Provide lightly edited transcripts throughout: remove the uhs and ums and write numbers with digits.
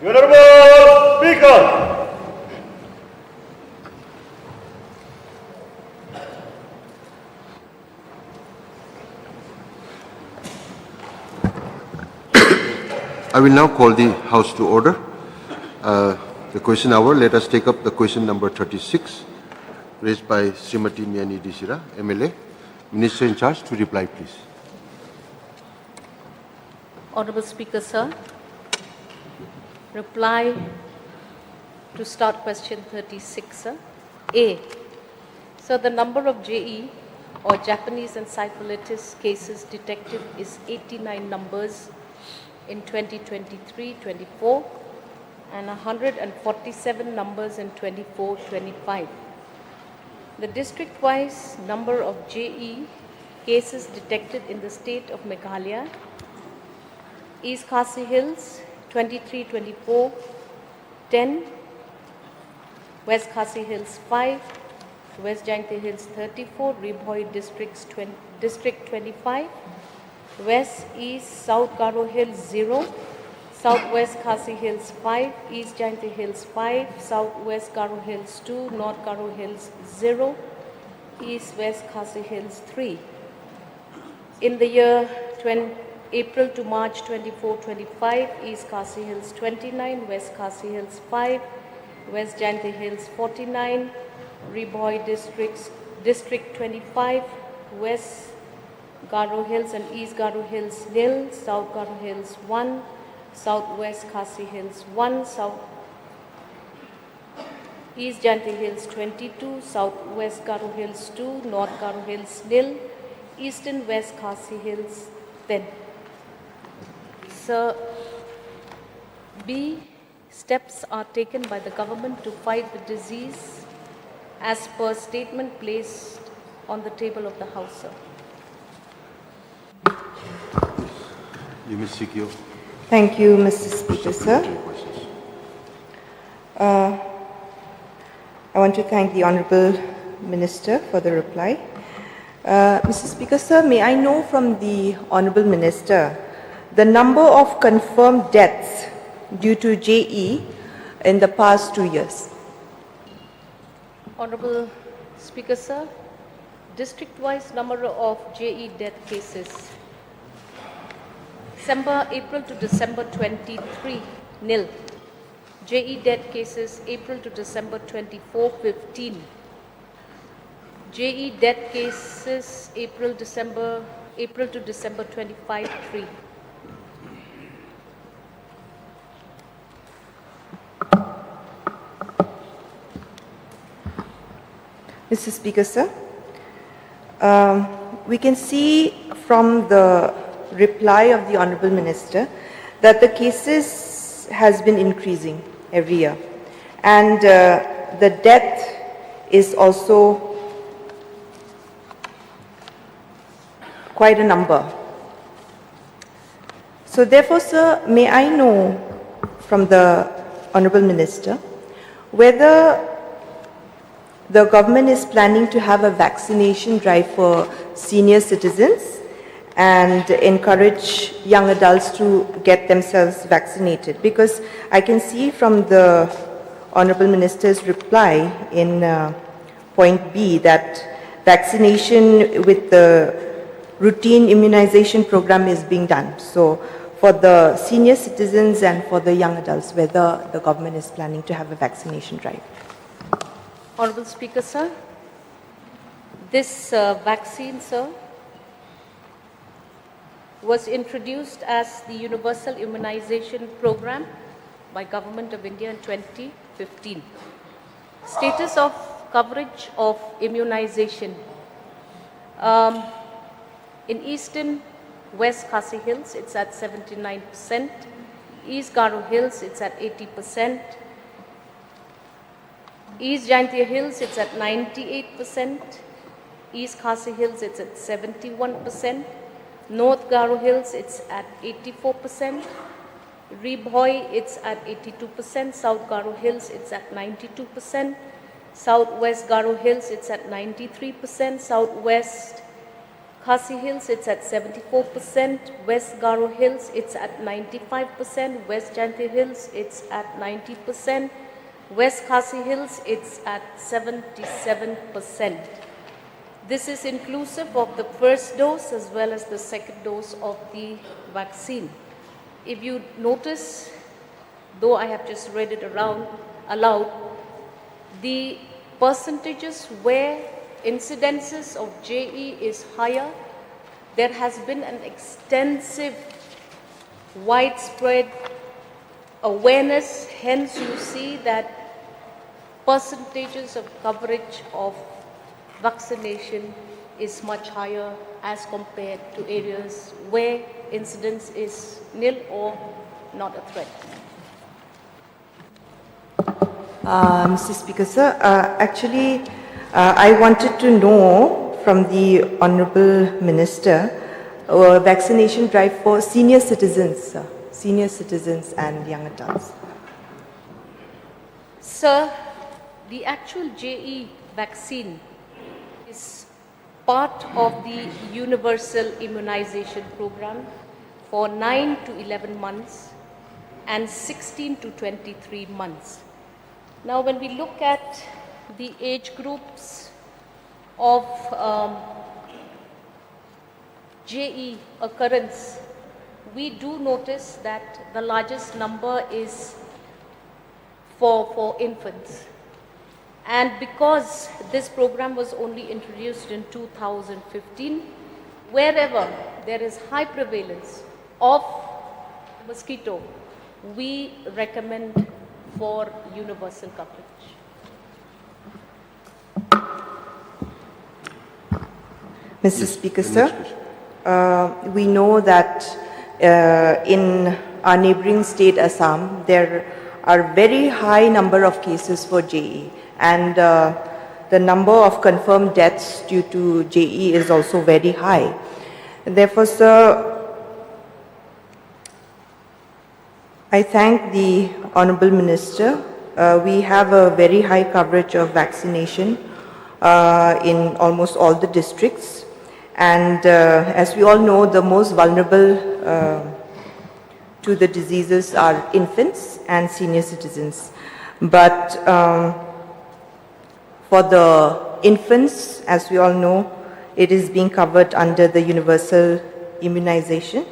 Honorable Speaker. I will now call the House to order. The question hour, let us take up the question number 36, raised by Srimati Miani Disira, MLA. Minister in charge to reply, please. Honorable Speaker, sir. Reply to start question 36, sir. A. So the number of J.E. or Japanese encephalitis cases detected is 89 numbers in 2023-24 and 147 numbers in 24-25. The district-wise number of J.E. cases detected in the state of Meghalaya: East Khasi Hills 23-24, 10, West Khasi Hills 5, West Jangte Hills 34, Umroi District 25, West East South Garo Hills 0, Southwest Khasi Hills 5, East Jangte Hills 5, Southwest Garo Hills 2, North Garo Hills 0, East West Khasi Hills 3. In the year April to March 24-25, East Khasi Hills 29, West Khasi Hills 5, West Jangte Hills 49, Umroi District 25, West Garo Hills and East Garo Hills 0, South Garo Hills 1, Southwest Khasi Hills 1, East Jangte Hills 22, Southwest Garo Hills 2, North Garo Hills 0, Eastern West Khasi Hills 10. Sir, B. Steps are taken by the government to fight the disease as per statement placed on the table of the House, sir. You may seek your Thank you, Mr. Speaker, sir. questions. I want to thank the Honourable Minister for the reply. Mr. Speaker, sir, may I know from the Honourable Minister the number of confirmed deaths due to J.E. in the past 2 years? Honorable Speaker, sir, district-wise number of J.E. death cases. April to December 23, nil. J.E. death cases April to December 24, 15. J.E. death cases April to December 25, 3. Mr. Speaker, sir, we can see from the reply of the Honourable Minister that the cases has been increasing every year, and the death is also quite a number. So therefore, sir, may I know from the Honourable Minister whether the government is planning to have a vaccination drive for senior citizens and encourage young adults to get themselves vaccinated, because I can see from the Honourable Minister's reply in point B that vaccination with the routine immunization program is being done. So for the senior citizens and for the young adults, whether the government is planning to have a vaccination drive. Honorable Speaker, sir, this vaccine, sir, was introduced as the Universal Immunization Program by Government of India in 2015. Status of coverage of immunization. In Eastern West Khasi Hills, it's at 79%. East Garo Hills, it's at 80%. East Jaintia Hills, it's at 98%. East Khasi Hills, it's at 71%. North Garo Hills, it's at 84%. Umroi, it's at 82%. South Garo Hills, it's at 92%. Southwest Garo Hills, it's at 93%. Southwest Khasi Hills, it's at 74%. West Garo Hills, it's at 95%. West Jaintia Hills, it's at 90%. West Khasi Hills, it's at 77%. This is inclusive of the first dose as well as the second dose of the vaccine. If you notice, though I have just read it aloud, the percentages where incidences of JE is higher, there has been an extensive, widespread awareness. Hence, you see that percentages of coverage of vaccination is much higher as compared to areas where incidence is nil or not a threat. Mr. Speaker, sir, actually, I wanted to know from the Honourable Minister, vaccination drive for senior citizens and young adults. Sir, the actual JE vaccine is part of the universal immunization program for 9 to 11 months and 16 to 23 months. Now, when we look at the age groups of JE occurrence, we do notice that the largest number is for infants. And because this program was only introduced in 2015, wherever there is high prevalence of mosquito, we recommend for universal coverage. Mr. Speaker, sir, we know that in our neighbouring state Assam, there are very high number of cases for JE, and the number of confirmed deaths due to JE is also very high. Therefore, sir, I thank the Honourable Minister. We have a very high coverage of vaccination in almost all the districts. And as we all know, the most vulnerable to the diseases are infants and senior citizens. But for the infants, as we all know, it is being covered under the universal immunization.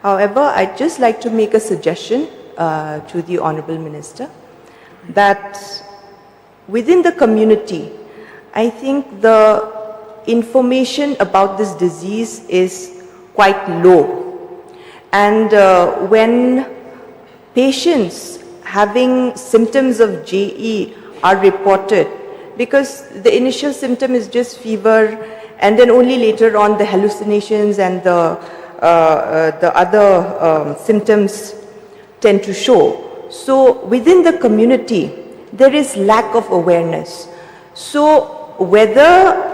However, I'd just like to make a suggestion to the Honourable Minister that within the community, I think the information about this disease is quite low. And when patients having symptoms of JE are reported, because the initial symptom is just fever, and then only later on the hallucinations and the other symptoms tend to show. So within the community, there is lack of awareness. So whether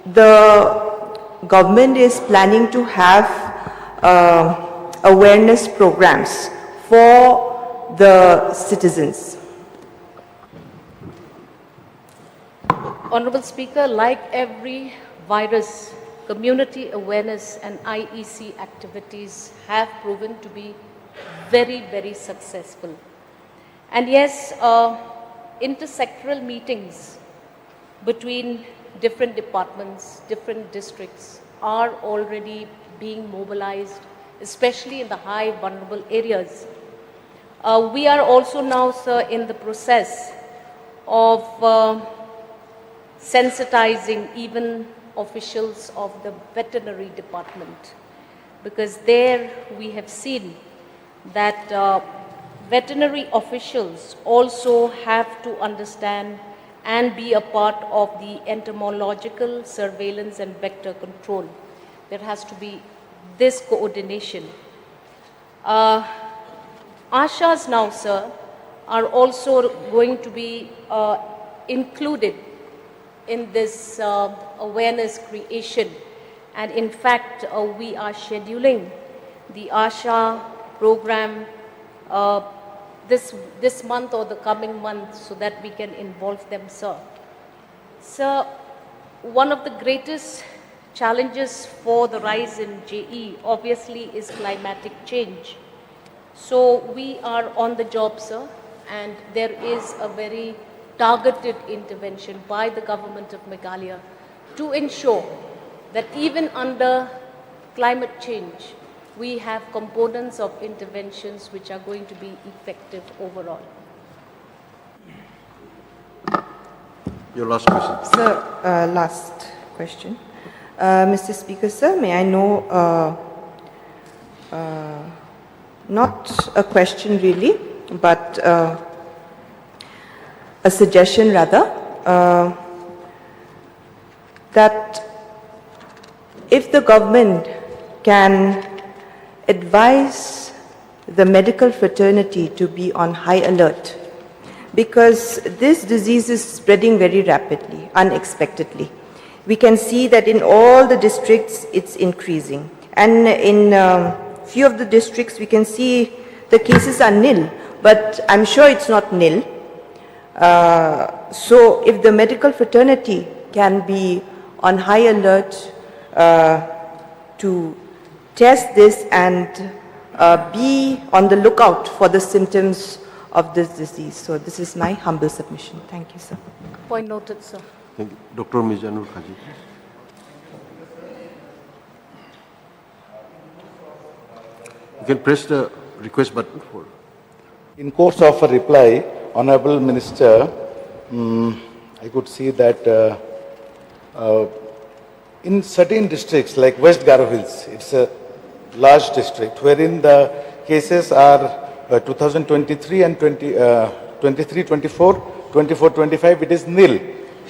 the government is planning to have awareness programs for the citizens. Honourable Speaker, like every virus, community awareness and IEC activities have proven to be very, very successful. And yes, intersectoral meetings between different departments, different districts are already being mobilized, especially in the high vulnerable areas. We are also now, sir, in the process of sensitizing even officials of the veterinary department, because there we have seen that veterinary officials also have to understand and be a part of the entomological surveillance and vector control. There has to be this coordination. Ashas now, sir, are also going to be included in this awareness creation. And in fact, we are scheduling the ASHA program this month or the coming month so that we can involve them, sir. Sir, one of the greatest challenges for the rise in JE obviously is climatic change. So we are on the job, sir, and there is a very targeted intervention by the government of Meghalaya to ensure that even under climate change, we have components of interventions which are going to be effective overall. Your last question. Sir, last question. Mr. Speaker, sir, may I know, not a question really, but a suggestion rather, that if the government can advise the medical fraternity to be on high alert, because this disease is spreading very rapidly, unexpectedly. We can see that in all the districts it's increasing, and in few of the districts we can see the cases are nil, but I'm sure it's not nil. So if the medical fraternity can be on high alert to test this and be on the lookout for the symptoms of this disease. So this is my humble submission. Thank you, sir. Point noted, sir. Thank you. Dr. Mizanur Khaji, please. You can press the request button for. In course of a reply, Honorable Minister, I could see that in certain districts like West Garo Hills, it's a large district wherein the cases are 2023 and 23, 24, 24, 25, it is nil.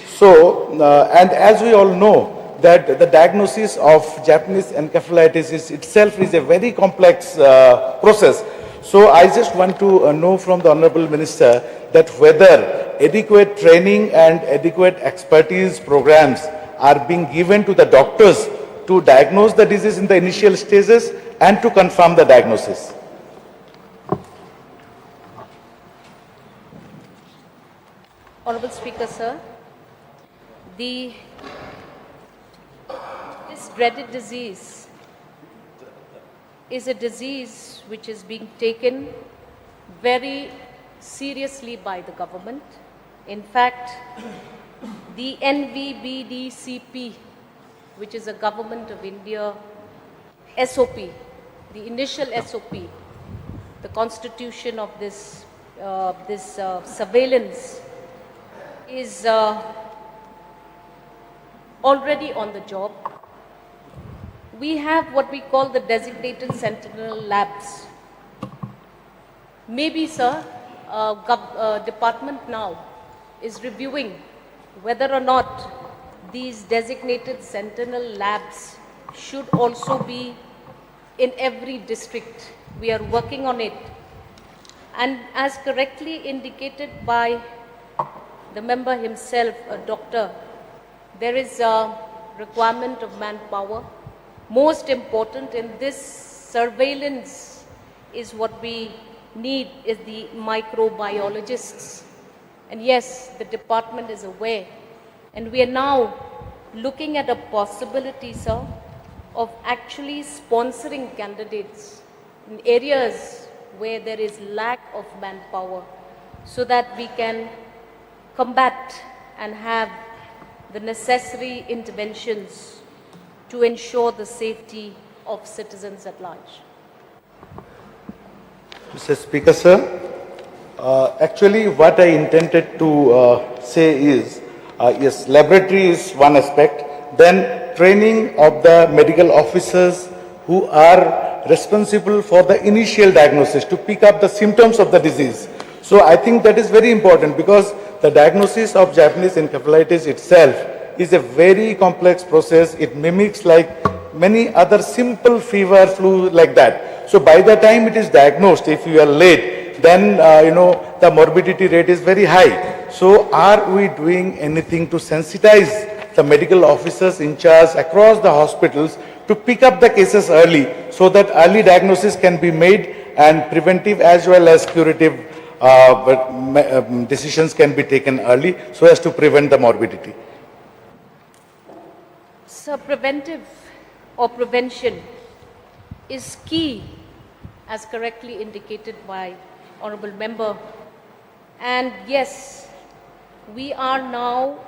So, and as we all know, that the diagnosis of Japanese encephalitis itself is a very complex process. So I just want to know from the Honorable Minister that whether adequate training and adequate expertise programs are being given to the doctors to diagnose the disease in the initial stages and to confirm the diagnosis. Honorable Speaker, sir, this dreaded disease is a disease which is being taken very seriously by the government. In fact, the NVBDCP, which is a Government of India SOP, the initial SOP, the constitution of this surveillance is already on the job. We have what we call the designated sentinel labs. Maybe, sir, department now is reviewing whether or not these designated sentinel labs should also be in every district. We are working on it. And as correctly indicated by the member himself, a doctor, there is a requirement of manpower. Most important in this surveillance is what we need is the microbiologists. And yes, the department is aware. And we are now looking at a possibility, sir, of actually sponsoring candidates in areas where there is lack of manpower so that we can combat and have the necessary interventions to ensure the safety of citizens at large. Mr. Speaker, sir, actually what I intended to say is, yes, laboratory is one aspect, then training of the medical officers who are responsible for the initial diagnosis to pick up the symptoms of the disease. So I think that is very important because the diagnosis of Japanese encephalitis itself is a very complex process. It mimics like many other simple fever, flu like that. So by the time it is diagnosed, if you are late, then the morbidity rate is very high. So are we doing anything to sensitize the medical officers in charge across the hospitals to pick up the cases early so that early diagnosis can be made and preventive as well as curative decisions can be taken early so as to prevent the morbidity? So preventive or prevention is key, as correctly indicated by Honorable Member. And yes, we are now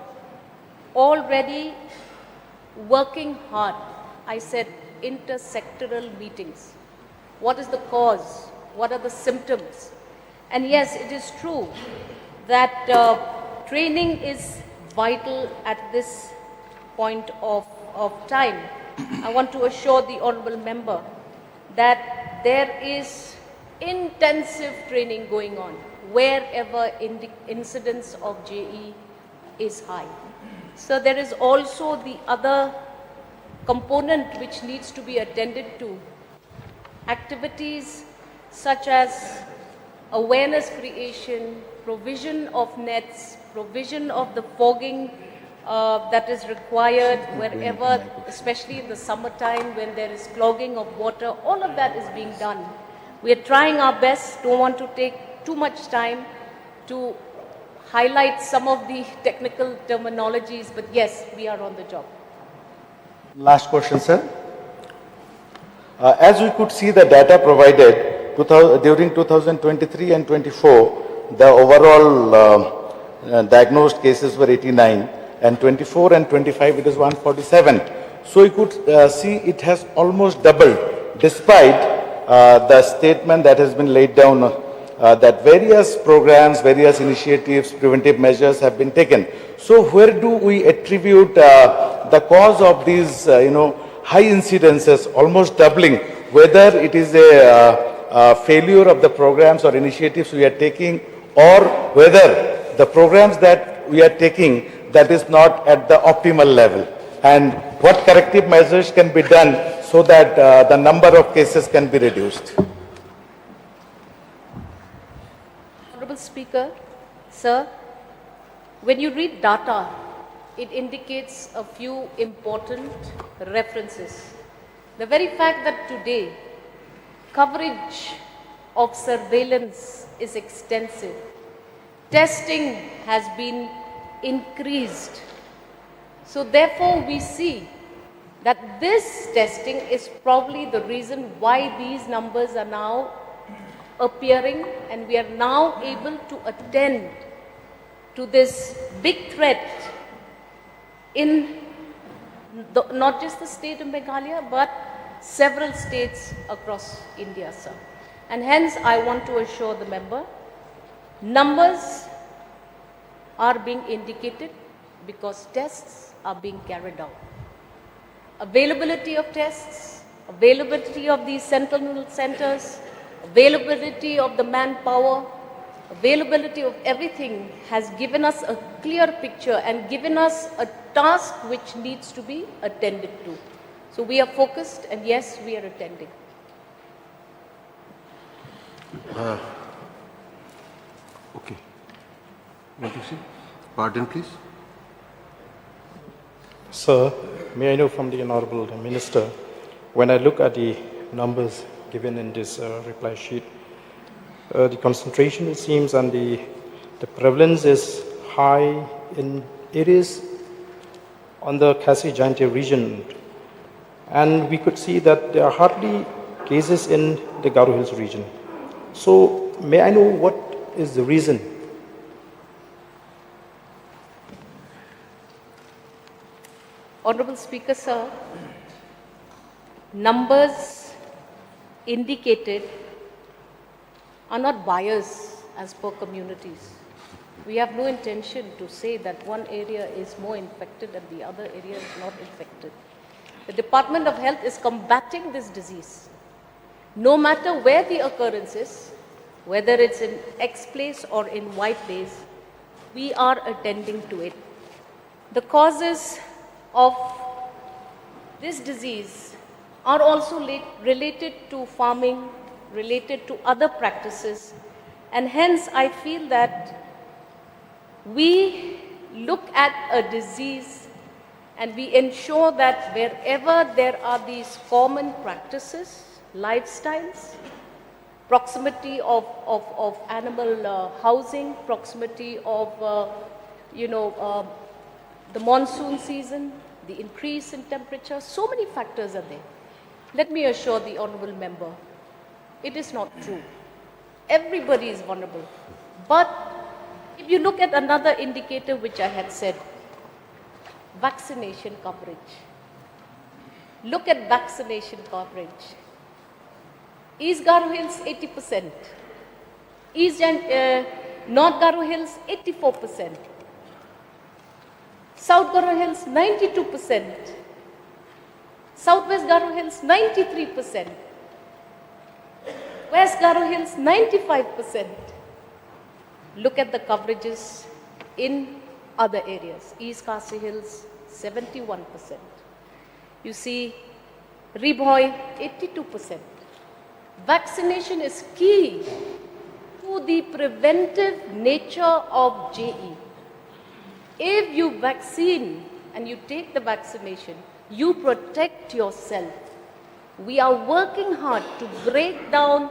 already working hard. I said intersectoral meetings. What is the cause? What are the symptoms? And yes, it is true that training is vital at this point of time. I want to assure the Honorable Member that there is intensive training going on wherever incidence of JE is high. So there is also the other component which needs to be attended to. Activities such as awareness creation, provision of nets, provision of the fogging that is required wherever, especially in the summertime when there is clogging of water, all of that is being done. We are trying our best, don't want to take too much time to highlight some of the technical terminologies, but yes, we are on the job. Last question, sir. As we could see the data provided during 2023 and 24, the overall diagnosed cases were 89, and 24 and 25 it is 147. So you could see it has almost doubled, despite the statement that has been laid down that various programs, various initiatives, preventive measures have been taken. So where do we attribute the cause of these, high incidences, almost doubling, whether it is a failure of the programs or initiatives we are taking, or whether the programs that we are taking that is not at the optimal level, and what corrective measures can be done so that the number of cases can be reduced? Honorable Speaker, sir, when you read data, it indicates a few important references. The very fact that today coverage of surveillance is extensive, testing has been increased. So therefore we see that this testing is probably the reason why these numbers are now appearing, and we are now able to attend to this big threat in not just the state of Meghalaya, but several states across India, sir. And hence I want to assure the member, numbers are being indicated because tests are being carried out. Availability of tests, availability of these sentinel centers, availability of the manpower, availability of everything has given us a clear picture and given us a task which needs to be attended to. So we are focused, and yes, we are attending. Okay. Want to see? Pardon, please. Sir, may I know from the Honorable Minister, when I look at the numbers given in this reply sheet, the concentration, it seems, and the prevalence is high in areas on the Khasi-Jaintia region, and we could see that there are hardly cases in the Garo Hills region. So may I know what is the reason? Honorable Speaker, sir, numbers indicated are not biased as per communities. We have no intention to say that one area is more infected and the other area is not infected. The Department of Health is combating this disease. No matter where the occurrence is, whether it's in X place or in Y place, we are attending to it. The causes of this disease are also related to farming, related to other practices, and hence I feel that we look at a disease and we ensure that wherever there are these common practices, lifestyles, proximity of animal housing, proximity of the monsoon season, the increase in temperature, so many factors are there. Let me assure the honorable member, it is not true. Everybody is vulnerable. But if you look at another indicator which I had said, vaccination coverage. Look at vaccination coverage. East Garo Hills, 80%. North Garo Hills, 84%. South Garo Hills, 92%. Southwest Garo Hills, 93%. West Garo Hills, 95%. Look at the coverages in other areas. East Khasi Hills, 71%. You see, Ribhoi, 82%. Vaccination is key to the preventive nature of JE. If you vaccine and you take the vaccination, you protect yourself. We are working hard to break down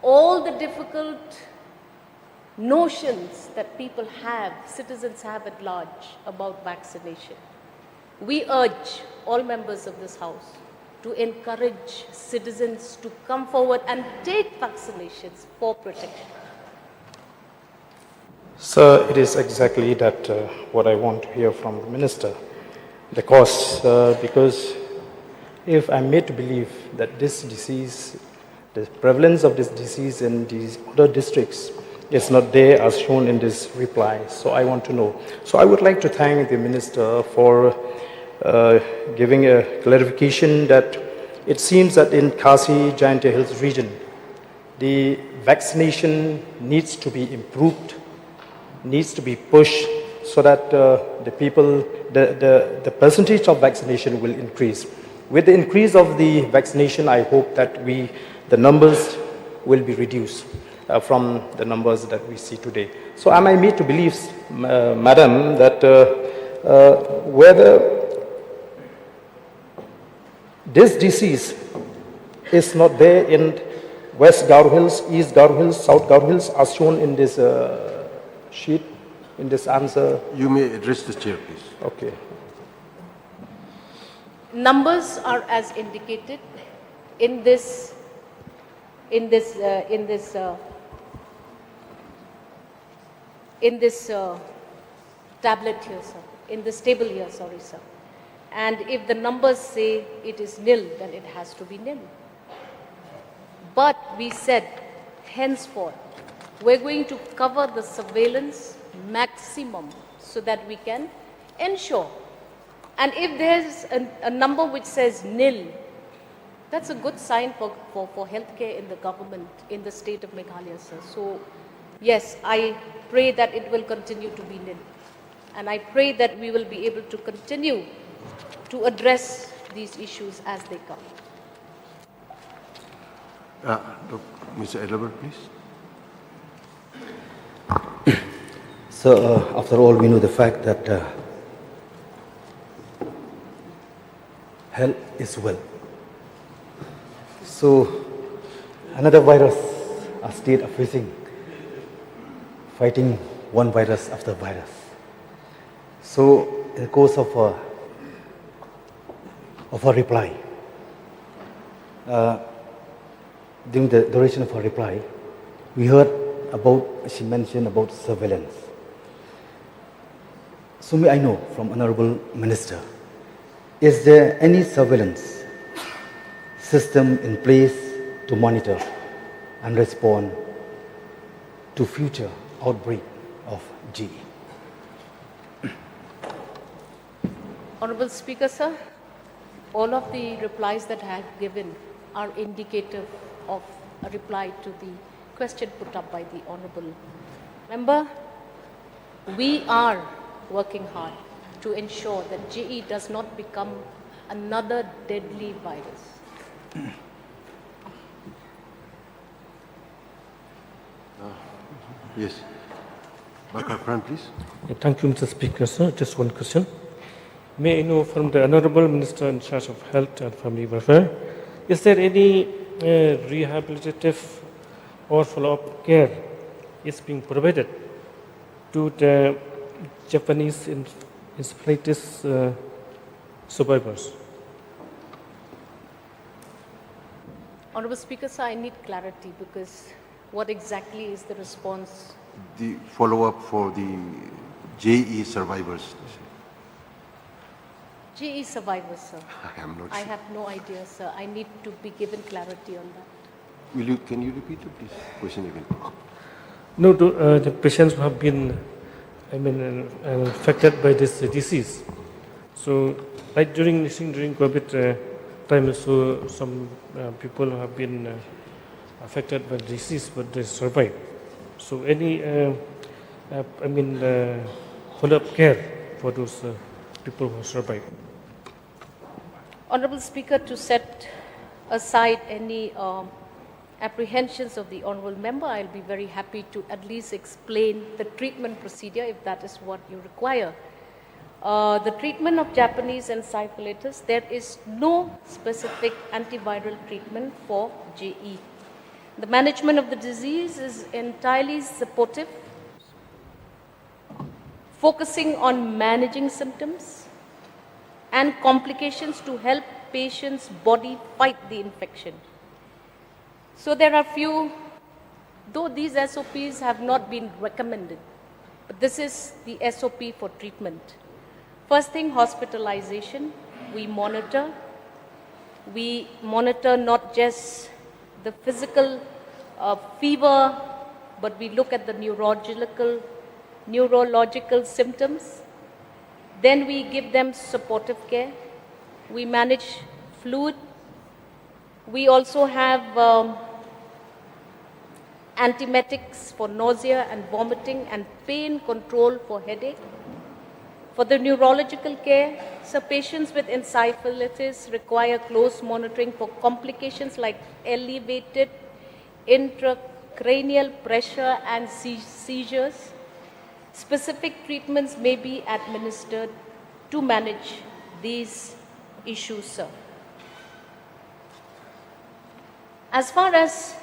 all the difficult notions that people have, citizens have at large about vaccination. We urge all members of this House to encourage citizens to come forward and take vaccinations for protection. Sir, it is exactly that what I want to hear from the Minister. Because if I'm made to believe that this disease, the prevalence of this disease in these other districts is not there as shown in this reply, so I want to know. So I would like to thank the Minister for giving a clarification that it seems that in Khasi Jaintia Hills region, the vaccination needs to be improved, needs to be pushed so that the people, the percentage of vaccination will increase. With the increase of the vaccination, I hope that the numbers will be reduced from the numbers that we see today. So am I made to believe, Madam, that whether this disease is not there in West Garo Hills, East Garo Hills, South Garo Hills, as shown in this sheet, in this answer? You may address the chair, please. Okay. Numbers are as indicated in this tablet here, sir, in this table here, sorry, sir. And if the numbers say it is nil, then it has to be nil. But we said, henceforth, we're going to cover the surveillance maximum so that we can ensure. And if there's a number which says nil, that's a good sign for healthcare in the government, in the state of Meghalaya, sir. So, yes, I pray that it will continue to be nil. And I pray that we will be able to continue to address these issues as they come. Mr. Edler, please. So, after all, we know the fact that health is wealth. So, another virus our state are facing, fighting one virus after virus. So, in the course of her reply, during the duration of her reply, we heard about, she mentioned about surveillance. So may I know from Honorable Minister, is there any surveillance system in place to monitor and respond to future outbreak of J.E? Honorable Speaker, sir, all of the replies that I have given are indicative of a reply to the question put up by the Honorable Member. We are working hard to ensure that J.E. does not become another deadly virus. Yes. Bakar Khan, please. Thank you, Mr. Speaker, sir. Just one question. May I know from the Honorable Minister in charge of Health and Family Welfare, is there any rehabilitative or follow-up care is being provided to the Japanese encephalitis survivors? Honorable Speaker, sir, I need clarity because what exactly is the response? The follow-up for the J.E. survivors. J.E. survivors, sir. I am not I sure. have no idea, sir. I need to be given clarity on that. Can you repeat the question again? No, the patients who have been, affected by this disease. So, like during COVID time, so some people have been affected by disease, but they survive. So, any, follow-up care for those people who survive. Honorable Speaker, to set aside any apprehensions of the honorable member, I'll be very happy to at least explain the treatment procedure if that is what you require. The treatment of Japanese encephalitis, there is no specific antiviral treatment for J.E. The management of the disease is entirely supportive, focusing on managing symptoms and complications to help patients' body fight the infection. So there are few, though these SOPs have not been recommended, but this is the SOP for treatment. First thing, hospitalization. We monitor not just the physical fever, but we look at the neurological symptoms. Then we give them supportive care. We manage fluid. We also have antiemetics for nausea and vomiting and pain control for headache. For the neurological care, so patients with encephalitis require close monitoring for complications like elevated intracranial pressure and seizures. Specific treatments may be administered to manage these issues, sir. As far as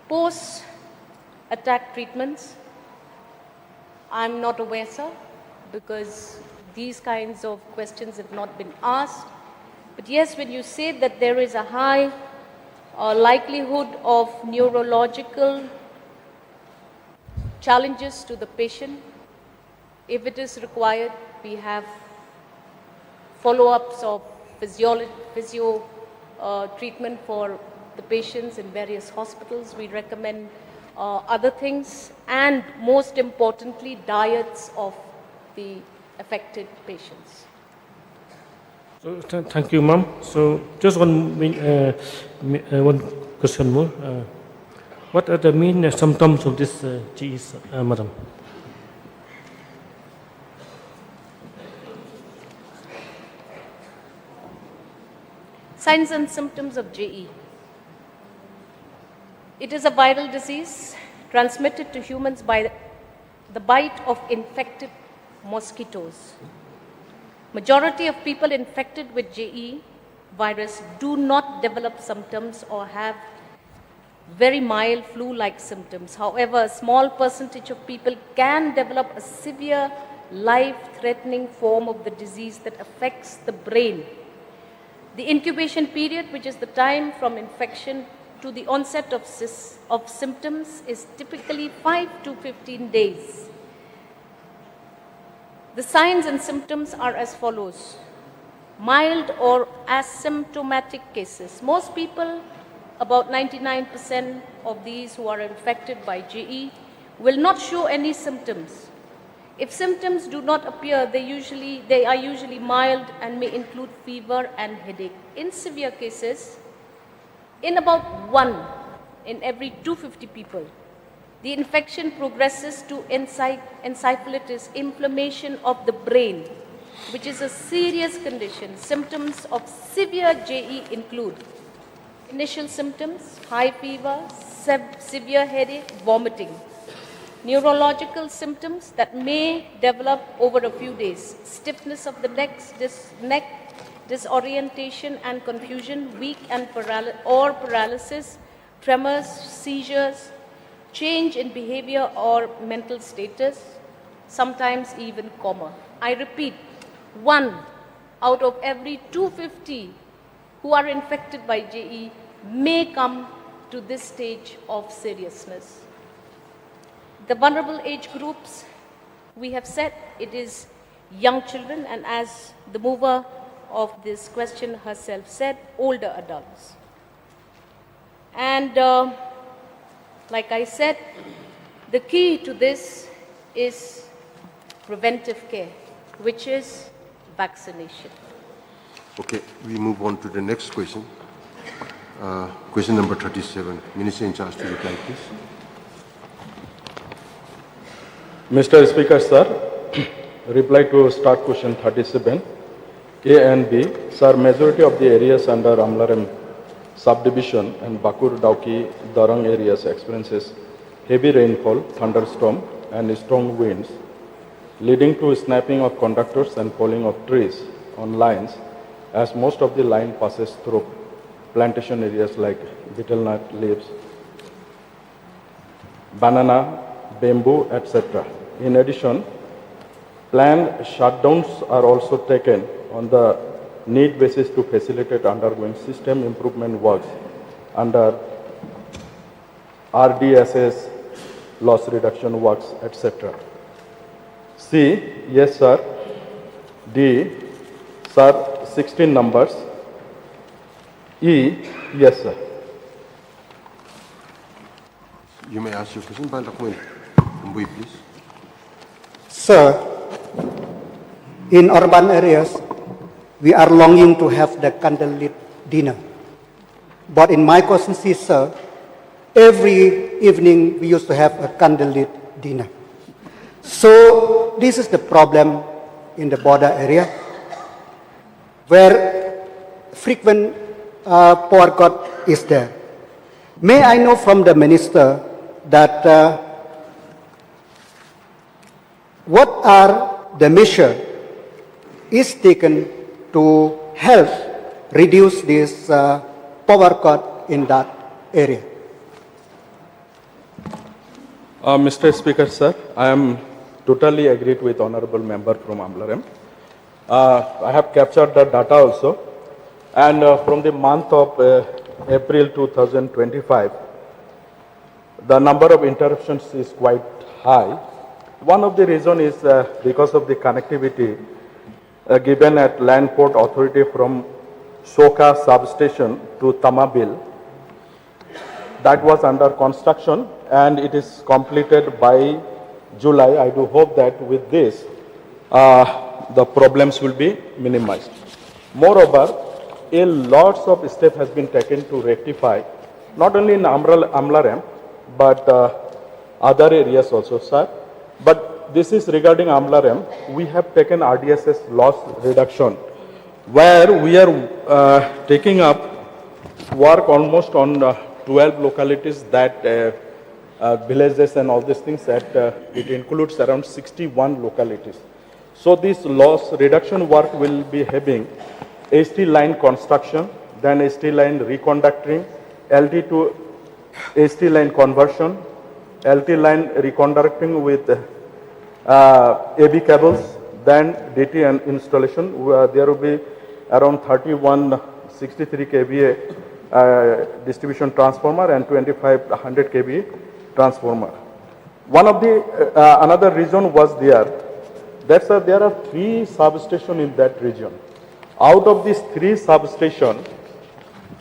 post-attack treatments, I'm not aware, sir, because these kinds of questions have not been asked. But yes, when you say that there is a high likelihood of neurological challenges to the patient, if it is required, we have follow-ups of physio treatment for the patients in various hospitals. We recommend other things and most importantly, diets of the affected patients. So, thank you, ma'am. So, just one question more. What are the main symptoms of this J.E., madam? Signs and symptoms of J.E. It is a viral disease transmitted to humans by the bite of infected mosquitoes. Majority of people infected with J.E. virus do not develop symptoms or have very mild flu-like symptoms. However, a small percentage of people can develop a severe life-threatening form of the disease that affects the brain. The incubation period, which is the time from infection to the onset of symptoms, is typically 5 to 15 days. The signs and symptoms are as follows. Mild or asymptomatic cases. Most people, about 99% of these who are infected by J.E., will not show any symptoms. If symptoms do not appear, they are usually mild and may include fever and headache. In severe cases, in about 1 in every 250 people, the infection progresses to encephalitis, inflammation of the brain, which is a serious condition. Symptoms of severe J.E. include initial symptoms, high fever, severe headache, vomiting. Neurological symptoms that may develop over a few days. Stiffness of the neck, disorientation and confusion, weak and paralysis, tremors, seizures, change in behavior or mental status, sometimes even coma. I repeat, 1 out of every 250 who are infected by JE may come to this stage of seriousness. The vulnerable age groups, we have said it is young children, and as the mover of this question herself said, older adults. And like I said, the key to this is preventive care, which is vaccination. Okay, we move on to the next question. Question number 37. Minister in charge to reply, please. Mr. Speaker, sir, reply to start question 37. A and B, sir, majority of the areas under Amlarem subdivision and Bakur, Dauki, Darang areas experiences heavy rainfall, thunderstorm and strong winds, leading to snapping of conductors and falling of trees on lines, as most of the line passes through plantation areas like betel nut leaves, banana, bamboo, etc. In addition, planned shutdowns are also taken on the need basis to facilitate undergoing system improvement works under RDSS, loss reduction works, etc. C, yes sir. D, sir, 16 numbers. E, yes sir. You may ask your question. Umroi, please. Sir, in urban areas, we are longing to have the candlelit dinner. But in my constituency, sir, every evening we used to have a candlelit dinner. So this is the problem in the border area, where frequent power cut is there. May I know from the minister that what are the measures is taken to help reduce this power cut in that area? Mr. Speaker, sir, I am totally agreed with honorable member from Amlarem. I have captured the data also, and from the month of April 2025, the number of interruptions is quite high. One of the reasons is because of the connectivity given at Land Port Authority from Soka substation to Tamabil. That was under construction and it is completed by July. I do hope that with this, the problems will be minimized. Moreover, a lot of steps has been taken to rectify, not only in Amlarem, but other areas also, sir. But this is regarding Amlarem. We have taken RDSS loss reduction, where we are taking up work almost on 12 localities that villages and all these things that it includes around 61 localities. So this loss reduction work will be having ST line construction, then ST line reconducting, LT to ST line conversion, LT line reconducting with AB cables, then DT and installation. There will be around 3163 kVA distribution transformer and 2500 kVA transformer. One of the another reason was there. That's there are 3 substations in that region. Out of these 3 substations,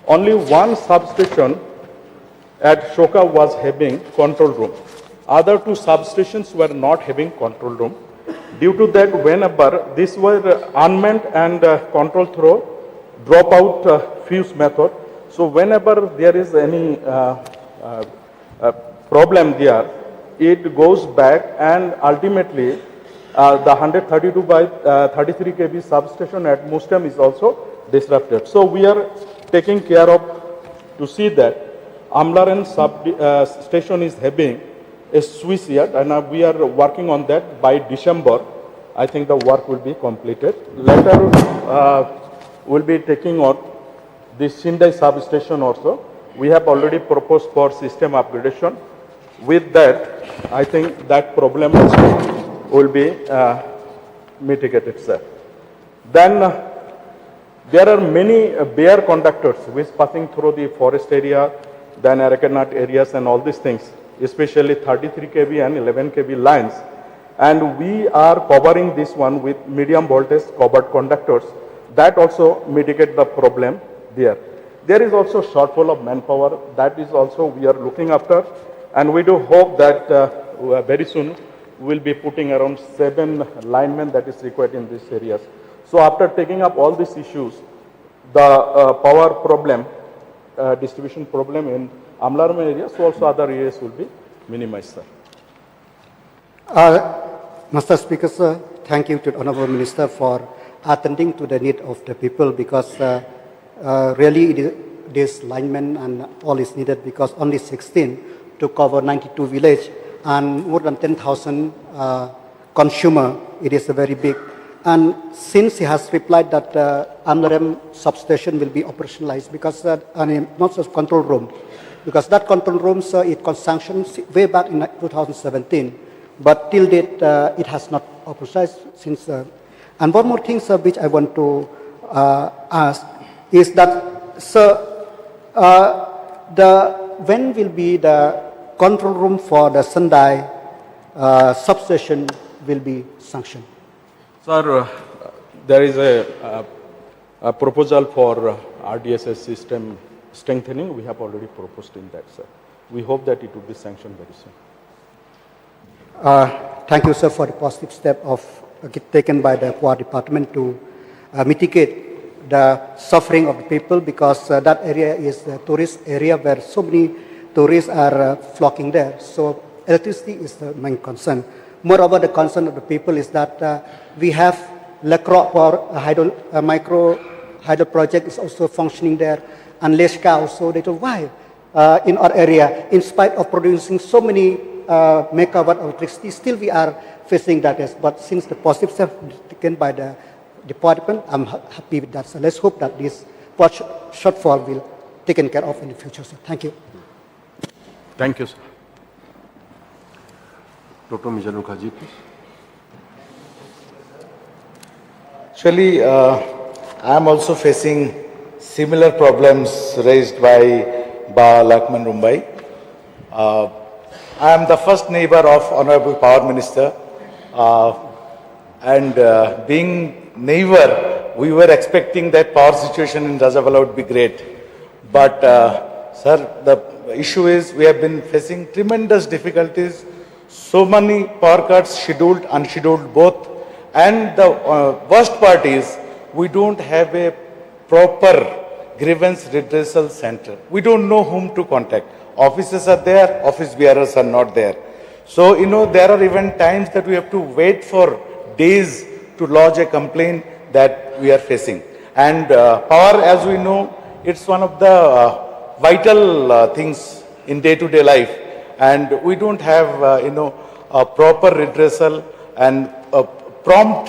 only 1 substation at Shoka was having control room. Other 2 substations were not having control room. Due to that, whenever these were unmanned and control through dropout fuse method, so whenever there is any problem there, it goes back and ultimately the 132 by 33 kV substation at Mustam is also disrupted. So we are taking care of to see that Amlaran station is having a switch yard, and we are working on that. By December, I think the work will be completed. Later, we'll be taking on the Sindai substation also. We have already proposed for system upgradation. With that, I think that problem also will be mitigated, sir. Then There are many bare conductors which passing through the forest area, then Arakanat areas and all these things, especially 33 kV and 11 kV lines. And we are covering this one with medium voltage covered conductors. That also mitigate the problem there. There is also shortfall of manpower. That is also we are looking after. And we do hope that very soon we'll be putting around 7 linemen that is required in these areas. So after taking up all these issues, the power problem, distribution problem in Amlaram area, so also other areas will be minimized, sir. Mr. Speaker, sir, thank you to the Honorable Minister for attending to the need of the people, because really this lineman and all is needed, because only 16 to cover 92 village and more than 10,000 consumer, it is a very big. And since he has replied that Amlarem substation will be operationalized, because not just control room, because that control room, sir, it was sanctioned way back in 2017, but till date it has not operationalized since. And one more thing, sir, which I want to ask is that, sir, when will be the control room for the Sendai substation will be sanctioned? Sir, there is a proposal for RDSS system strengthening. We have already proposed in that, sir. We hope that it will be sanctioned very soon. Thank you, sir, for the positive step of taken by the Power Department to mitigate the suffering of the people, because that area is a tourist area where so many tourists are flocking there. So electricity is the main concern. Moreover, the concern of the people is that we have Electoral for micro hydro project is also functioning there, and Leshka also. They told why in our area, in spite of producing so many megawatt of electricity, still we are facing that. But since the positive step taken by the department, I'm happy with that. So let's hope that this shortfall will be taken care of in the future. So thank you. Thank you, sir. Dr. Mizanur Khaji, please. Actually, I am also facing similar problems raised by Ba Lakman Rumbai. I am the first neighbor of Honorable Power Minister, and being neighbor, we were expecting that power situation in Rajabala would be great. But, sir, the issue is we have been facing tremendous difficulties. So many power cuts, scheduled, unscheduled both. And the worst part is we don't have a proper grievance redressal center. We don't know whom to contact. Officers are there, office bearers are not there. So, there are even times that we have to wait for days to lodge a complaint that we are facing. And power, as we know, it's one of the vital things in day-to-day life. And we don't have, a proper redressal and a prompt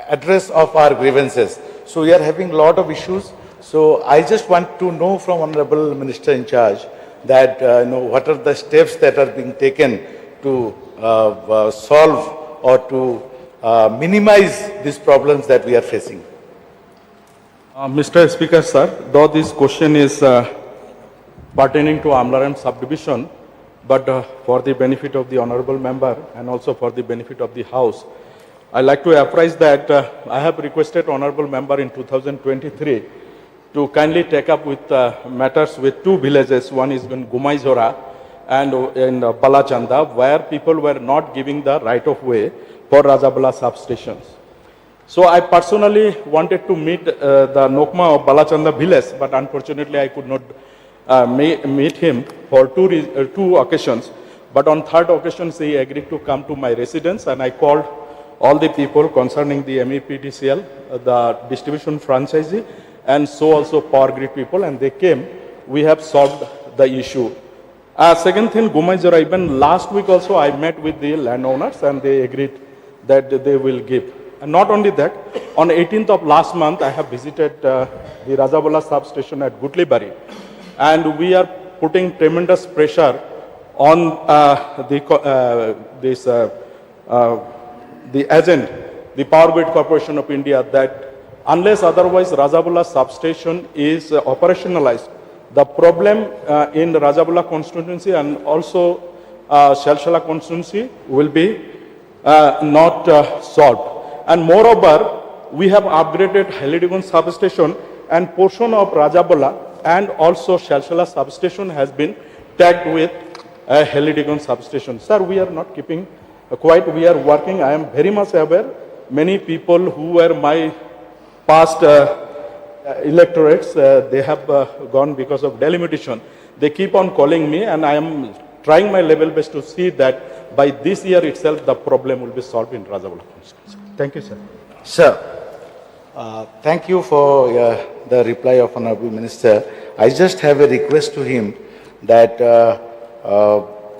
address of our grievances. So we are having a lot of issues. So I just want to know from Honorable Minister in charge that, what are the steps that are being taken to solve or to minimize these problems that we are facing. Mr. Speaker, sir, though this question is pertaining to Amlaram subdivision, but for the benefit of the honorable member and also for the benefit of the House, I'd like to apprise that I have requested honorable member in 2023 to kindly take up with matters with two villages. One is in Gumaizora and in Balachanda, where people were not giving the right of way for Rajabala substations. So I personally wanted to meet the Nokma of Balachanda village, but unfortunately I could not meet him for two occasions. But on third occasion, he agreed to come to my residence, and I called all the people concerning the MEPDCL, the distribution franchisee, and so also power grid people, and they came. We have solved the issue. Second thing, Gumaizora, even last week also I met with the landowners, and they agreed that they will give. And not only that, on 18th of last month, I have visited the Rajabala substation at Gutlibari, and we are putting tremendous pressure on the agent, the Power Grid Corporation of India, that unless otherwise Rajabula substation is operationalized, the problem in the Rajabula constituency and also Shalshala constituency will be not solved. And moreover, we have upgraded Helidigon substation, and portion of Rajabula and also Shalshala substation has been tagged with a Helidigon substation. Sir, we are not keeping quiet, we are working. I am very much aware. Many people who were my past electorates, they have gone because of delimitation. They keep on calling me, and I am trying my level best to see that by this year itself the problem will be solved in Rajabula constituency. Thank you, sir. Sir, thank you for the reply of Honorable Minister. I just have a request to him that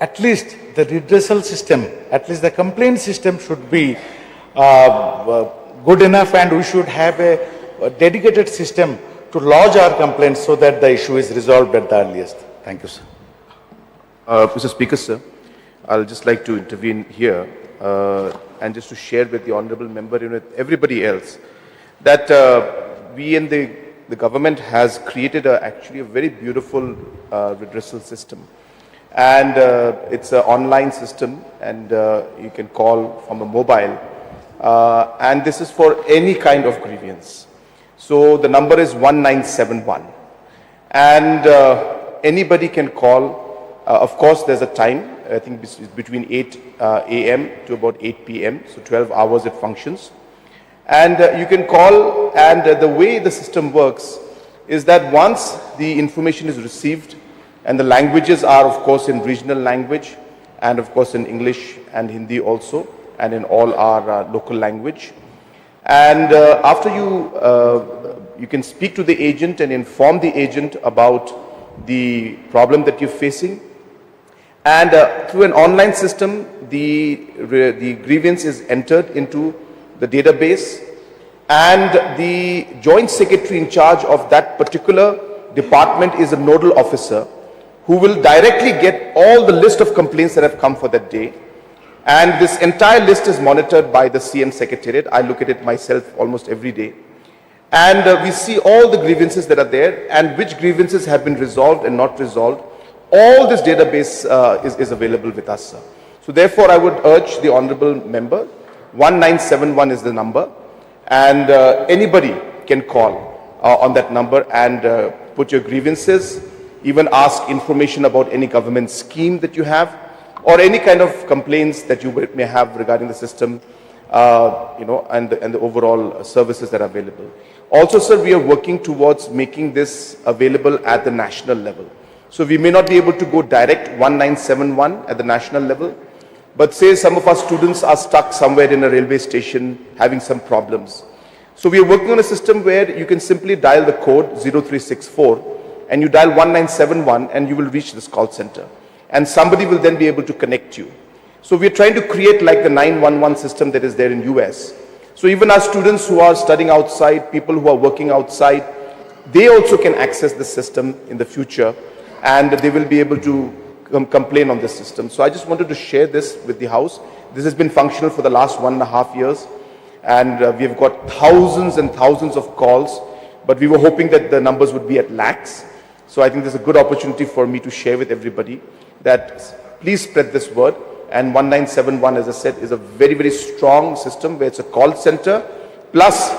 at least the redressal system, at least the complaint system should be good enough, and we should have a dedicated system to lodge our complaints so that the issue is resolved at the earliest. Thank you, sir. Mr. Speaker, sir, I'll just like to intervene here and just to share with the honourable member and with everybody else that we in the government has created actually a very beautiful redressal system. And it's an online system, and you can call from a mobile. And this is for any kind of grievance. So the number is 1971. And anybody can call. Of course, there's a time. I think it's between 8 a.m. to about 8 p.m. So 12 hours it functions. And you can call, and the way the system works is that once the information is received, and the languages are, of course, in regional language, and of course in English and Hindi also, and in all our local language. And after you can speak to the agent and inform the agent about the problem that you're facing. And through an online system, the grievance is entered into the database, and the joint secretary in charge of that particular department is a nodal officer who will directly get all the list of complaints that have come for that day. And this entire list is monitored by the CM Secretariat. I look at it myself almost every day. And we see all the grievances that are there and which grievances have been resolved and not resolved. All this database is available with us, sir. So therefore, I would urge the honourable member, 1971 is the number, and anybody can call on that number and put your grievances, even ask information about any government scheme that you have, or any kind of complaints that you may have regarding the system, and the overall services that are available. Also, sir, we are working towards making this available at the national level. So we may not be able to go direct 1971 at the national level, but say some of our students are stuck somewhere in a railway station having some problems. So we are working on a system where you can simply dial the code 0364 and you dial 1971 and you will reach this call center. And somebody will then be able to connect you. So we are trying to create like the 911 system that is there in US. So even our students who are studying outside, people who are working outside, they also can access the system in the future, and they will be able to complain on this system. So I just wanted to share this with the House. This has been functional for the last 1.5 years, and we have got thousands and thousands of calls, but we were hoping that the numbers would be at lakhs. So I think there's a good opportunity for me to share with everybody that please spread this word. And 1971, as I said, is a very, very strong system where it's a call center plus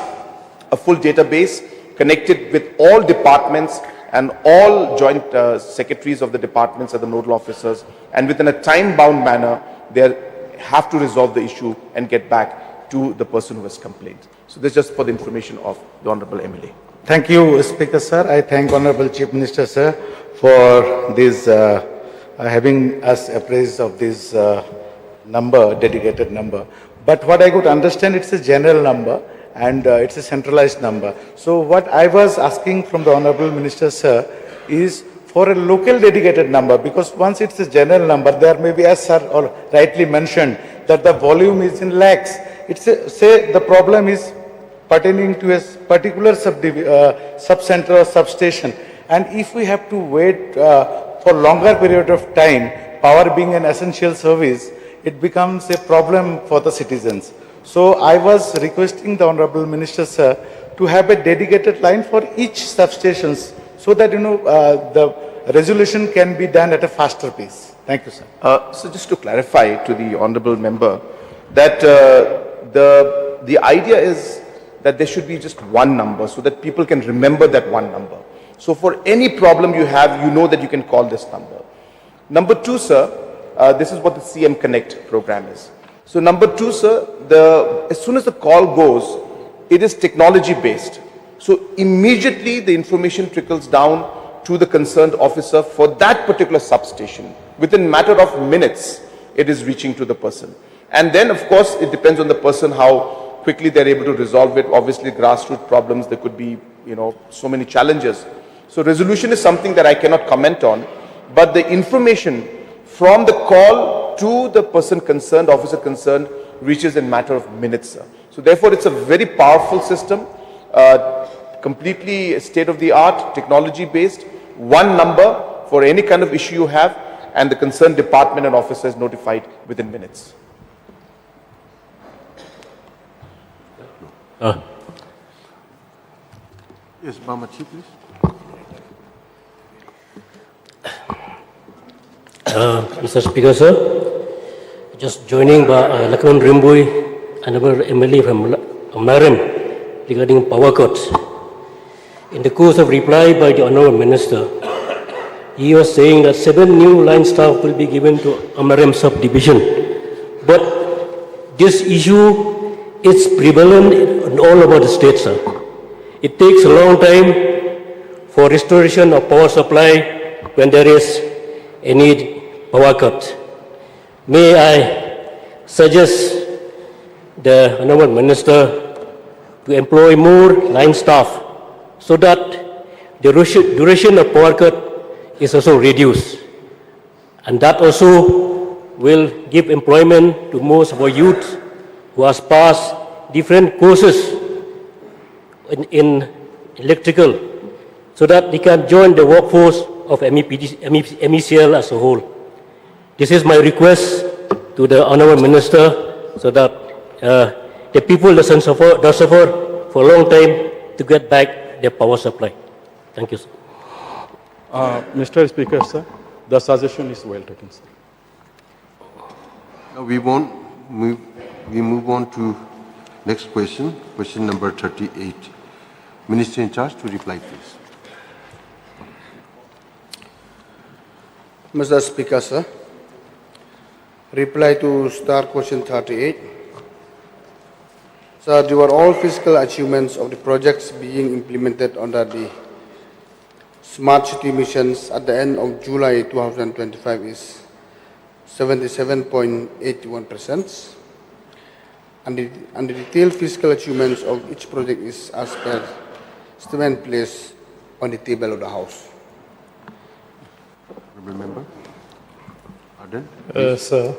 a full database connected with all departments and all joint secretaries of the departments and the nodal officers, and within a time-bound manner, they have to resolve the issue and get back to the person who has complained. So this is just for the information of the Honourable MLA. Thank you, Speaker, sir. I thank Honourable Chief Minister, sir, for this having us appraised of this number, dedicated number. But what I could understand, it's a general number, and it's a centralized number. So what I was asking from the Honourable Minister, sir, is for a local dedicated number, because once it's a general number, there may be, as sir rightly mentioned, that the volume is in lakhs. It's say the problem is pertaining to a particular sub-center or substation, and if we have to wait for longer period of time, power being an essential service, it becomes a problem for the citizens. So I was requesting the Honourable Minister, sir, to have a dedicated line for each substations so that, the resolution can be done at a faster pace. Thank you, sir. So just to clarify to the honorable member that the idea is that there should be just one number so that people can remember that one number. So for any problem you have, you know that you can call this number. Number two, sir, this is what the CM Connect program is. So number two, sir, as soon as the call goes, it is technology based. So immediately the information trickles down to the concerned officer for that particular substation. Within matter of minutes, it is reaching to the person. And then, of course, it depends on the person how quickly they're able to resolve it. Obviously, grassroots problems, there could be, so many challenges. So resolution is something that I cannot comment on, but the information from the call to the person concerned, officer concerned, reaches in matter of minutes, sir. So therefore, it's a very powerful system, completely state-of-the-art, technology-based, one number for any kind of issue you have, and the concerned department and officer is notified within minutes. Yes, Bamachi, please. Mr. Speaker, sir, just joining Lakman Rimbui, another MLA from Umroi regarding power cuts. In the course of reply by the Honourable Minister, he was saying that 7 new line staff will be given to Umroi subdivision. But this issue is prevalent in all over the state, sir. It takes a long time for restoration of power supply when there is any power cut. May I suggest the Honourable Minister to employ more line staff so that the duration of power cut is also reduced. And that also will give employment to most of our youth who has passed different courses in electrical so that they can join the workforce of MECL as a whole. This is my request to the Honourable Minister so that the people that suffer for a long time to get back their power supply. Thank you, sir. Mr. Speaker, sir, the suggestion is well taken, sir. Now we move on to next question, question number 38. Minister in charge to reply, please. Mr. Speaker, sir, reply to star question 38. Sir, they were all physical achievements of the projects being implemented under the Smart City missions at the end of July 2025 is 77.81%, and the detailed physical achievements of each project is as per statement placed on the table of the House. Remember? Arden? Sir,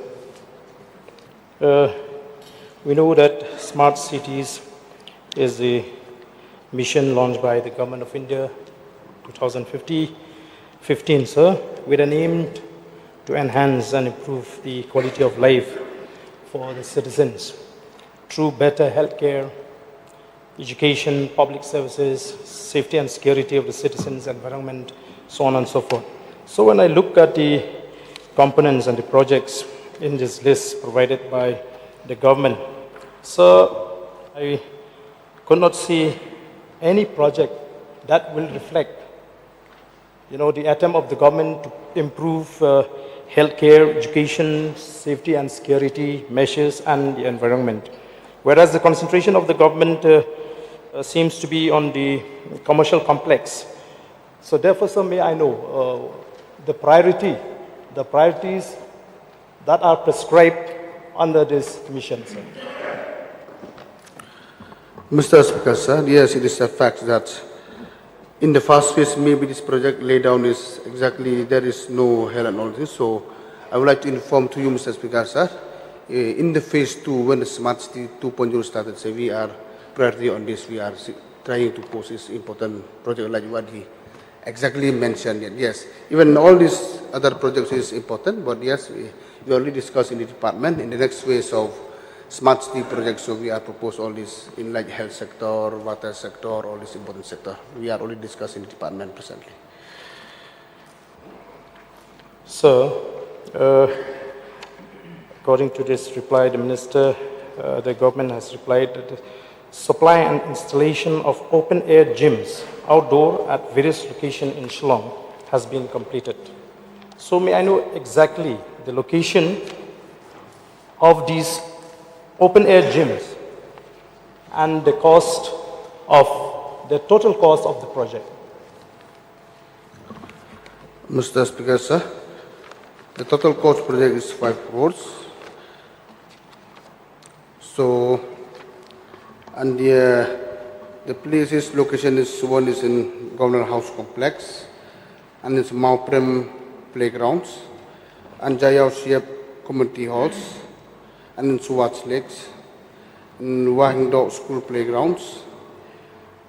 we know that Smart Cities is the mission launched by the Government of India 2015, sir, with an aim to enhance and improve the quality of life for the citizens through better healthcare, education, public services, safety and security of the citizens, environment, so on and so forth. So when I look at the components and the projects in this list provided by the government, sir, I could not see any project that will reflect the attempt of the government to improve healthcare, education, safety and security measures and the environment. Whereas the concentration of the government seems to be on the commercial complex. So therefore, sir, may I know the priorities that are prescribed under this commission, sir? Mr. Speaker, sir, yes, it is a fact that in the first phase, maybe this project laid down is exactly, there is no hell and all this. So I would like to inform to you, Mr. Speaker, sir, in the phase 2, when the Smart City 2.0 started, so we are priority on this. We are trying to post this important project like what he exactly mentioned. Yes, even all these other projects is important, but yes, we already discussed in the department in the next phase of smart city projects. So we are propose all this in like health sector, water sector, all this important sector. We are already discussing in the department presently. So, according to this reply, the minister, the government has replied that the supply and installation of open-air gyms outdoor at various locations in Shillong has been completed. So may I know exactly the location of these open-air gyms and the total cost of the project? Mr. Speaker, sir, the total cost project is 5 crores. So, and the places location is one is in Governor House Complex, and it's Mauprem Playgrounds, and Jayao Siap Community Halls, and in Suwats Lakes, in Wahingdok School Playgrounds,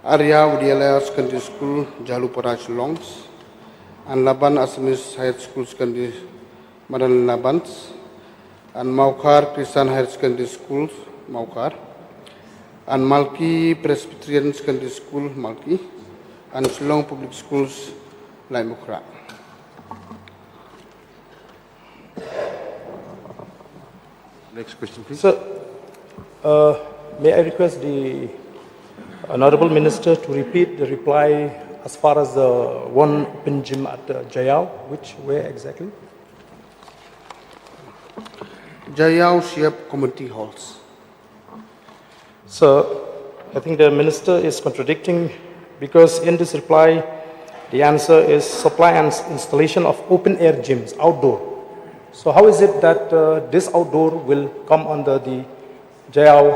Arya Vidyalaya Secondary School, Jalupara Shillongs, and Laban Assamese Higher School Secondary Madan Labans, and Maukar Christian Higher Secondary School, Maukar, and Malki Presbyterian Secondary School, Malki, and Shillong Public Schools, Laimukra. Next question, please. Sir, may I request the Honorable Minister to repeat the reply as far as the one open gym at Jayao, where exactly? Jayao Siap Community Halls. So, I think the Minister is contradicting because in this reply, the answer is supply and installation of open-air gyms, outdoor. So how is it that this outdoor will come under the Jayao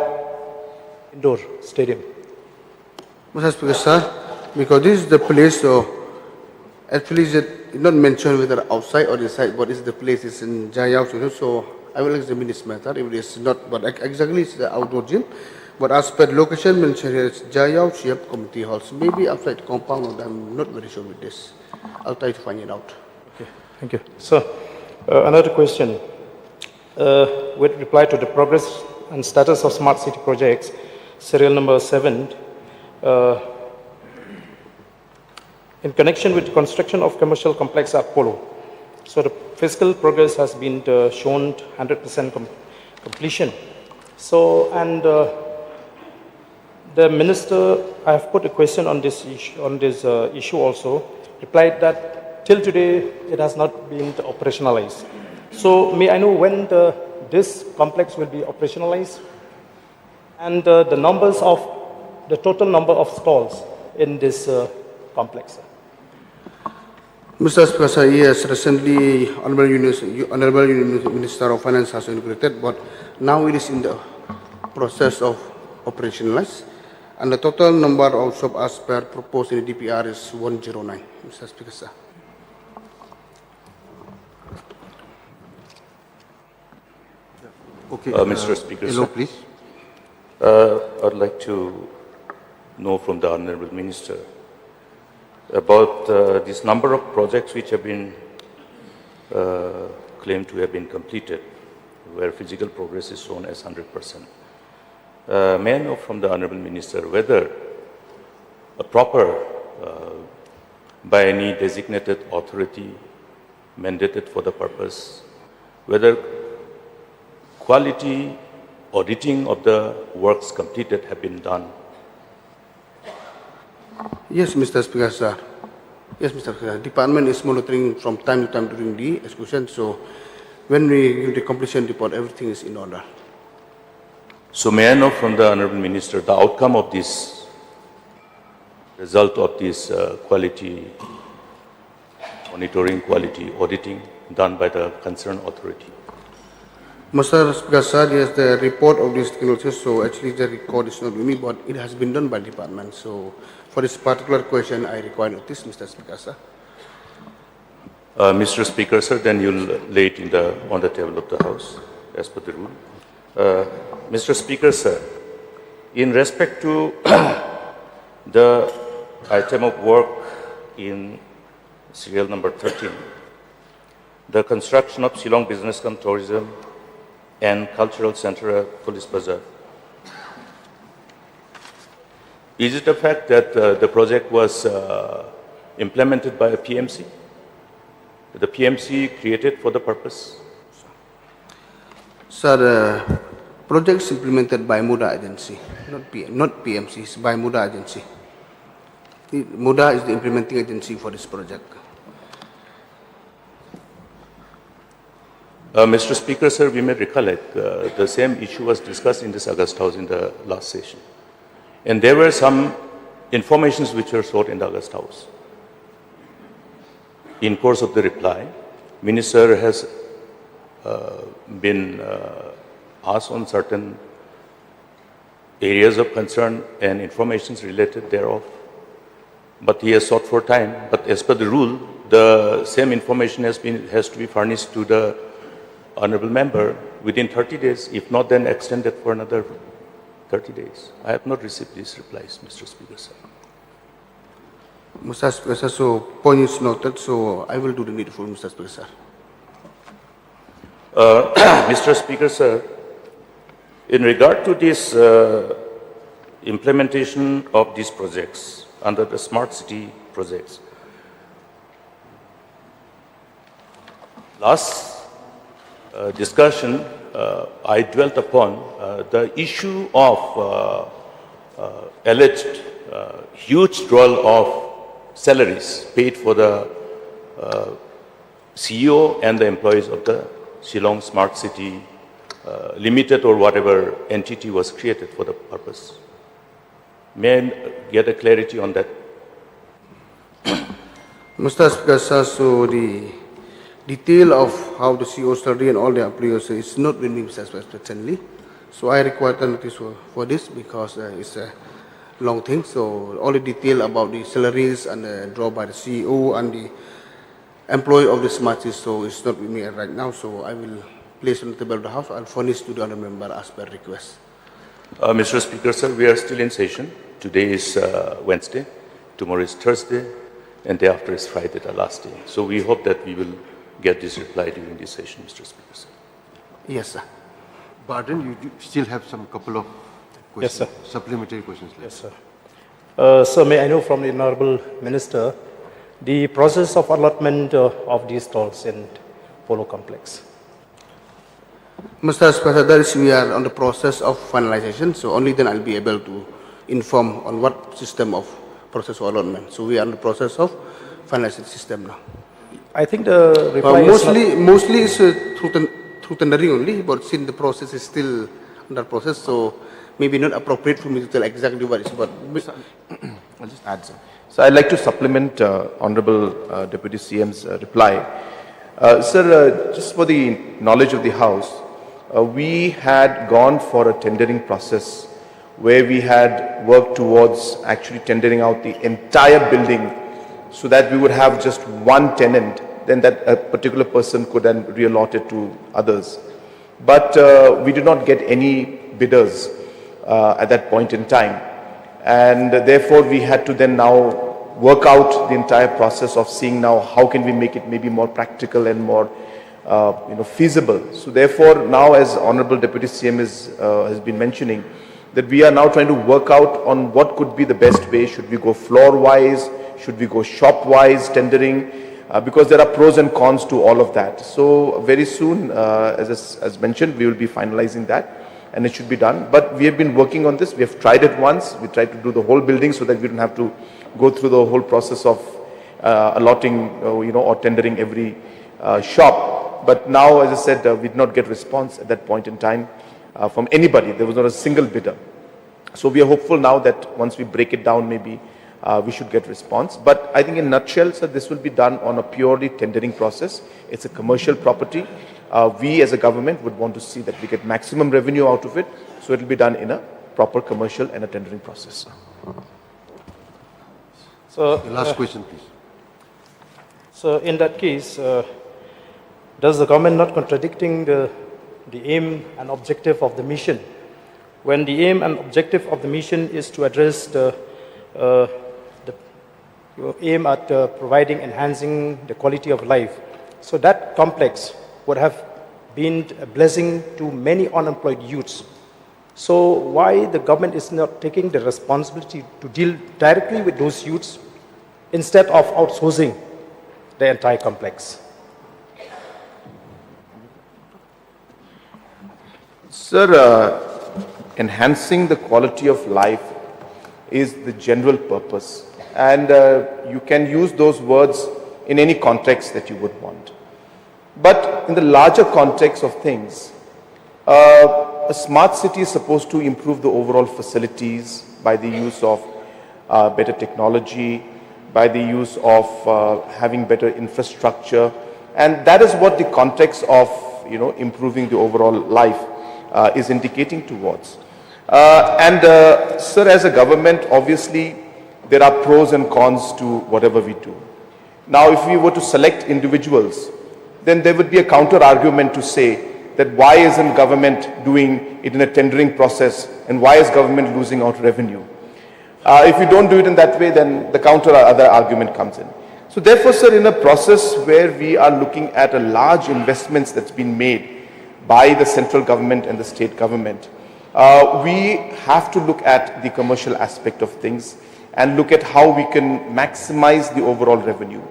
indoor stadium? Mr. Speaker, sir, because this is the place, so actually it's not mentioned whether outside or inside, but it's the place is in Jayao, so I will examine this matter. If it is not, but exactly it's the outdoor gym. But as per location mentioned here, it's Jayao Siap Community Halls. Maybe outside compound, I'm not very sure with this. I'll try to find it out. Okay, thank you. So, another question. With reply to the progress and status of smart city projects, serial number 7, in connection with the construction of commercial complex at Polo. So the fiscal progress has been shown 100% completion. So, and the minister, I have put a question on this issue also, replied that till today it has not been operationalized. So may I know when this complex will be operationalized and the total number of stalls in this complex? Mr. Speaker, yes, recently Honorable Minister of Finance has inaugurated, but now it is in the process of operationalize, and the total number of shops as per proposed in the DPR is 109, Mr. Speaker, sir. Okay, Mr. Speaker, hello, sir. please. I'd like to know from the Honorable Minister about this number of projects which have been claimed to have been completed, where physical progress is shown as 100%. May I know from the Honorable Minister whether a proper, by any designated authority mandated for the purpose, whether quality auditing of the works completed have been done? Yes, Mr. Speaker, sir. Yes, Mr. Speaker. Department is monitoring from time to time during the execution, so when we give the completion report, everything is in order. So may I know from the Honorable Minister the outcome of this, result of this quality monitoring, quality auditing done by the concerned authority? Mr. Speaker, sir, yes, the report of this technology, so actually the record is not with me, but it has been done by department. So for this particular question, I require notice, Mr. Speaker, sir. Mr. Speaker, sir, then you'll lay it on the table of the House, as per the rule. Mr. Speaker, sir, in respect to the item of work in serial number 13, the construction of Shillong Business and Tourism and Cultural Center Police Bazaar. Is it a fact that the project was implemented by a PMC? The PMC created for the purpose? Sir, projects implemented by MUDA agency, not PMC, it's by MUDA agency. MUDA is the implementing agency for this project. Mr. Speaker, sir, we may recollect the same issue was discussed in this August House in the last session. And there were some informations which were sought in the August House. In course of the reply, Minister has been asked on certain areas of concern and informations related thereof. But he has sought for time. But as per the rule, the same information has to be furnished to the honorable member within 30 days. If not, then extended for another 30 days. I have not received these replies, Mr. Speaker, sir. Mr. Speaker, sir, so point is noted, so I will do the needful, Mr. Speaker, sir. Mr. Speaker, sir, in regard to this implementation of these projects under the smart city projects, last discussion, I dwelt upon the issue of alleged huge withdrawal of salaries paid for the CEO and the employees of the Shillong Smart City Limited or whatever entity was created for the purpose. May I get a clarity on that? Mr. Speaker, sir, so the detail of how the CEO salary and all the employees is not with me, Mr. Speaker, presently. So I require the notice for this because it's a long thing. So all the detail about the salaries and the draw by the CEO and the employee of the smart city, so it's not with me right now. So I will place on the table of the House and furnish to the honourable member as per request. Mr. Speaker, sir, we are still in session. Today is Wednesday, tomorrow is Thursday, and day after is Friday, the last day. So we hope that we will get this reply during this session, Mr. Speaker, sir. Yes, sir. Pardon, you still have some couple of questions, Yes, sir. supplementary questions left. Yes, sir. Sir, may I know from the Honorable Minister the process of allotment of these stalls in Polo Complex? Mr. Speaker, that is, we are on the process of finalization, so only then I'll be able to inform on what system of process of allotment. So we are in the process of finalizing the system now. I think the reply mostly it's through tendering only, but since the process is still under process, so maybe not appropriate for me to tell exactly what it's about. I'll just add, sir. So I'd like to supplement Honorable Deputy CM's reply. Sir, just for the knowledge of the House, we had gone for a tendering process where we had worked towards actually tendering out the entire building so that we would have just one tenant, then that a particular person could then reallot it to others. But we did not get any bidders at that point in time. And therefore, we had to then now work out the entire process of seeing now how can we make it maybe more practical and more feasible. So therefore, now as Honorable Deputy CM has been mentioning, that we are now trying to work out on what could be the best way. Should we go floor-wise? Should we go shop-wise tendering? Because there are pros and cons to all of that. So very soon, as mentioned, we will be finalizing that and it should be done. But we have been working on this. We have tried it once. We tried to do the whole building so that we don't have to go through the whole process of allotting, or tendering every shop. But now, as I said, we did not get response at that point in time from anybody. There was not a single bidder. So we are hopeful now that once we break it down, maybe we should get response. But I think in a nutshell, sir, this will be done on a purely tendering process. It's a commercial property. We as a government would want to see that we get maximum revenue out of it. So it will be done in a proper commercial and a tendering process. So, The last question, please. So in that case, does the government not contradicting the aim and objective of the mission? When the aim and objective of the mission is to address the aim at providing, enhancing the quality of life. So that complex would have been a blessing to many unemployed youths. So why the government is not taking the responsibility to deal directly with those youths instead of outsourcing the entire complex? Sir, enhancing the quality of life is the general purpose, and you can use those words in any context that you would want. But in the larger context of things, a smart city is supposed to improve the overall facilities by the use of better technology, by the use of having better infrastructure, and that is what the context of improving the overall life is indicating towards. Sir, as a government, obviously there are pros and cons to whatever we do. Now, if we were to select individuals, then there would be a counter argument to say that why isn't government doing it in a tendering process, and why is government losing out revenue? If you don't do it in that way, then the other argument comes in. So therefore, sir, in a process where we are looking at a large investments that's been made by the central government and the state government, we have to look at the commercial aspect of things and look at how we can maximize the overall revenue.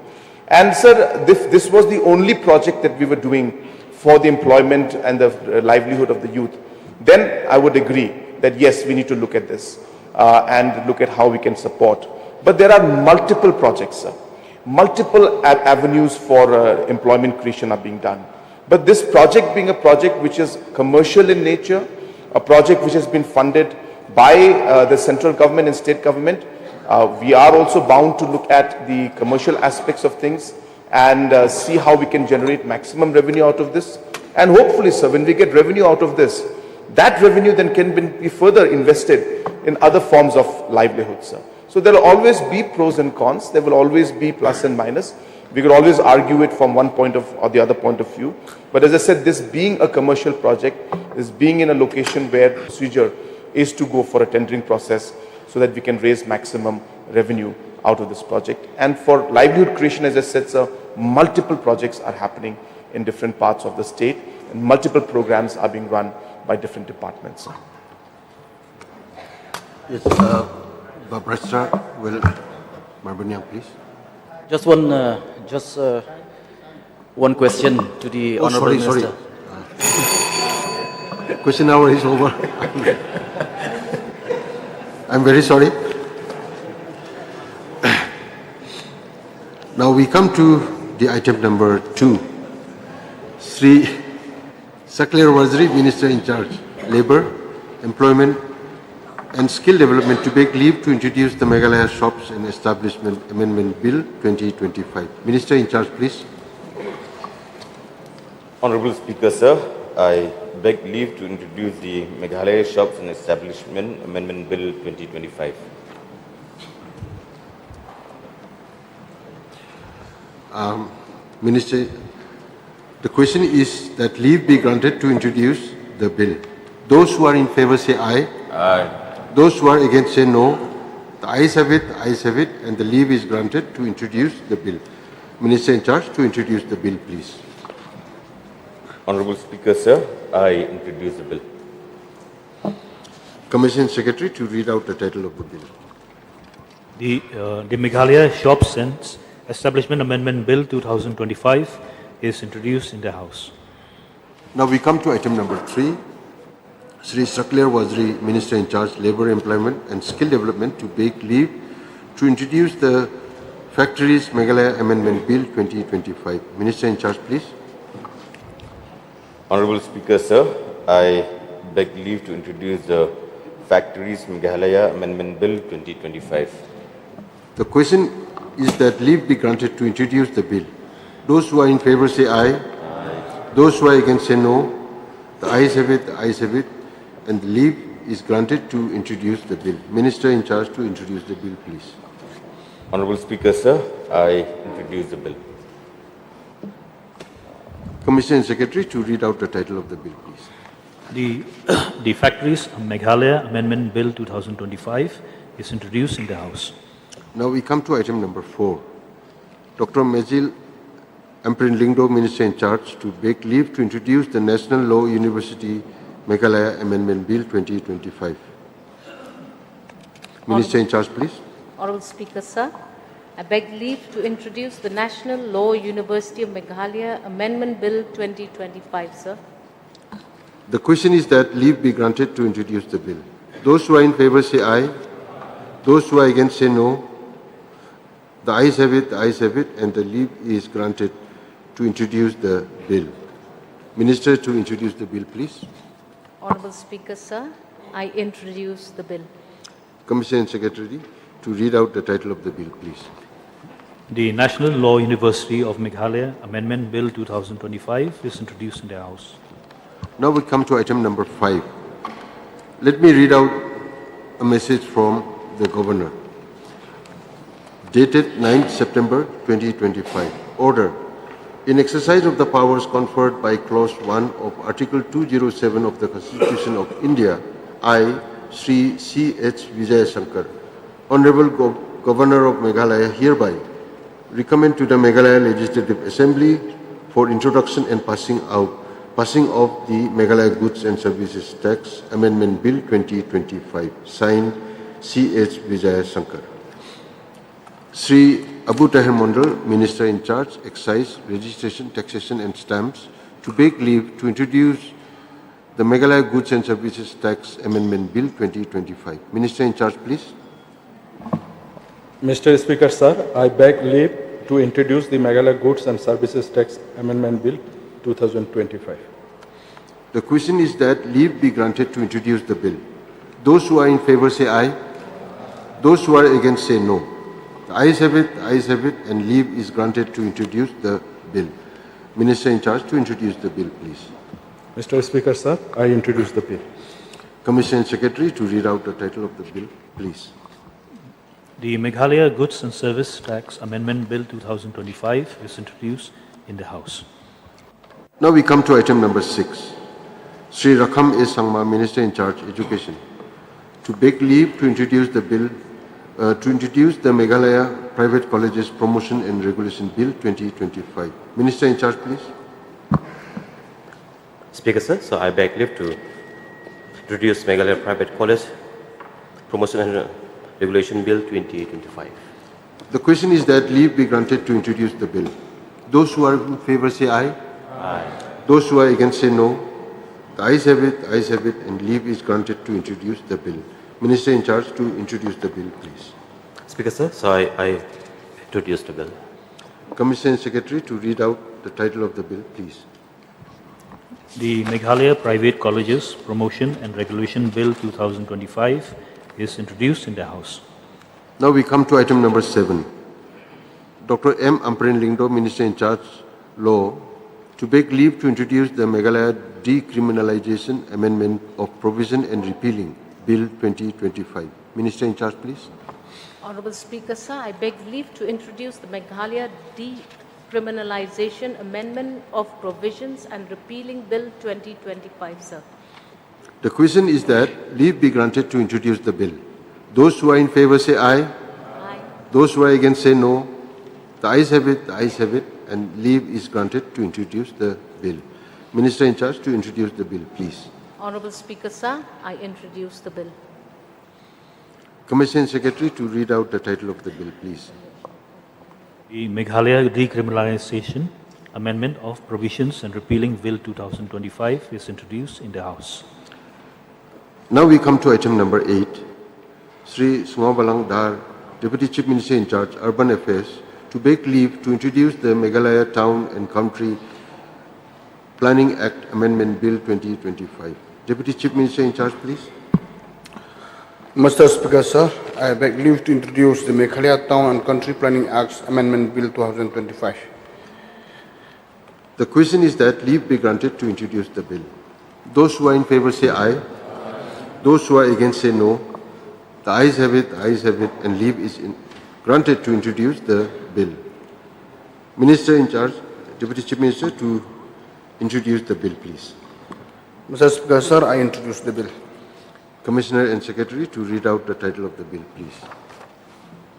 And sir, this was the only project that we were doing for the employment and the livelihood of the youth, then I would agree that yes, we need to look at this and look at how we can support. But there are multiple projects, sir. Multiple avenues for employment creation are being done. But this project being a project which is commercial in nature, a project which has been funded by the central government and state government, we are also bound to look at the commercial aspects of things and see how we can generate maximum revenue out of this. And hopefully, sir, when we get revenue out of this, that revenue then can be further invested in other forms of livelihood, sir. So there will always be pros and cons. There will always be plus and minus. We could always argue it from one point of or the other point of view. But as I said, this being a commercial project, this being in a location where procedure is to go for a tendering process so that we can raise maximum revenue out of this project. And for livelihood creation, as I said, sir, multiple projects are happening in different parts of the state, and multiple programs are being run by different departments, sir. Yes, Barrister Will Marbanyang, please. Just one question to the Honourable Minister. Sorry. Question hour is over. I'm very sorry. Now we come to the item number 2. Sri Saklir Waziri, Minister in charge, Labour, Employment and Skill Development, to beg leave to introduce the Meghalaya Shops and Establishment Amendment Bill 2025. Minister in charge, please. Honourable Speaker, sir, I beg leave to introduce the Meghalaya Shops and Establishment Amendment Bill 2025. Minister, the question is that leave be granted to introduce the bill. Those who are in favour say aye. Aye. Those who are against say no. The ayes have it, and the leave is granted to introduce the bill. Minister in charge to introduce the bill, please. Honourable Speaker, sir, I introduce the bill. Commission Secretary to read out the title of the bill. The Meghalaya Shops and Establishment Amendment Bill 2025 is introduced in the House. Now we come to item number 3. Sri Saklir Waziri, Minister in charge, Labour, Employment and Skill Development, to beg leave to introduce the Factories Meghalaya Amendment Bill 2025. Minister in charge, please. Honourable Speaker, sir, I beg leave to introduce the Factories Meghalaya Amendment Bill 2025. The question is that leave be granted to introduce the bill. Those who are in favour say aye. Aye. Those who are against say no. The ayes have it, and the leave is granted to introduce the bill. Minister in charge to introduce the bill, please. Honourable Speaker, sir, I introduce the bill. Commissioner and Secretary to read out the title of the bill, please. The Factories Meghalaya Amendment Bill 2025 is introduced in the House. Now we come to item number 4. Dr. Mejil Amrin Lingdo, Minister in Charge, to beg leave to introduce the National Law University Meghalaya Amendment Bill 2025. Minister in Charge, please. Honorable Speaker, sir, I beg leave to introduce the National Law University of Meghalaya Amendment Bill 2025, sir. The question is that leave be granted to introduce the bill. Those who are in favor say aye. Those who are against say no. The ayes have it, and the leave is granted to introduce the bill. Minister, to introduce the bill, please. Honorable Speaker, sir, I introduce the bill. Commissioner and Secretary, to read out the title of the bill, please. The National Law University of Meghalaya Amendment Bill 2025 is introduced in the House. Now we come to item number 5. Let me read out a message from the Governor. Dated 9th September 2025. Order. In exercise of the powers conferred by Clause 1 of Article 207 of the Constitution of India, I, Sri C.H. Vijayasankar, Honorable Governor of Meghalaya, hereby recommend to the Meghalaya Legislative Assembly for introduction and passing of the Meghalaya Goods and Services Tax Amendment Bill 2025, signed C.H. Vijayasankar. Sri Abu Tahir Mondal, Minister in Charge, Excise, Registration, Taxation and Stamps, to beg leave to introduce the Meghalaya Goods and Services Tax Amendment Bill 2025. Minister in Charge, please. Mr. Speaker, sir, I beg leave to introduce the Meghalaya Goods and Services Tax Amendment Bill 2025. The question is that leave be granted to introduce the bill. Those who are in favor say aye. Those who are against say no. The ayes have it, and leave is granted to introduce the bill. Minister in Charge, to introduce the bill, please. Mr. Speaker, sir, I introduce the bill. Commissioner and Secretary, to read out the title of the bill, please. The Meghalaya Goods and Service Tax Amendment Bill 2025 is introduced in the House. Now we come to item number 6. Sri Rakham S. Sangma, Minister in Charge, Education, to beg leave to introduce the bill, to introduce the Meghalaya Private Colleges Promotion and Regulation Bill 2025. Minister in Charge, please. Speaker, sir, so I beg leave to introduce Meghalaya Private College Promotion and Regulation Bill 2025. The question is that leave be granted to introduce the bill. Those who are in favor say aye. Aye. Those who are against say no. The ayes have it, and leave is granted to introduce the bill. Minister in Charge, to introduce the bill, please. Speaker, sir, so I introduce the bill. Commissioner and Secretary, to read out the title of the bill, please. The Meghalaya Private Colleges Promotion and Regulation Bill 2025 is introduced in the House. Now we come to item number 7. Dr. M. Amrin Lingdo, Minister in Charge, Law, to beg leave to introduce the Meghalaya Decriminalization Amendment of Provision and Repealing Bill 2025. Minister in Charge, please. Honorable Speaker, sir, I beg leave to introduce the Meghalaya Decriminalization Amendment of Provisions and Repealing Bill 2025, sir. The question is that leave be granted to introduce the bill. Those who are in favor say aye. Aye. Those who are against say no. The ayes have it, and leave is granted to introduce the bill. Minister in Charge, to introduce the bill, please. Honorable Speaker, sir, I introduce the bill. Commissioner and Secretary, to read out the title of the bill, please. The Meghalaya Decriminalization Amendment of Provisions and Repealing Bill 2025 is introduced in the House. Now we come to item number 8. Sri Sumabalang Dar, Deputy Chief Minister in Charge, Urban Affairs, to beg leave to introduce the Meghalaya Town and Country Planning Act Amendment Bill 2025. Deputy Chief Minister in Charge, please. Mr. Speaker, sir, I beg leave to introduce the Meghalaya Town and Country Planning Acts Amendment Bill 2025. The question is that leave be granted to introduce the bill. Those who are in favor say aye. Those who are against say no. The ayes have it, and leave is granted to introduce the bill. Minister in Charge, Deputy Chief Minister, to introduce the bill, please. Mr. Speaker, sir, I introduce the bill. Commissioner and Secretary, to read out the title of the bill, please.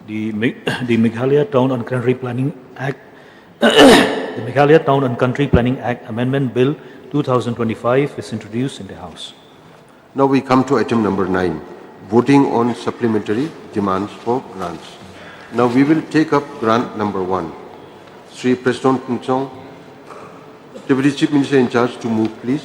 The Meghalaya Town and Country Planning Act the Meghalaya Town and Country Planning Act Amendment Bill 2025 is introduced in the House. Now we come to item number 9, voting on supplementary demands for grants. Now we will take up grant number 1. Sri Preston Kingsong, Deputy Chief Minister in charge, to move, please.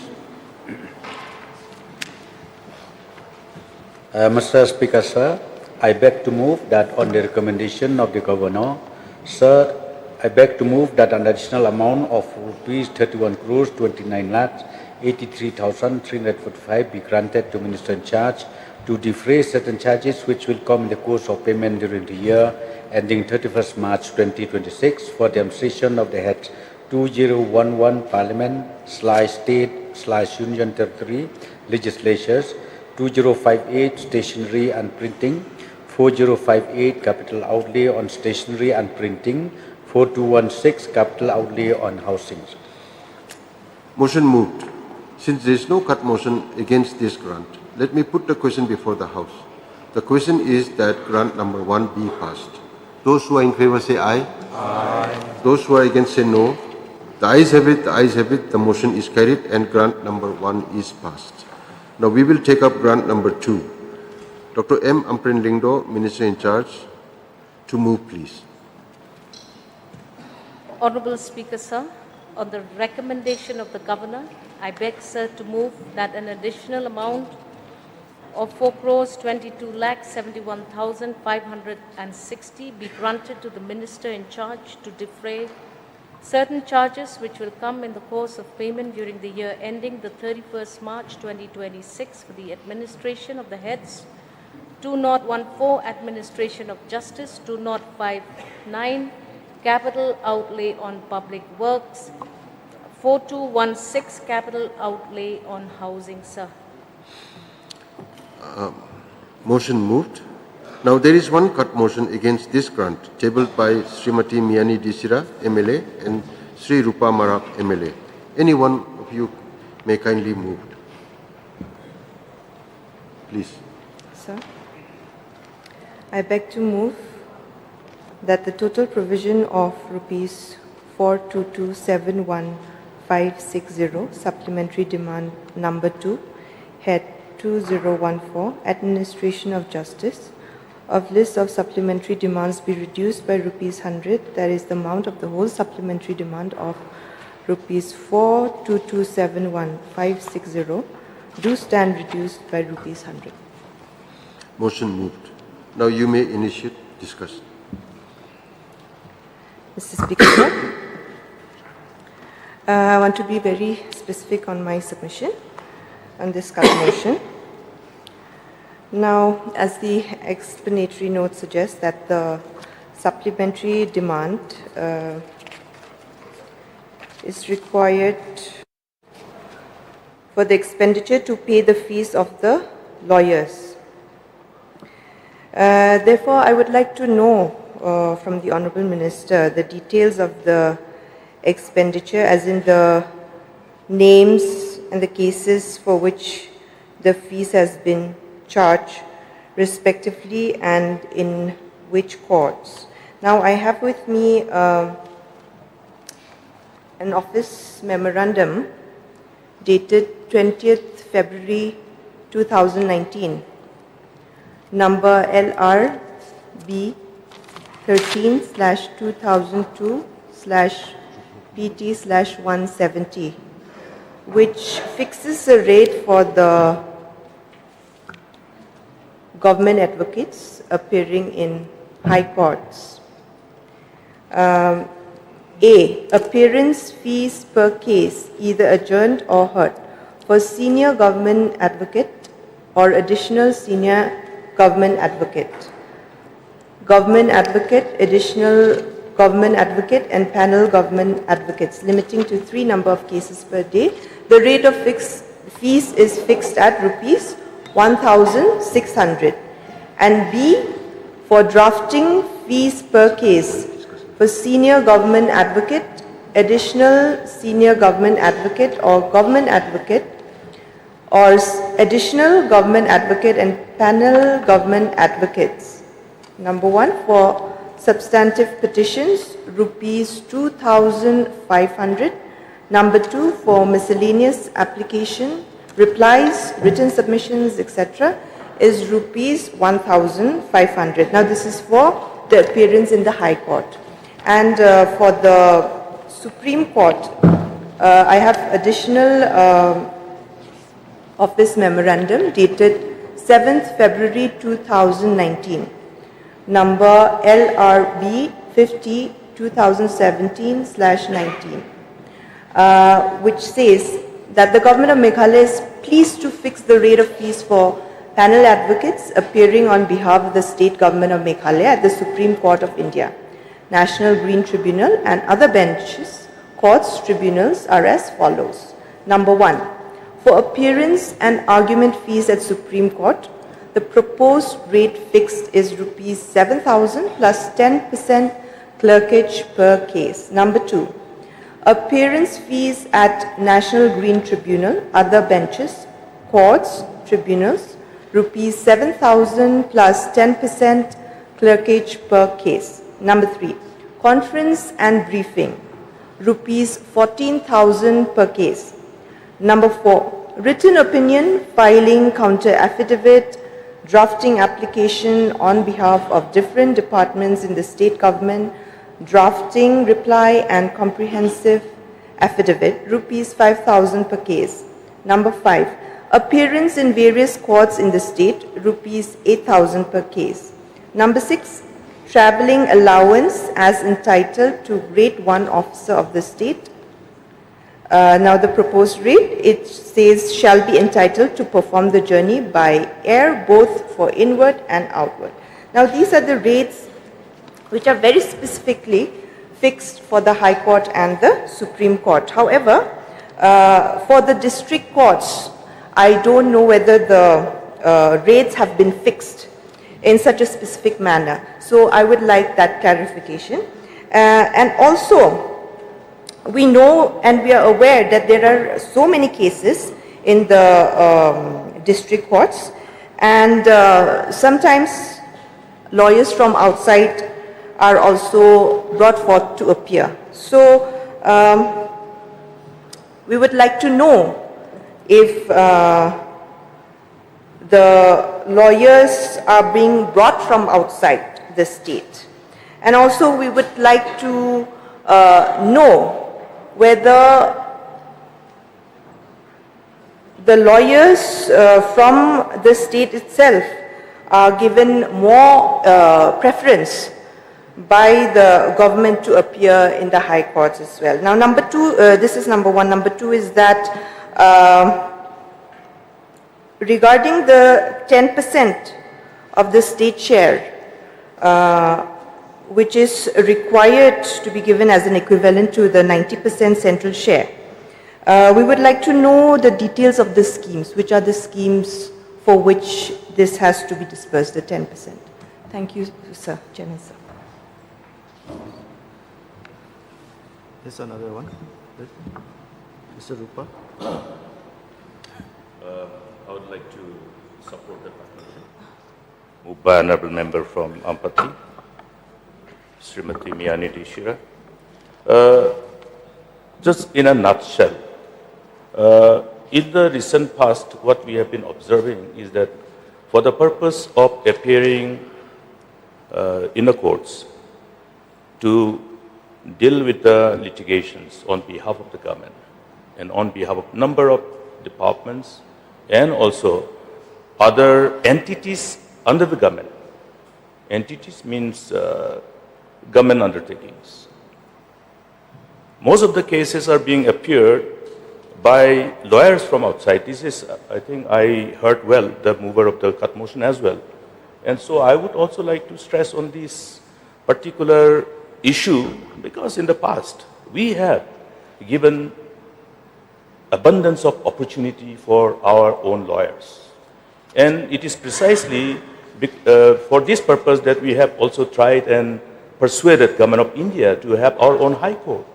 Mr. Speaker, sir, I beg to move that on the recommendation of the Governor, sir, I beg to move that an additional amount of rupees 31 crores 29 lakhs 83,345 be granted to Minister in charge to defray certain charges which will come in the course of payment during the year ending 31st March 2026 for the administration of the heads 2011 Parliament/State/Union Territory legislatures, 2058 stationery and printing, 4058 capital outlay on stationery and printing, 4216 capital outlay on housing. Motion moved. Since there is no cut motion against this grant, let me put the question before the House. The question is that grant number 1 be passed. Those who are in favor say aye. Aye. Those who are against say no. The ayes have it, the ayes have it, the motion is carried and grant number 1 is passed. Now we will take up grant number 2. Dr. M. Amprin Lingdo, Minister in charge, to move, please. Honorable Speaker, sir, on the recommendation of the Governor, I beg, sir, to move that an additional amount of 4 crores 22 lakhs 71,560 be granted to the Minister in charge to defray certain charges which will come in the course of payment during the year ending the 31st March 2026 for the administration of the heads 2014 Administration of Justice, 2059 Capital Outlay on Public Works, 4216 Capital Outlay on Housing, sir. Motion moved. Now there is one cut motion against this grant tabled by Srimati Miani Disira, MLA, and Sri Rupa Marak, MLA. Any one of you may kindly move. Please. Sir, I beg to move that the total provision of rupees 422,71560 supplementary demand number 2, head 2014, Administration of Justice, of list of supplementary demands be reduced by rupees 100, that is the amount of the whole supplementary demand of rupees 422,71560, do stand reduced by rupees 100. Motion moved. Now you may initiate discussion. Mr. Speaker, sir, I want to be very specific on my submission on this cut motion. Now, as the explanatory note suggests, that the supplementary demand is required for the expenditure to pay the fees of the lawyers. Therefore, I would like to know from the Honourable Minister the details of the expenditure, as in the names and the cases for which the fees has been charged respectively and in which courts. Now I have with me an office memorandum dated 20th February 2019, number LRB 13/2002/PT/170, which fixes a rate for the government advocates appearing in high courts. A. Appearance fees per case, either adjourned or heard, for senior government advocate or additional senior government advocate. Government advocate, additional government advocate, and panel government advocates, limiting to 3 number of cases per day. The rate of fees is fixed at rupees 1,600. And B, for drafting fees per case for senior government advocate, additional senior government advocate or government advocate, or additional government advocate and panel government advocates. Number 1, for substantive petitions, rupees 2,500. Number 2, for miscellaneous application, replies, written submissions, etc., is rupees 1,500. Now this is for the appearance in the High Court. And for the Supreme Court, I have additional office memorandum dated 7th February 2019, number LRB 50 2017/19, which says that the Government of Meghalaya is pleased to fix the rate of fees for panel advocates appearing on behalf of the State Government of Meghalaya at the Supreme Court of India, National Green Tribunal and other benches, courts, tribunals are as follows. Number 1, for appearance and argument fees at Supreme Court, the proposed rate fixed is rupees 7,000 plus 10% clerkage per case. Number 2, appearance fees at National Green Tribunal, other benches, courts, tribunals, rupees 7,000 plus 10% clerkage per case. Number 3, conference and briefing, rupees 14,000 per case. Number 4, written opinion, filing, counter affidavit, drafting application on behalf of different departments in the state government, drafting reply and comprehensive affidavit, rupees 5,000 per case. Number 5, appearance in various courts in the state, rupees 8,000 per case. Number 6, travelling allowance as entitled to Grade 1 officer of the state. Now the proposed rate, it says, shall be entitled to perform the journey by air both for inward and outward. Now these are the rates which are very specifically fixed for the High Court and the Supreme Court. However, for the district courts, I don't know whether the rates have been fixed in such a specific manner. So I would like that clarification. And also, we know and we are aware that there are so many cases in the district courts, and sometimes lawyers from outside are also brought forth to appear. So we would like to know if the lawyers are being brought from outside the state. And also we would like to know whether the lawyers from the state itself are given more preference by the government to appear in the high courts as well. Now number 2, this is number 1. Number 2 is that regarding the 10% of the state share, which is required to be given as an equivalent to the 90% central share. We would like to know the details of the schemes, which are the schemes for which this has to be dispersed, the 10%. Thank you, sir. Chairman, sir. Yes, another one. Mr. Rupa. I would like to support the partnership moved by Honorable Member from Ampati, Srimati Miyani Deshira. Just in a nutshell, in the recent past, what we have been observing is that for the purpose of appearing in the courts to deal with the litigations on behalf of the government and on behalf of number of departments and also other entities under the government. Entities means government undertakings. Most of the cases are being appeared by lawyers from outside. This is, I think I heard well, the mover of the cut motion as well. And so I would also like to stress on this particular issue because in the past we have given abundance of opportunity for our own lawyers. And it is precisely for this purpose that we have also tried and persuaded Government of India to have our own High Court.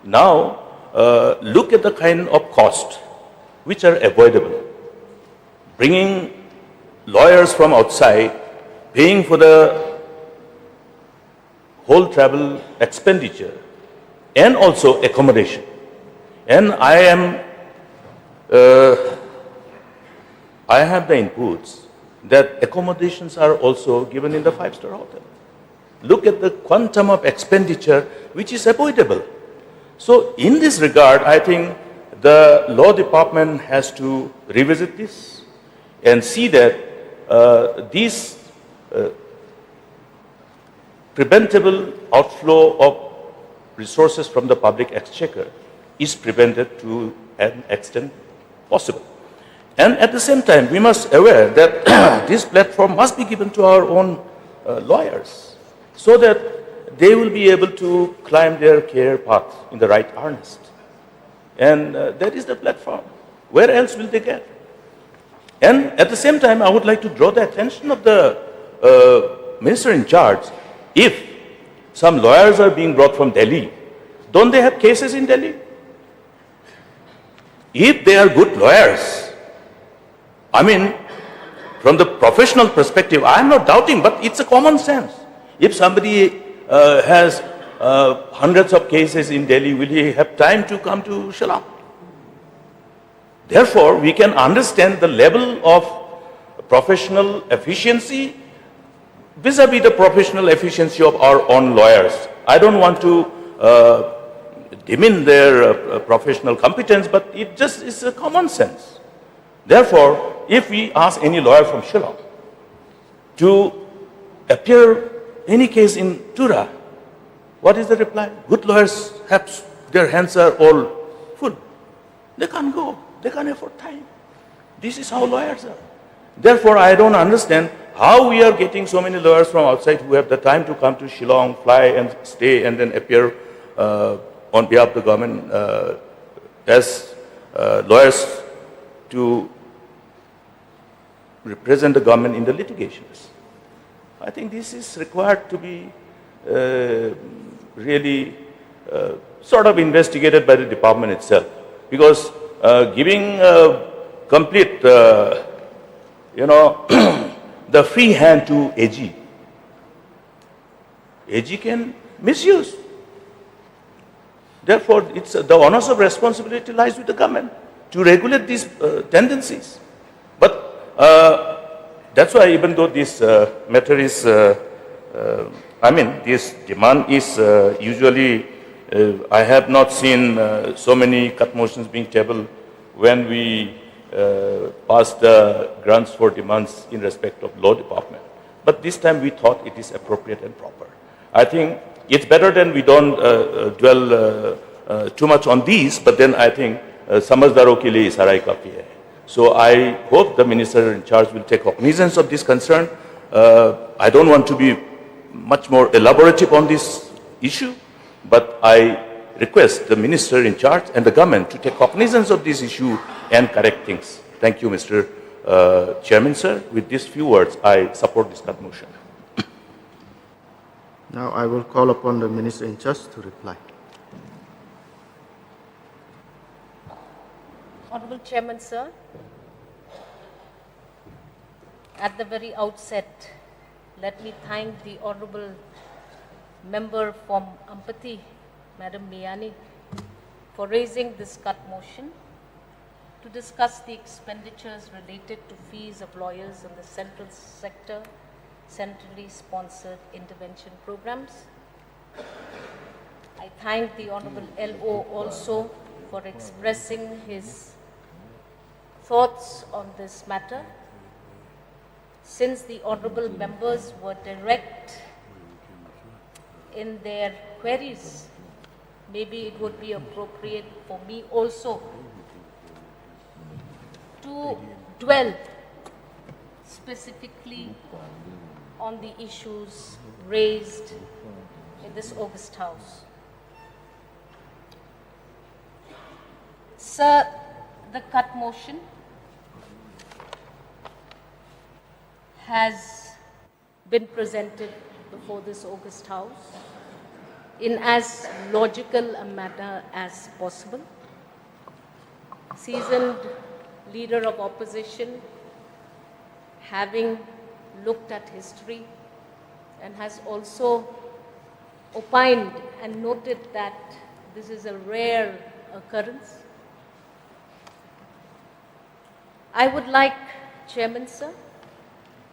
Now, look at the kind of costs which are avoidable. Bringing lawyers from outside, paying for the whole travel expenditure and also accommodation. And I have the inputs that accommodations are also given in the 5-star hotel. Look at the quantum of expenditure which is avoidable. So in this regard, I think the law department has to revisit this and see that these preventable outflow of resources from the public exchequer is prevented to an extent possible. And at the same time, we must aware that this platform must be given to our own lawyers so that they will be able to climb their career path in the right earnest. And that is the platform. Where else will they get? And at the same time, I would like to draw the attention of the minister in charge. If some lawyers are being brought from Delhi, don't they have cases in Delhi? If they are good lawyers, I mean, from the professional perspective, I am not doubting, but it's a common sense. If somebody has hundreds of cases in Delhi, will he have time to come to Shillong? Therefore, we can understand the level of professional efficiency vis-a-vis the professional efficiency of our own lawyers. I don't want to demean their professional competence, but it just is a common sense. Therefore, if we ask any lawyer from Shillong to appear any case in Tura, what is the reply? Good lawyers have, their hands are all full. They can't go. They can't afford time. This is how lawyers are. Therefore, I don't understand how we are getting so many lawyers from outside who have the time to come to Shillong, fly and stay and then appear on behalf of the government as lawyers to represent the government in the litigations. I think this is required to be really sort of investigated by the department itself, because giving complete, the free hand to AG, AG can misuse. Therefore, it's the onus of responsibility lies with the government to regulate these tendencies. But that's why, even though this matter is, this demand is usually, I have not seen so many cut motions being tabled when we passed the grants for demands in respect of law department. But this time we thought it is appropriate and proper. I think it's better than we don't dwell too much on these, but then I think samajdaro ke liye sarai kafi hai. So I hope the minister in charge will take cognizance of this concern. I don't want to be much more elaborative on this issue, but I request the minister in charge and the government to take cognizance of this issue and correct things. Thank you, Mr. Chairman, sir. With these few words, I support this cut motion. Now I will call upon the minister in charge to reply. Honorable Chairman, sir, at the very outset, let me thank the Honorable Member from Ampati, Madam Miani, for raising this cut motion to discuss the expenditures related to fees of lawyers in the central sector, centrally sponsored intervention programs. I thank the Honorable LO also for expressing his thoughts on this matter. Since the Honorable members were direct in their queries, maybe it would be appropriate for me also to dwell specifically on the issues raised in this August House. Sir, the cut motion has been presented before this August House in as logical a manner as possible. Seasoned leader of opposition, having looked at history and has also opined and noted that this is a rare occurrence. I would like, Chairman Sir,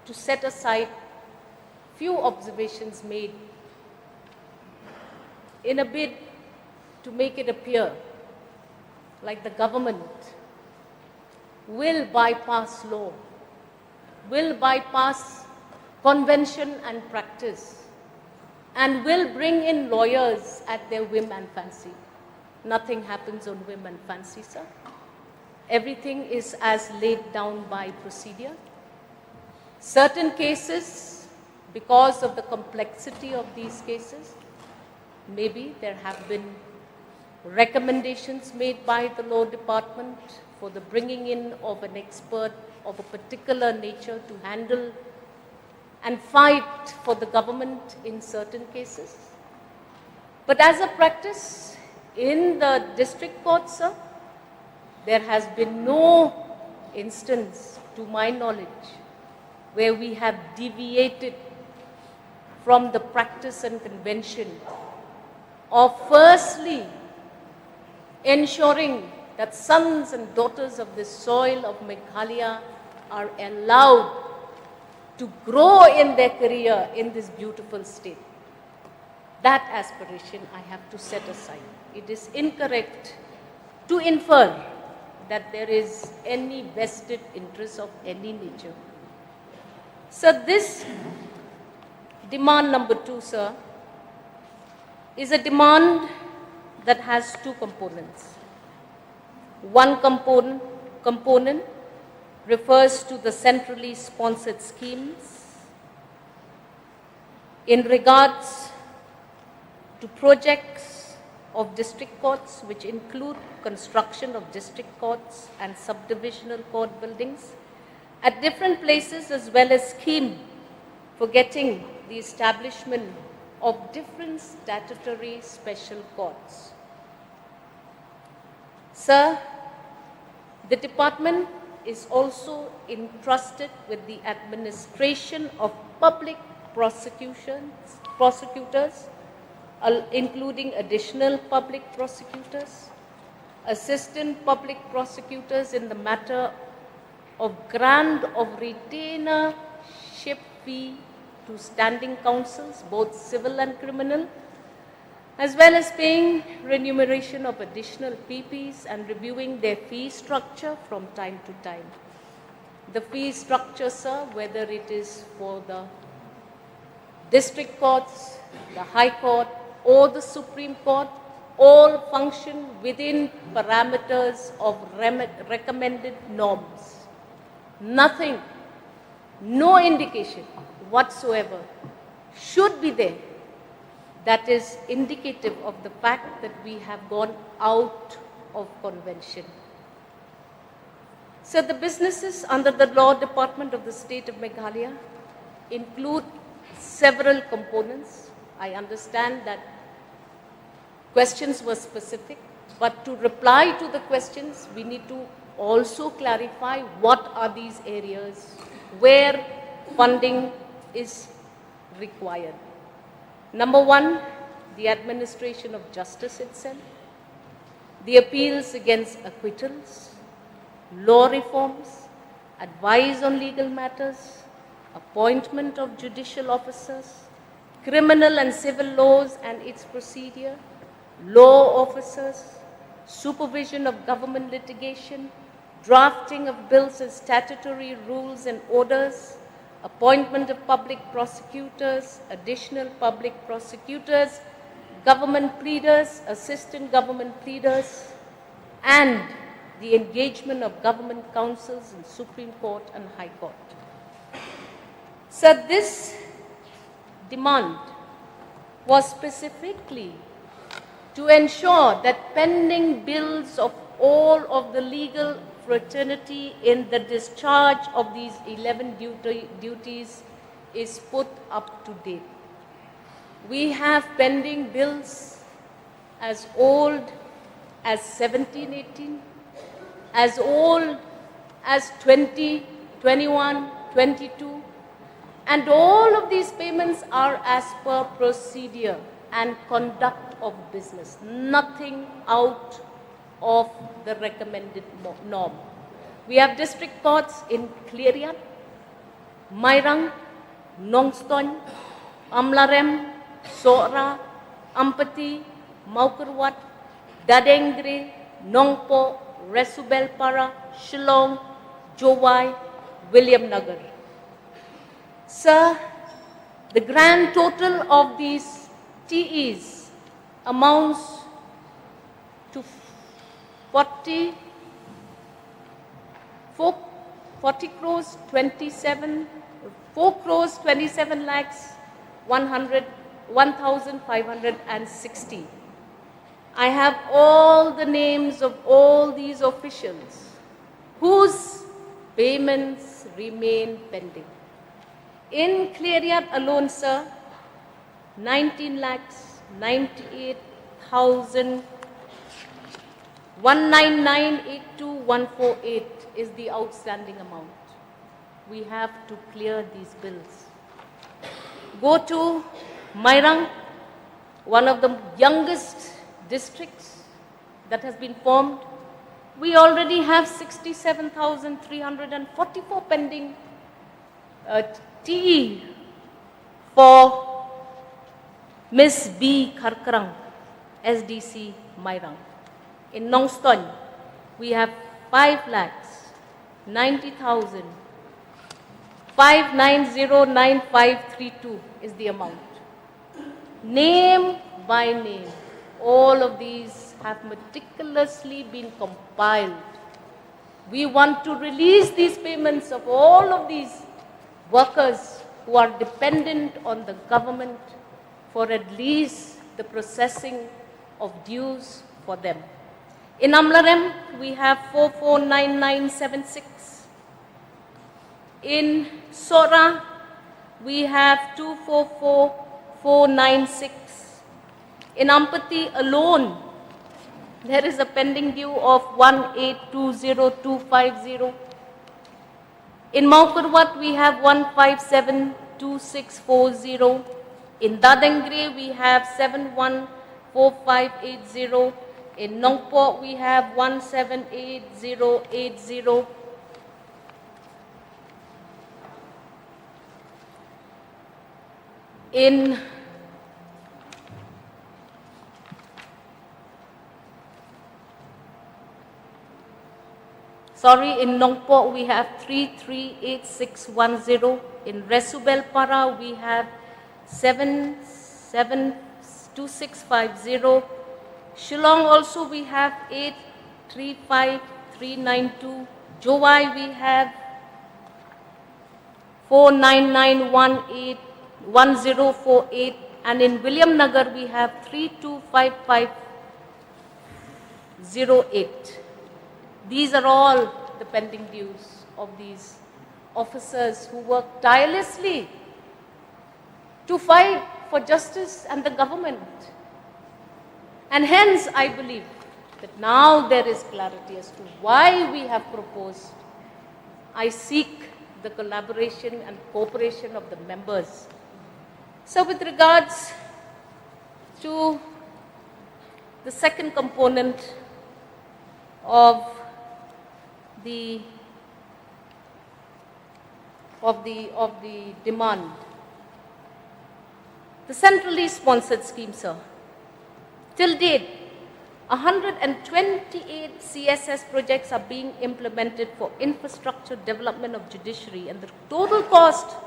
to set aside few observations made in a bid to make it appear like the government will bypass law, will bypass convention and practice, and will bring in lawyers at their whim and fancy. Nothing happens on whim and fancy, sir. Everything is as laid down by procedure. Certain cases, because of the complexity of these cases, maybe there have been recommendations made by the law department for the bringing in of an expert of a particular nature to handle and fight for the government in certain cases. But as a practice in the district court, sir, there has been no instance, to my knowledge, where we have deviated from the practice and convention of firstly ensuring that sons and daughters of the soil of Meghalaya are allowed to grow in their career in this beautiful state. That aspiration I have to set aside. It is incorrect to infer that there is any vested interest of any nature. So this demand number 2, sir, is a demand that has two components. One component refers to the centrally sponsored schemes in regards to projects of district courts, which include construction of district courts and subdivisional court buildings at different places, as well as scheme for getting the establishment of different statutory special courts. Sir, the department is also entrusted with the administration of public prosecutors, including additional public prosecutors, assistant public prosecutors in the matter of grant of retainership fee to standing counsels, both civil and criminal, as well as paying remuneration of additional PPs and reviewing their fee structure from time to time. The fee structure, sir, whether it is for the district courts, the High Court, or the Supreme Court, all function within parameters of recommended norms. Nothing, no indication whatsoever should be there that is indicative of the fact that we have gone out of convention. So the businesses under the law department of the state of Meghalaya include several components. I understand that questions were specific, but to reply to the questions, we need to also clarify what are these areas where funding is required. Number one, the administration of justice itself, the appeals against acquittals, law reforms, advice on legal matters, appointment of judicial officers, criminal and civil laws and its procedure, law officers, supervision of government litigation, drafting of bills and statutory rules and orders, appointment of public prosecutors, additional public prosecutors, government pleaders, assistant government pleaders, and the engagement of government counsels in Supreme Court and High Court. So this demand was specifically to ensure that pending bills of all of the legal fraternity in the discharge of these 11 duties is put up to date. We have pending bills as old as 1718, as old as 20, 21, 22, and all of these payments are as per procedure and conduct of business. Nothing out of the recommended norm. We have district courts in Kliriat, Mairang, Nongstoin, Amlarem, Sora, Ampati, Maukerwat, Dadengre, Nongpo, Resubelpara, Shillong, Jowai, William Nagar. Sir, the grand total of these TEs amounts to 40 crores 27 lakhs 1,560. I have all the names of all these officials whose payments remain pending. In Kliriat alone, sir, 19 lakhs 98,000 199,82,148 is the outstanding amount. We have to clear these bills. Go to Mairang, one of the youngest districts that has been formed. We already have 67,344 pending TE for Miss B. Karkarang, SDC Mairang. In Nongstoin, we have 5 lakhs 90,000 590,9532 is the amount. Name by name, all of these have meticulously been compiled. We want to release these payments of all of these workers who are dependent on the government for at least the processing of dues for them. In Amlarem, we have 449976. In Sora, we have 244,496. In Ampati alone, there is a pending due of 1820250. In Maukurwat, we have 1572640. In Dadengre, we have 714580. In Nongpo, we have 178080. In Nongpo, we have 338610. In Resubelpara, we have 772650. Shillong also we have 835392. Jowai we have 4991048, and in William Nagar we have 325508. These are all the pending dues of these officers who work tirelessly to fight for justice and the government. And hence, I believe that now there is clarity as to why we have proposed. I seek the collaboration and cooperation of the members. So with regards to the second component of the demand, the centrally sponsored scheme, sir. Till date, 128 CSS projects are being implemented for infrastructure development of judiciary, and the total cost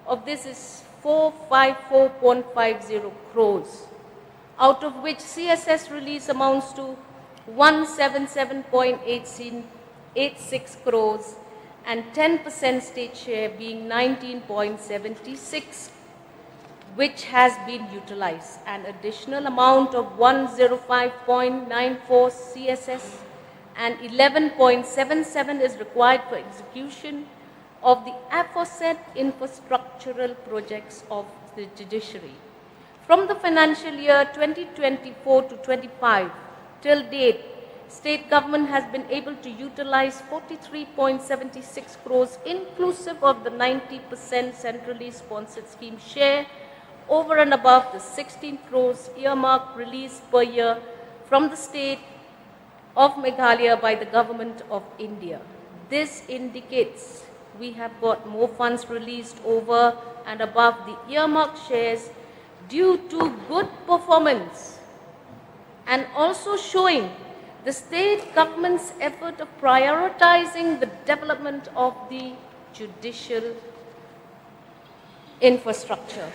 of this is 454.50 crores, out of which CSS release amounts to 177.86 crores and 10% state share being 19.76, which has been utilized. An additional amount of 105.94 CSS and 11.77 is required for execution of the aforesaid infrastructural projects of the judiciary. From the financial year 2024 to 25 till date, state government has been able to utilize 43.76 crores inclusive of the 90% centrally sponsored scheme share over and above the 16 crores earmark released per year from the state of Meghalaya by the government of India. This indicates we have got more funds released over and above the earmark shares due to good performance and also showing the state government's effort of prioritizing the development of the judicial infrastructure.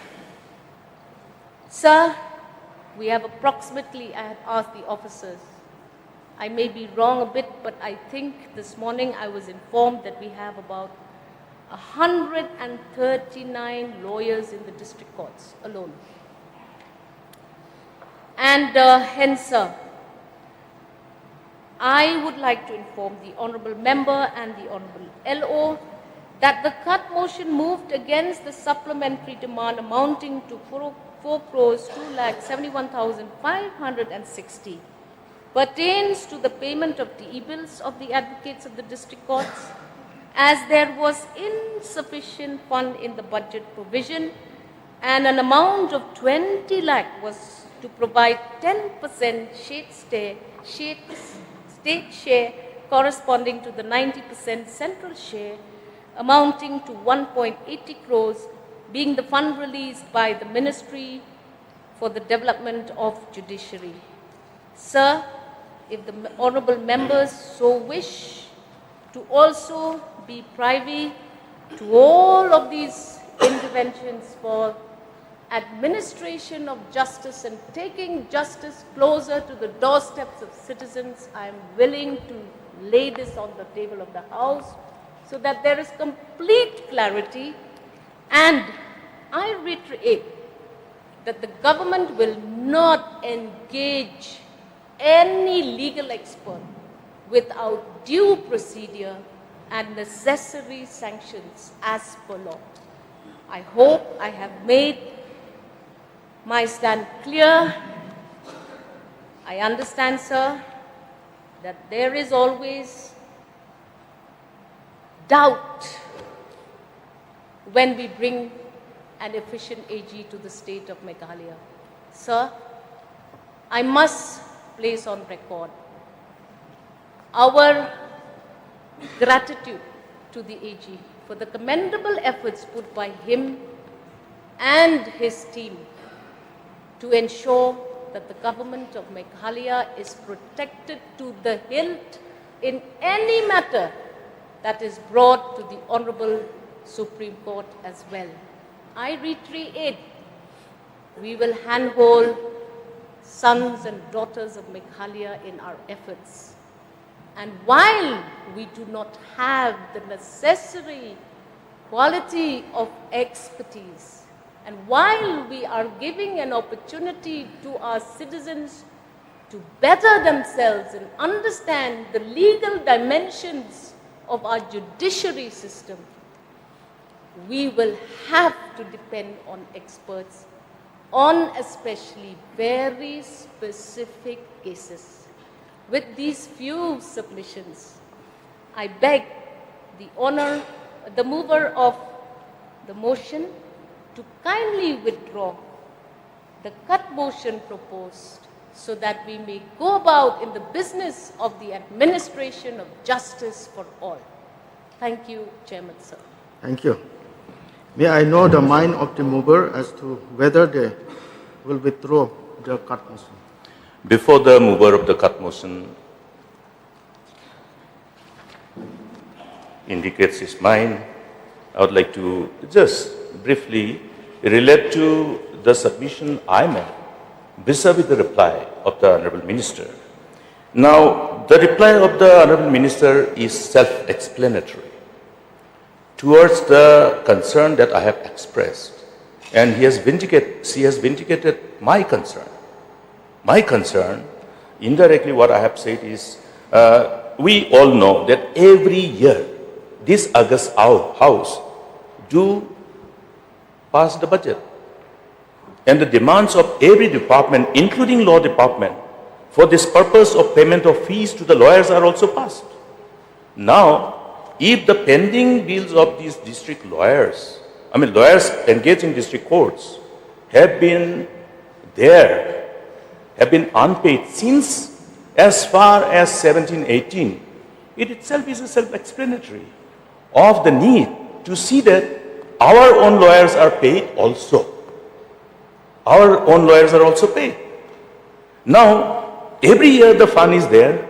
Sir, we have approximately, I had asked the officers, I may be wrong a bit, but I think this morning I was informed that we have about 139 lawyers in the district courts alone. And hence, sir, I would like to inform the Honourable Member and the Honourable LO that the cut motion moved against the supplementary demand amounting to 4 crores 2,71,560 pertains to the payment of the e-bills of the advocates of the district courts, as there was insufficient fund in the budget provision and an amount of 20 lakh was to provide 10% state share corresponding to the 90% central share amounting to 1.80 crores, being the fund released by the Ministry for the Development of Judiciary. Sir, if the honourable members so wish to also be privy to all of these interventions for administration of justice and taking justice closer to the doorsteps of citizens, I am willing to lay this on the table of the House so that there is complete clarity. And I reiterate that the government will not engage any legal expert without due procedure and necessary sanctions as per law. I hope I have made my stand clear. I understand, sir, that there is always doubt when we bring an efficient AG to the state of Meghalaya. Sir, I must place on record our gratitude to the AG for the commendable efforts put by him and his team to ensure that the government of Meghalaya is protected to the hilt in any matter that is brought to the Honorable Supreme Court as well. I reiterate, we will handhold sons and daughters of Meghalaya in our efforts. And while we do not have the necessary quality of expertise, and while we are giving an opportunity to our citizens to better themselves and understand the legal dimensions of our judiciary system, we will have to depend on experts on especially very specific cases. With these few submissions, I beg the mover of the motion to kindly withdraw the cut motion proposed so that we may go about in the business of the administration of justice for all. Thank you, Chairman, sir. Thank you. May I know the mind of the mover as to whether they will withdraw the cut motion? Before the mover of the cut motion indicates his mind, I would like to just briefly relate to the submission I made vis-a-vis the reply of the Honourable Minister. Now, the reply of the Honourable Minister is self-explanatory towards the concern that I have expressed, and she has vindicated my concern. My concern, indirectly what I have said is, we all know that every year this August House do pass the budget. And the demands of every department, including law department, for this purpose of payment of fees to the lawyers are also passed. Now, if the pending bills of these district lawyers, lawyers engaged in district courts, have been there, have been unpaid since as far as 1718, it itself is a self-explanatory of the need to see that our own lawyers are paid also. Our own lawyers are also paid. Now, every year the fund is there.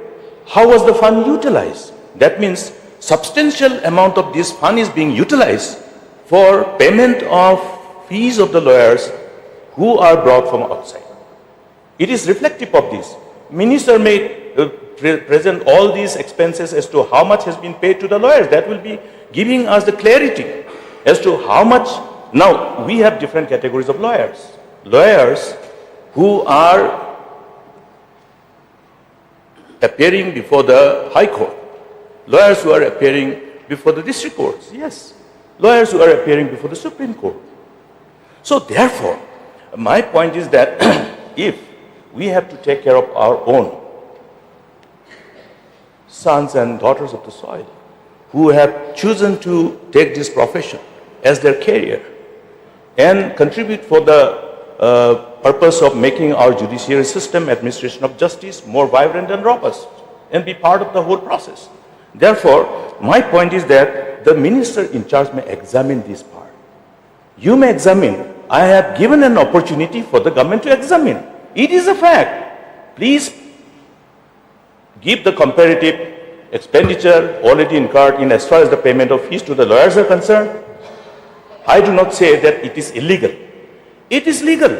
How was the fund utilized? That means substantial amount of this fund is being utilized for payment of fees of the lawyers who are brought from outside. It is reflective of this. Minister may present all these expenses as to how much has been paid to the lawyers. That will be giving us the clarity as to how much. Now, we have different categories of lawyers. Lawyers who are appearing before the High Court. Lawyers who are appearing before the district courts. Yes. Lawyers who are appearing before the Supreme Court. So therefore, my point is that if we have to take care of our own sons and daughters of the soil who have chosen to take this profession as their career and contribute for the purpose of making our judiciary system, administration of justice, more vibrant and robust, and be part of the whole process. Therefore, my point is that the minister in charge may examine this part. You may examine. I have given an opportunity for the government to examine. It is a fact. Please give the comparative expenditure already incurred in as far as the payment of fees to the lawyers are concerned. I do not say that it is illegal. It is legal.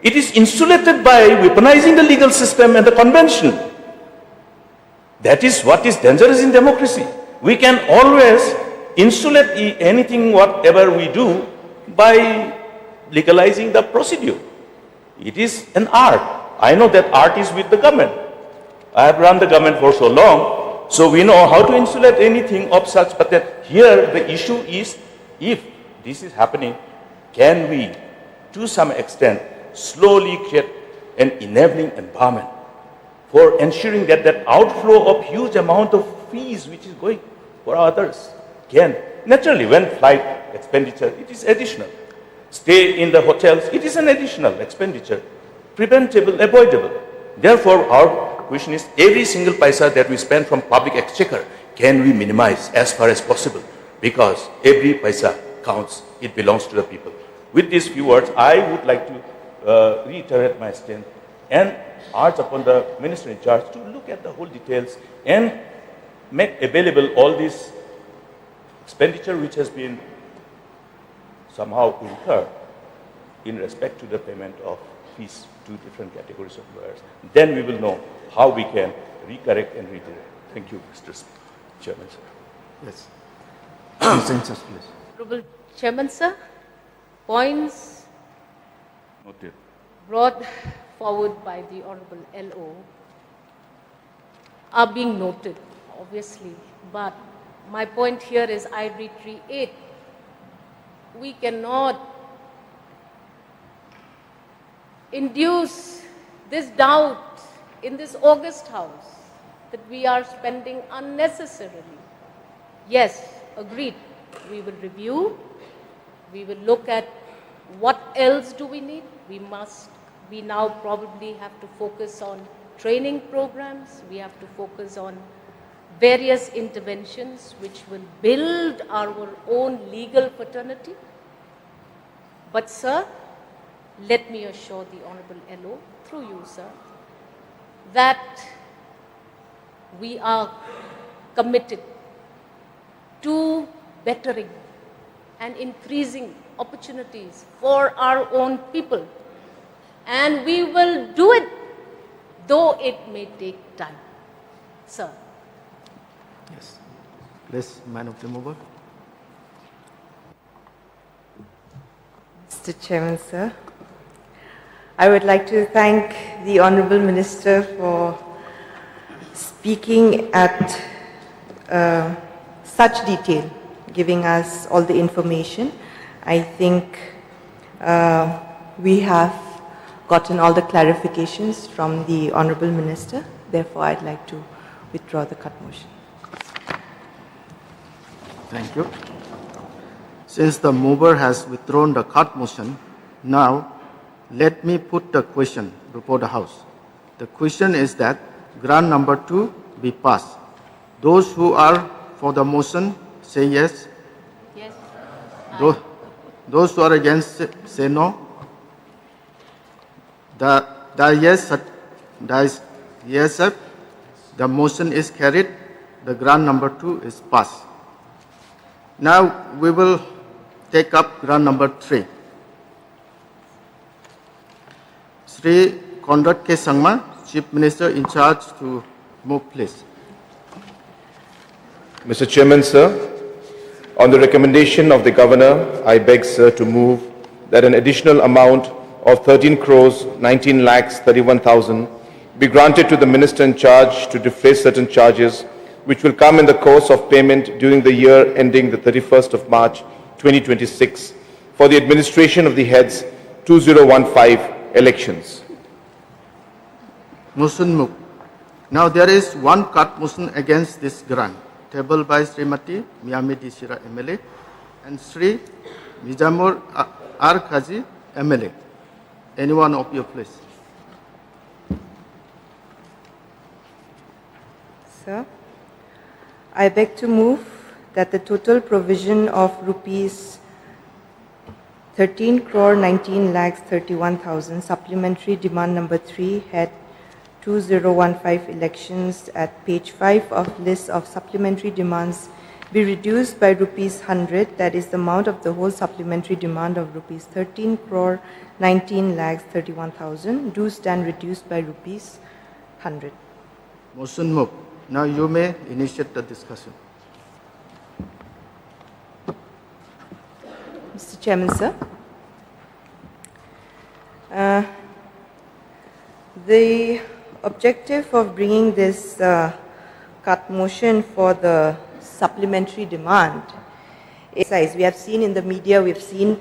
It is insulated by weaponizing the legal system and the convention. That is what is dangerous in democracy. We can always insulate anything, whatever we do, by legalizing the procedure. It is an art. I know that art is with the government. I have run the government for so long, so we know how to insulate anything of such. But then here the issue is, if this is happening, can we, to some extent, slowly create an enabling environment for ensuring that that outflow of huge amount of fees which is going for others can, naturally when flight expenditure, it is additional. Stay in the hotels, it is an additional expenditure, preventable, avoidable. Therefore, our question is, every single paisa that we spend from public exchequer, can we minimize as far as possible? Because every paisa counts, it belongs to the people. With these few words, I would like to reiterate my stand and urge upon the minister in charge to look at the whole details and make available all this expenditure which has been somehow incurred in respect to the payment of fees to different categories of lawyers. Then we will know how we can recorrect and redirect. Thank you, Mr. Chairman, sir. Yes. Consensus, please. Honorable Chairman, sir, points Noted. brought forward by the Honorable LO are being noted, obviously, but my point here is I reiterate, we cannot induce this doubt in this august house that we are spending unnecessarily. Yes, agreed, we will review, we will look at what else do we need. We now probably have to focus on training programs, we have to focus on various interventions which will build our own legal fraternity. But sir, let me assure the Honorable LO, through you sir, that we are committed to bettering and increasing opportunities for our own people. And we will do it, though it may take time. Sir. Yes. Please, man of the mover. Mr. Chairman, sir, I would like to thank the Honourable Minister for speaking at such detail, giving us all the information. I think we have gotten all the clarifications from the Honourable Minister. Therefore, I'd like to withdraw the cut motion. Thank you. Since the mover has withdrawn the cut motion, now let me put the question before the House. The question is that grant number 2 be passed. Those who are for the motion say yes. Yes. Those who are against say no. The yes, the motion is carried. The grant number 2 is passed. Now we will take up grant number 3. Sri Conrad K. Sangma, Chief Minister in charge, to move, please. Mr. Chairman, sir, on the recommendation of the Governor, I beg, sir, to move that an additional amount of 13 crores 19 lakhs 31,000 be granted to the Minister in charge to defray certain charges which will come in the course of payment during the year ending the 31st of March 2026 for the administration of the heads 2015 elections. Motion moved. Now there is one cut motion against this grant, tabled by Srimati Miyami Dishira MLA and Sri Mijamur R. Kaji MLA. Anyone of you, please. Sir, I beg to move that the total provision of rupees 13 crore 19 lakhs 31,000 supplementary demand number 3 head 2015 elections at page 5 of list of supplementary demands be reduced by rupees 100, that is the amount of the whole supplementary demand of rupees 13 crore 19 lakhs 31,000 do stand reduced by rupees 100. Motion moved. Now you may initiate the discussion. Mr. Chairman, sir. The objective of bringing this cut motion for the supplementary demand is, we have seen in the media, we have seen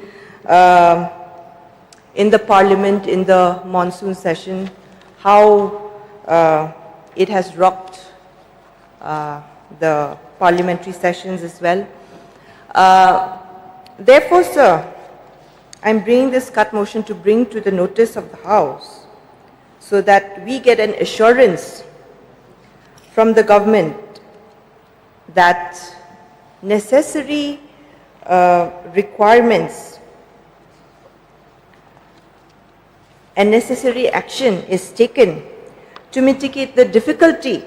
in the parliament in the monsoon session how it has rocked the parliamentary sessions as well. Therefore, sir, I am bringing this cut motion to bring to the notice of the House so that we get an assurance from the government that necessary requirements and necessary action is taken to mitigate the difficulty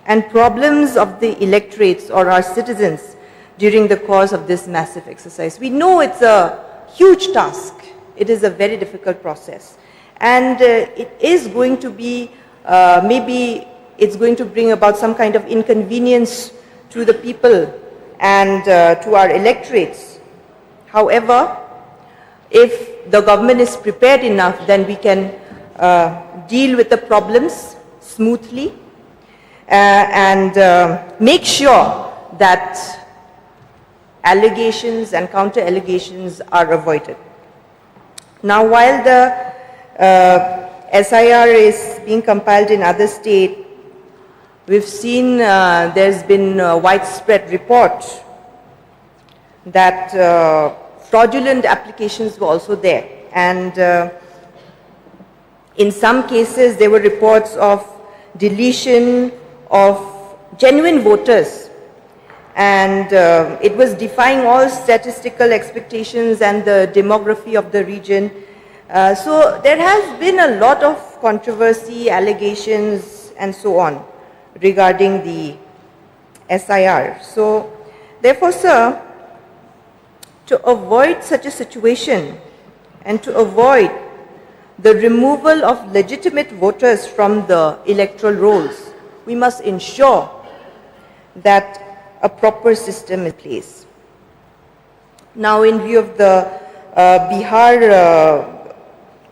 and problems of the electorates or our citizens during the course of this massive exercise. We know it's a huge task. It is a very difficult process. And it is going to be, maybe it's going to bring about some kind of inconvenience to the people and to our electorates. However, if the government is prepared enough, then we can deal with the problems smoothly and make sure that allegations and counter-allegations are avoided. Now, while the SIR is being compiled in other states, we've seen there's been widespread reports that fraudulent applications were also there. And in some cases, there were reports of deletion of genuine voters. And it was defying all statistical expectations and the demography of the region. So there has been a lot of controversy, allegations, and so on regarding the SIR. So therefore, sir, to avoid such a situation and to avoid the removal of legitimate voters from the electoral rolls, we must ensure that a proper system is in place. Now, in view of the Bihar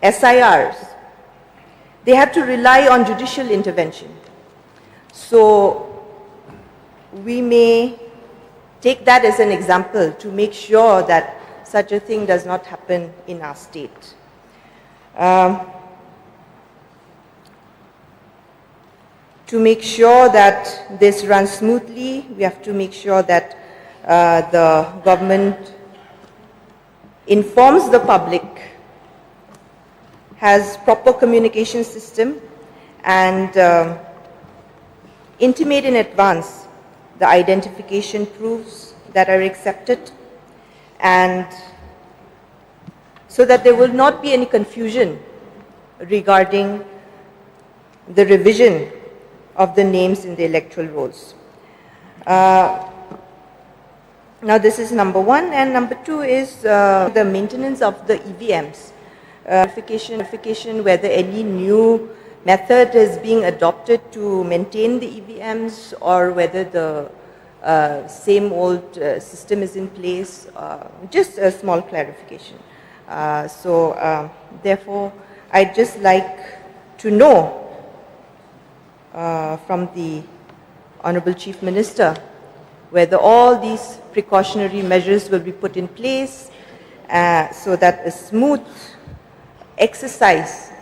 SIRs, they had to rely on judicial intervention. So we may take that as an example to make sure that such a thing does not happen in our state. To make sure that this runs smoothly, we have to make sure that the government informs the public has proper communication system and intimate in advance the identification proofs that are accepted, and so that there will not be any confusion regarding the revision of the names in the electoral rolls. Now this is number one, and number two is the maintenance of the EVMs. Verification whether any new method is being adopted to maintain the EVMs, or whether the same old system is in place. Just a small clarification. Therefore, I'd just like to know from the Honorable Chief Minister whether all these precautionary measures will be put in place so that a smooth exercise,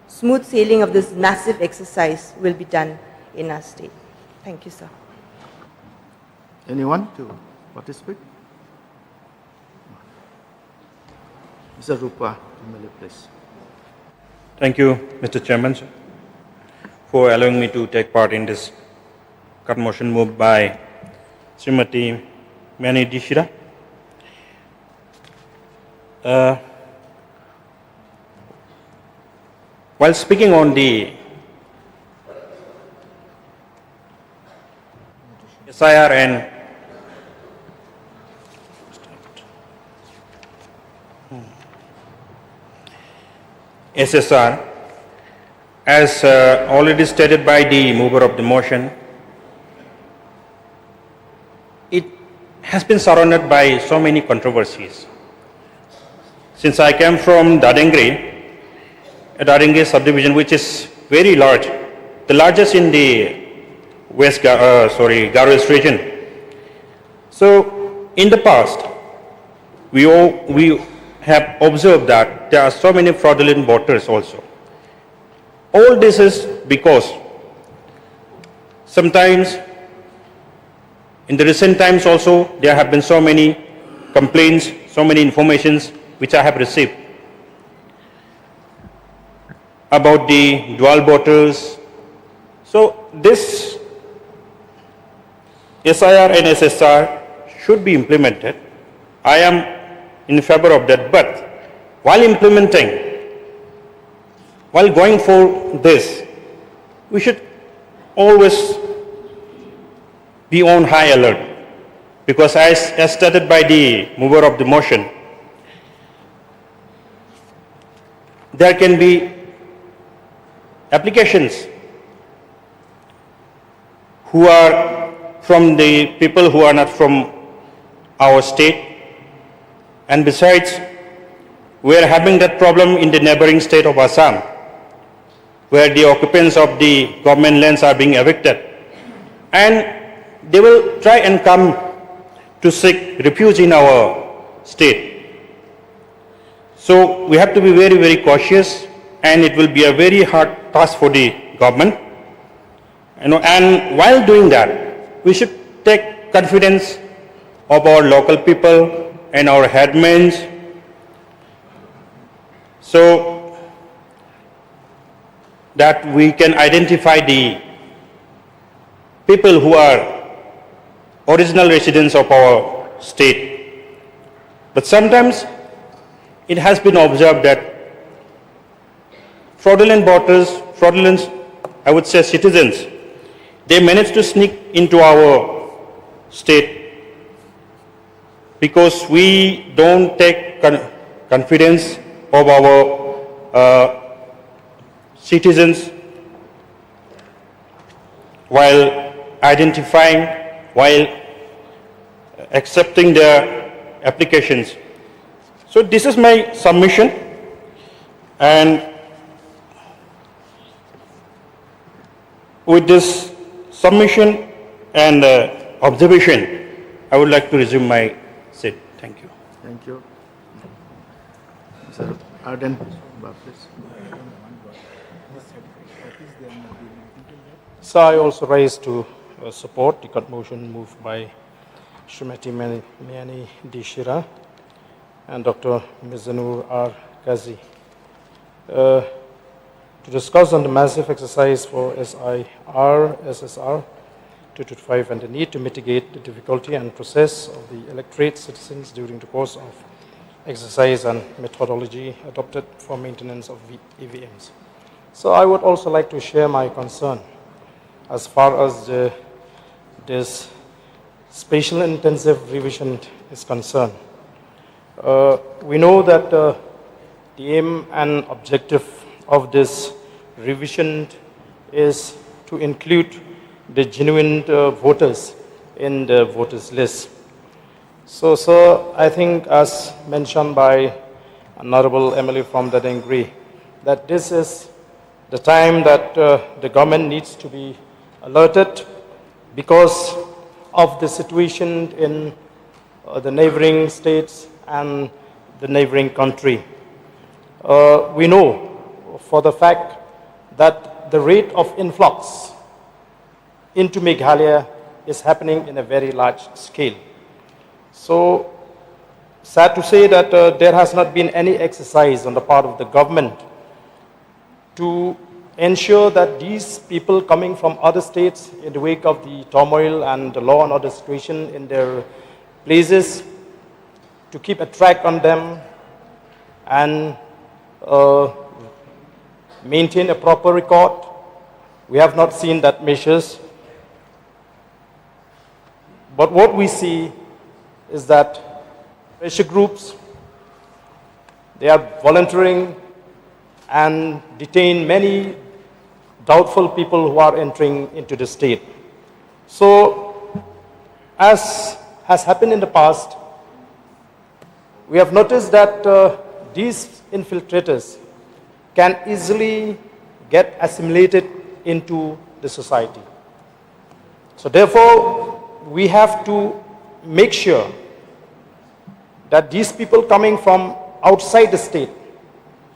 smooth sailing of this massive exercise will be done in our state. Thank you, sir. Anyone to participate? Mr. Rupa, please. Thank you, Mr. Chairman, for allowing me to take part in this cut motion moved by Srimati Miani Dishira. While speaking on the SIR and SSR, as already stated by the mover of the motion, it has been surrounded by so many controversies. Since I came from Dadengri, a Dadengri subdivision which is very large, the largest in the Garo West region. So in the past, we have observed that there are so many fraudulent voters also. All this is because sometimes in the recent times also there have been so many complaints, so many informations which I have received about the dual voters. So this SIR and SSR should be implemented. I am in favor of that, but while implementing, while going for this, we should always be on high alert, because as stated by the mover of the motion, there can be applications who are from the people who are not from our state, and besides, we are having that problem in the neighboring state of Assam, where the occupants of the government lands are being evicted, and they will try and come to seek refuge in our state. So we have to be very, very cautious, and it will be a very hard task for the government. And while doing that, we should take confidence of our local people and our headmen, so that we can identify the people who are original residents of our state. But sometimes it has been observed that fraudulent voters, I would say citizens, they manage to sneak into our state because we don't take confidence of our citizens while identifying, while accepting their applications. So this is my submission, and with this submission and observation, I would like to resume my seat. Thank you. Thank you. Mr. Arden, please. So I also rise to support the cut motion moved by Srimati Miani Dishira and Dr. Mizanur R. Kazi. to discuss on the massive exercise for SSR 225 and the need to mitigate the difficulty and process of the electorate citizens during the course of exercise and methodology adopted for maintenance of EVMs. So I would also like to share my concern as far as this spatial intensive revision is concerned. We know that the aim and objective of this revision is to include the genuine voters in the voters list. So, sir, I think as mentioned by Honorable MLA from the DAY-3, that this is the time that the government needs to be alerted because of the situation in the neighboring states and the neighboring country. We know for the fact that the rate of influx into Meghalaya is happening in a very large scale. So, sad to say that there has not been any exercise on the part of the government to ensure that these people coming from other states in the wake of the turmoil and the law and order situation in their places, to keep a track on them and maintain a proper record. We have not seen that measures. But what we see is that pressure groups, they are volunteering and detain many doubtful people who are entering into the state. So, as has happened in the past, we have noticed that these infiltrators can easily get assimilated into the society. So therefore, we have to make sure that these people coming from outside the state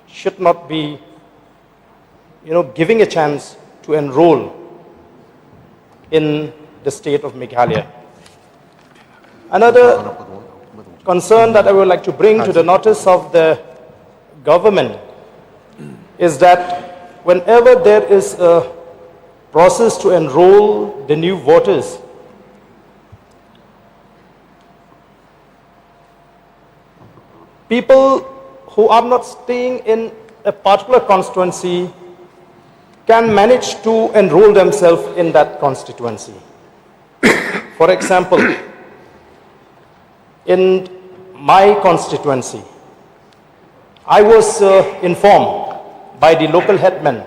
should not be, giving a chance to enroll in the state of Meghalaya. Another concern that I would like to bring to the notice of the government is that whenever there is a process to enroll the new voters, people who are not staying in a particular constituency can manage to enroll themselves in that constituency. For example, in my constituency, I was informed by the local headmen,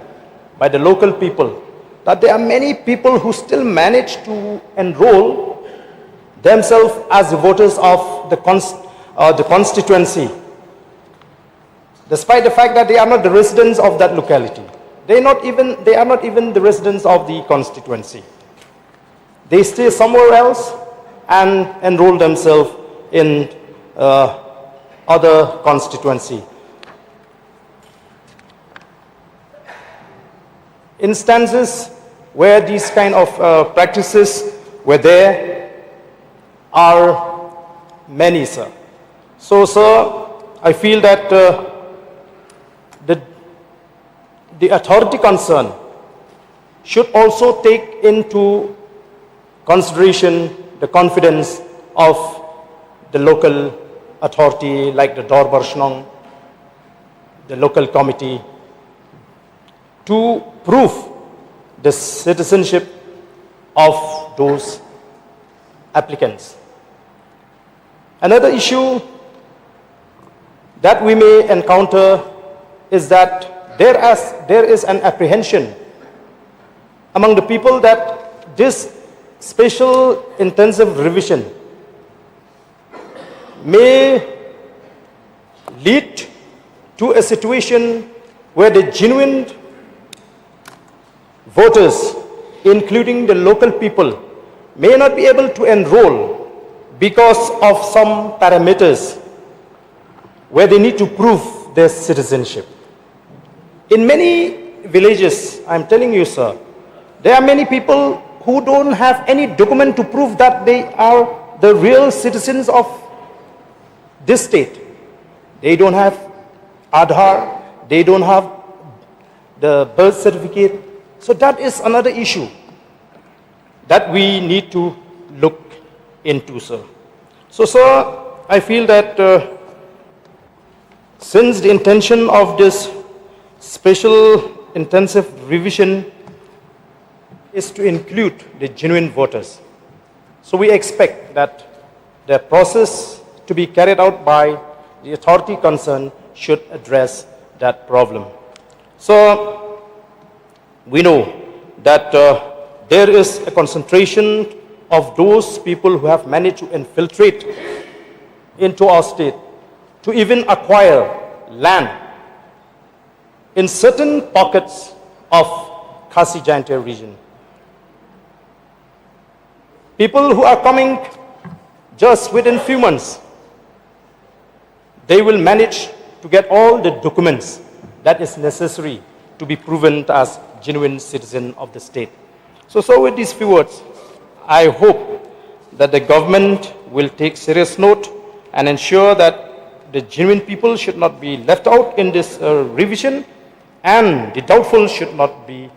by the local people, that there are many people who still manage to enroll themselves as the voters of the constituency, despite the fact that they are not the residents of that locality. They are not even the residents of the constituency. They stay somewhere else and enroll themselves in other constituency. Instances where these kind of practices were there are many, sir. So, sir, I feel that the authority concerned should also take into consideration the confidence of the local authority like the Dorbarshnong, the local committee, to prove the citizenship of those applicants. Another issue that we may encounter is that there is an apprehension among the people that this special intensive revision may lead to a situation where the genuine voters, including the local people, may not be able to enroll because of some parameters where they need to prove their citizenship. In many villages, I'm telling you, sir, there are many people who don't have any document to prove that they are the real citizens of this state. They don't have Aadhaar, they don't have the birth certificate. So that is another issue that we need to look into, sir. So, sir, I feel that since the intention of this special intensive revision is to include the genuine voters, so we expect that the process to be carried out by the authority concerned should address that problem. So we know that there is a concentration of those people who have managed to infiltrate into our state to even acquire land in certain pockets of Khasi Jaintia region. People who are coming just within few months, they will manage to get all the documents that is necessary to be proven as genuine citizen of the state. So with these few words, I hope that the government will take serious note and ensure that the genuine people should not be left out in this revision, and the doubtful should not be,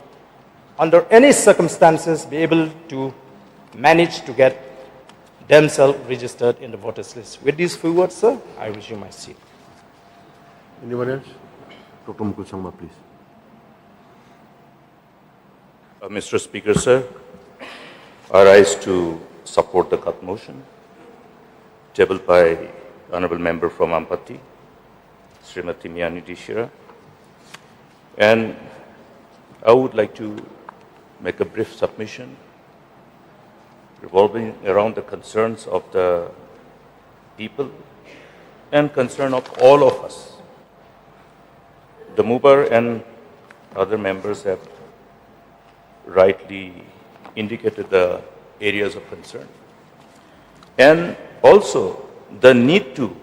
under any circumstances, be able to manage to get themselves registered in the voters list. With these few words, sir, I resume my seat. Anyone else? Dr. Mukul Sangma, please. Mr. Speaker, sir, I rise to support the cut motion tabled by Honorable Member from Ampati, Srimati Miani Dishira. And I would like to make a brief submission revolving around the concerns of the people and concern of all of us. The mover and other members have rightly indicated the areas of concern, and also the need to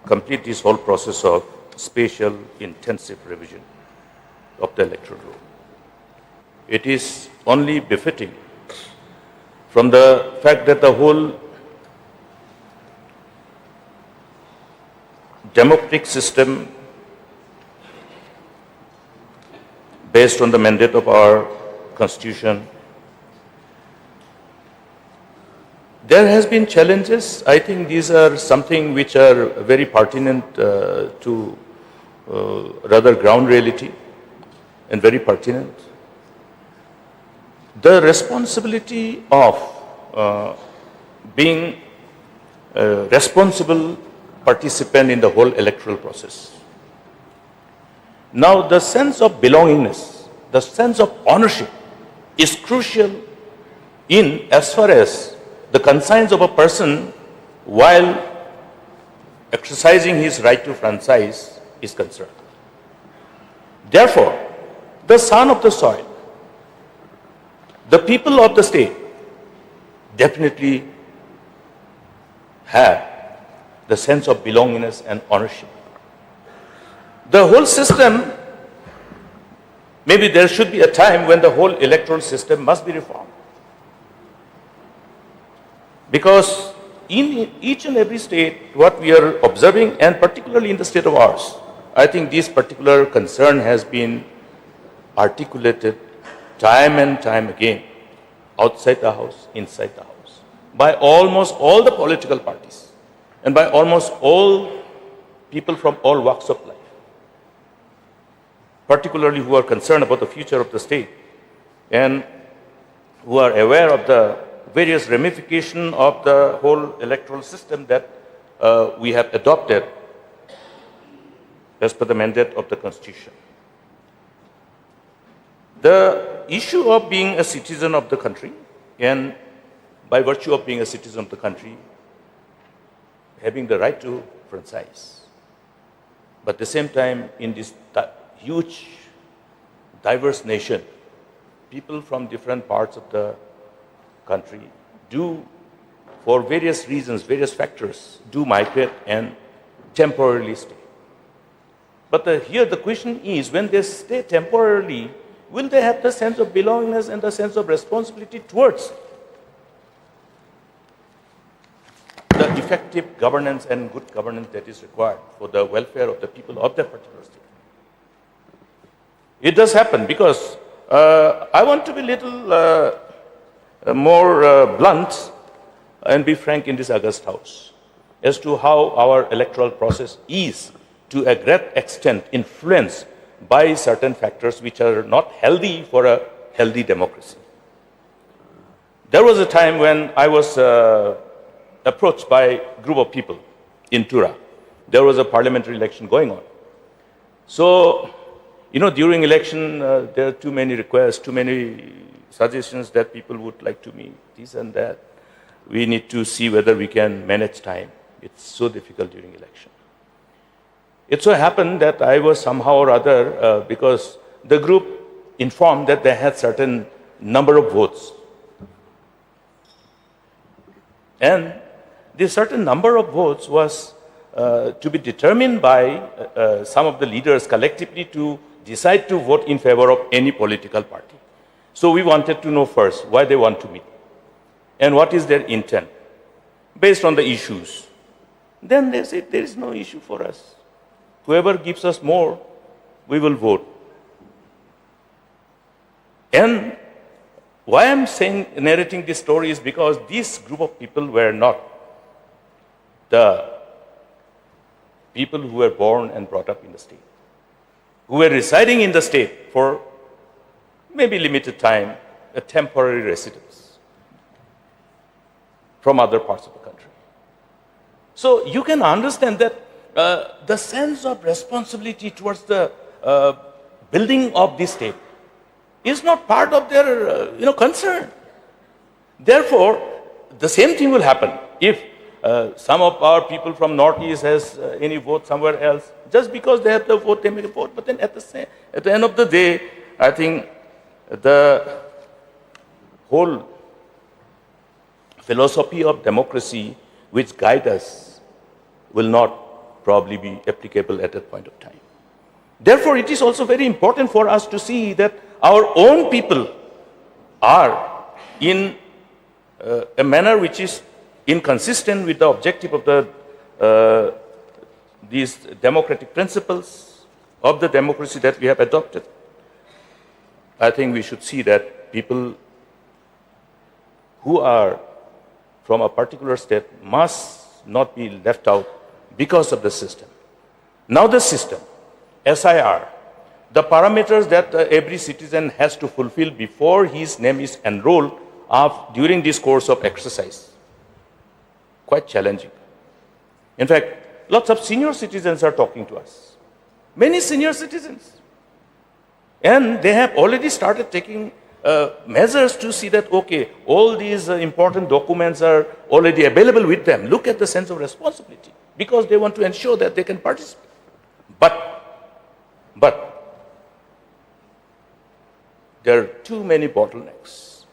complete this whole process of spatial intensive revision of the electoral roll. It is only befitting from the fact that the whole democratic system based on the mandate of our Constitution, there has been challenges. I think these are something which are very pertinent to rather ground reality and very pertinent. The responsibility of being a responsible participant in the whole electoral process. Now, the sense of belongingness, the sense of ownership is crucial in as far as the conscience of a person while exercising his right to franchise is concerned. Therefore, the son of the soil, the people of the state definitely have the sense of belongingness and ownership. The whole system, maybe there should be a time when the whole electoral system must be reformed. Because in each and every state, what we are observing, and particularly in the state of ours, I think this particular concern has been articulated time and time again, outside the house, inside the house, by almost all the political parties, and by almost all people from all walks of life, particularly who are concerned about the future of the state and who are aware of the various ramifications of the whole electoral system that we have adopted as per the mandate of the Constitution. The issue of being a citizen of the country, and by virtue of being a citizen of the country, having the right to franchise, but at the same time, in this huge, diverse nation, people from different parts of the country do, for various reasons, various factors, do migrate and temporarily stay. But here the question is, when they stay temporarily, will they have the sense of belongingness and the sense of responsibility towards the effective governance and good governance that is required for the welfare of the people of that particular state? It does happen because I want to be a little more blunt and be frank in this August House as to how our electoral process is to a great extent influenced by certain factors which are not healthy for a healthy democracy. There was a time when I was approached by a group of people in Tura. There was a parliamentary election going on. So, during election, there are too many requests, too many suggestions that people would like to meet, this and that. We need to see whether we can manage time. It's so difficult during election. It so happened that I was somehow or other, because the group informed that they had certain number of votes. And this certain number of votes was to be determined by some of the leaders collectively to decide to vote in favor of any political party. So we wanted to know first why they want to meet and what is their intent based on the issues. Then they said there is no issue for us. Whoever gives us more, we will vote. And why I'm narrating this story is because this group of people were not the people who were born and brought up in the state, who were residing in the state for maybe limited time, a temporary residence from other parts of the country. So you can understand that the sense of responsibility towards the building of this state is not part of their concern. Therefore, the same thing will happen if some of our people from Northeast has any vote somewhere else. Just because they have the vote, they make a vote. But then at the end of the day, I think the whole philosophy of democracy which guide us will not probably be applicable at that point of time. Therefore, it is also very important for us to see that our own people are in a manner which is inconsistent with the objective of these democratic principles of the democracy that we have adopted. I think we should see that people who are from a particular state must not be left out because of the system. Now the system, SIR, the parameters that every citizen has to fulfill before his name is enrolled during this course of exercise, quite challenging. In fact, lots of senior citizens are talking to us. Many senior citizens. And they have already started taking measures to see that, okay, all these important documents are already available with them. Look at the sense of responsibility because they want to ensure that they can participate. But there are too many bottlenecks.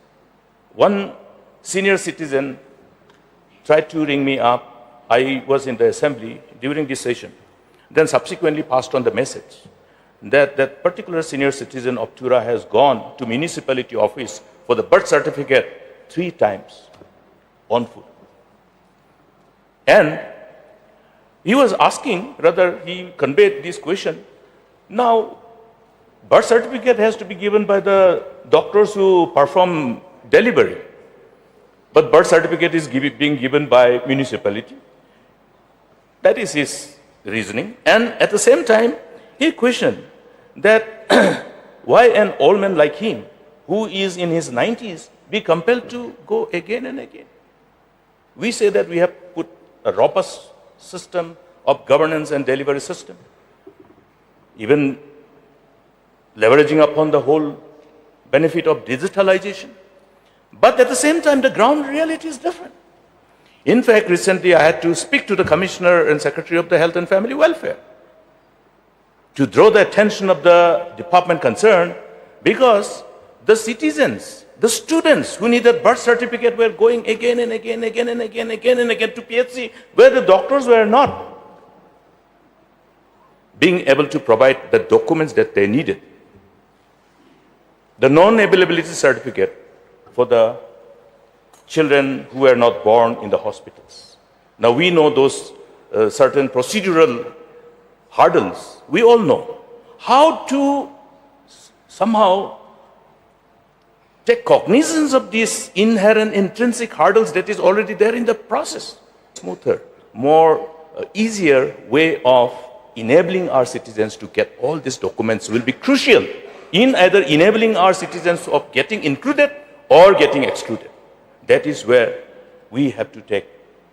One senior citizen tried to ring me up. I was in the assembly during this session, then subsequently passed on the message that that particular senior citizen of Tura has gone to municipality office for the birth certificate 3 times on foot. And he was asking, rather he conveyed this question, now birth certificate has to be given by the doctors who perform delivery, but birth certificate is being given by municipality. That is his reasoning. And at the same time, he questioned that why an old man like him, who is in his 90s, be compelled to go again and again. We say that we have put a robust system of governance and delivery system, even leveraging upon the whole benefit of digitalization. But at the same time, the ground reality is different. In fact, recently I had to speak to the Commissioner and Secretary of the Health and Family Welfare to draw the attention of the department concerned, because the citizens, the students who needed birth certificate were going again and again to PHC, where the doctors were not being able to provide the documents that they needed. The non-availability certificate for the children who were not born in the hospitals. Now we know those certain procedural hurdles. We all know how to somehow take cognizance of these inherent intrinsic hurdles that is already there in the process. Smoother, more easier way of enabling our citizens to get all these documents will be crucial in either enabling our citizens of getting included or getting excluded. That is where we have to take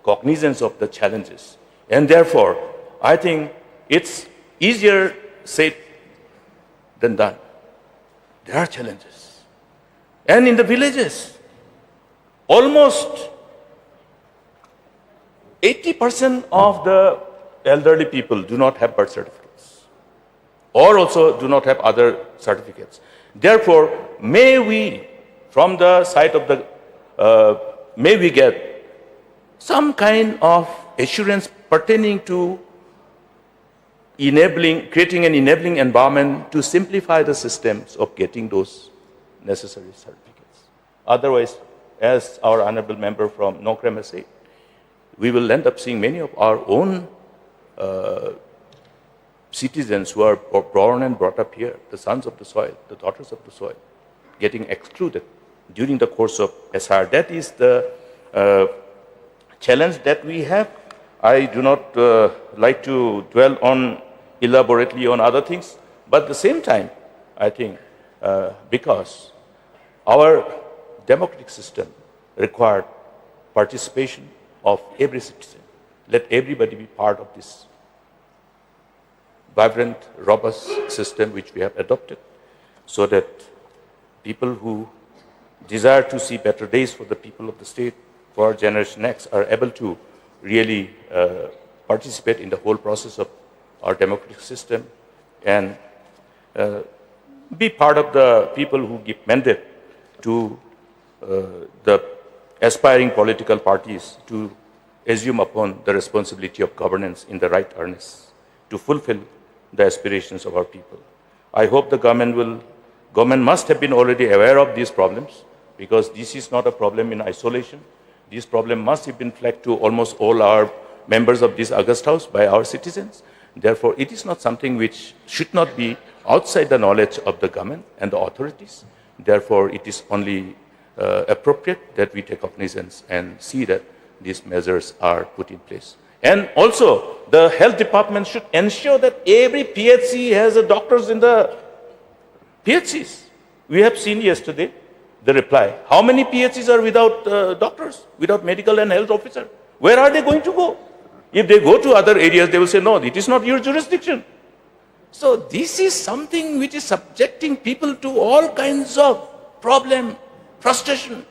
cognizance of the challenges. And therefore, I think it's easier said than done. There are challenges. And in the villages, almost 80% of the elderly people do not have birth certificates or also do not have other certificates. Therefore, may we, from the side of the, may we get some kind of assurance pertaining to creating an enabling environment to simplify the systems of getting those necessary certificates. Otherwise, as our honorable member from Nokram has said, we will end up seeing many of our own citizens who are born and brought up here, the sons of the soil, the daughters of the soil, getting excluded during the course of SR. That is the challenge that we have. I do not like to dwell on elaborately on other things, but at the same time, I think because our democratic system required participation of every citizen. Let everybody be part of this vibrant, robust system which we have adopted, so that people who desire to see better days for the people of the state, for Generation X, are able to really participate in the whole process of our democratic system and be part of the people who give mandate to the aspiring political parties to assume upon the responsibility of governance in the right earnest to fulfill the aspirations of our people. I hope the government must have been already aware of these problems, because this is not a problem in isolation. This problem must have been flagged to almost all our members of this August House by our citizens. Therefore, it is not something which should not be outside the knowledge of the government and the authorities. Therefore, it is only appropriate that we take cognizance and see that these measures are put in place. And also, the health department should ensure that every PHC has a doctors in the PHCs. We have seen yesterday the reply. How many PHCs are without doctors, without medical and health officer? Where are they going to go? If they go to other areas, they will say, no, it is not your jurisdiction. So this is something which is subjecting people to all kinds of problem, frustration.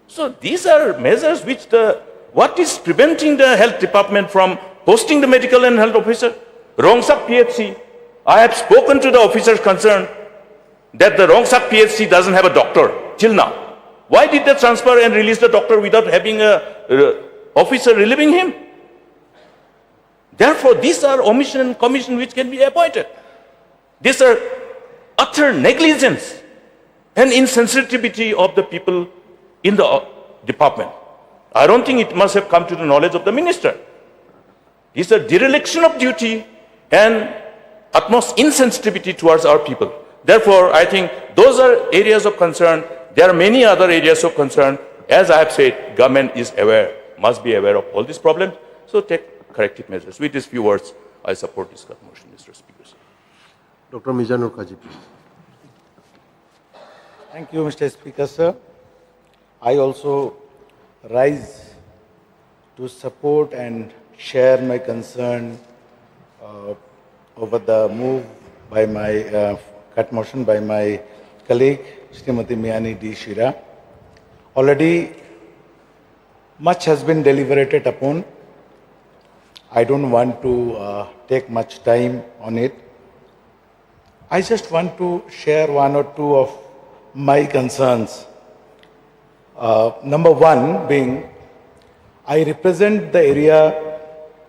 So these are measures which what is preventing the health department from posting the medical and health officer? Rongsak PHC. I have spoken to the officers concerned that the Rongsak PHC doesn't have a doctor till now. Why did they transfer and release the doctor without having a officer relieving him? Therefore, these are omission and commission which can be avoided. These are utter negligence and insensitivity of the people in the department. I don't think it must have come to the knowledge of the minister. It's a dereliction of duty and utmost insensitivity towards our people. Therefore, I think those are areas of concern. There are many other areas of concern. As I have said, government is aware, must be aware of all these problems. So take corrective measures. With these few words, I support this motion, Mr. Speaker. Dr. Mizanur Kaji, please. Thank you, Mr. Speaker, sir. I also rise to support and share my concern over the move by my cut motion by my colleague, Srimati Miani D. Shira. Already much has been deliberated upon. I don't want to take much time on it. I just want to share one or two of my concerns. Number one being, I represent the area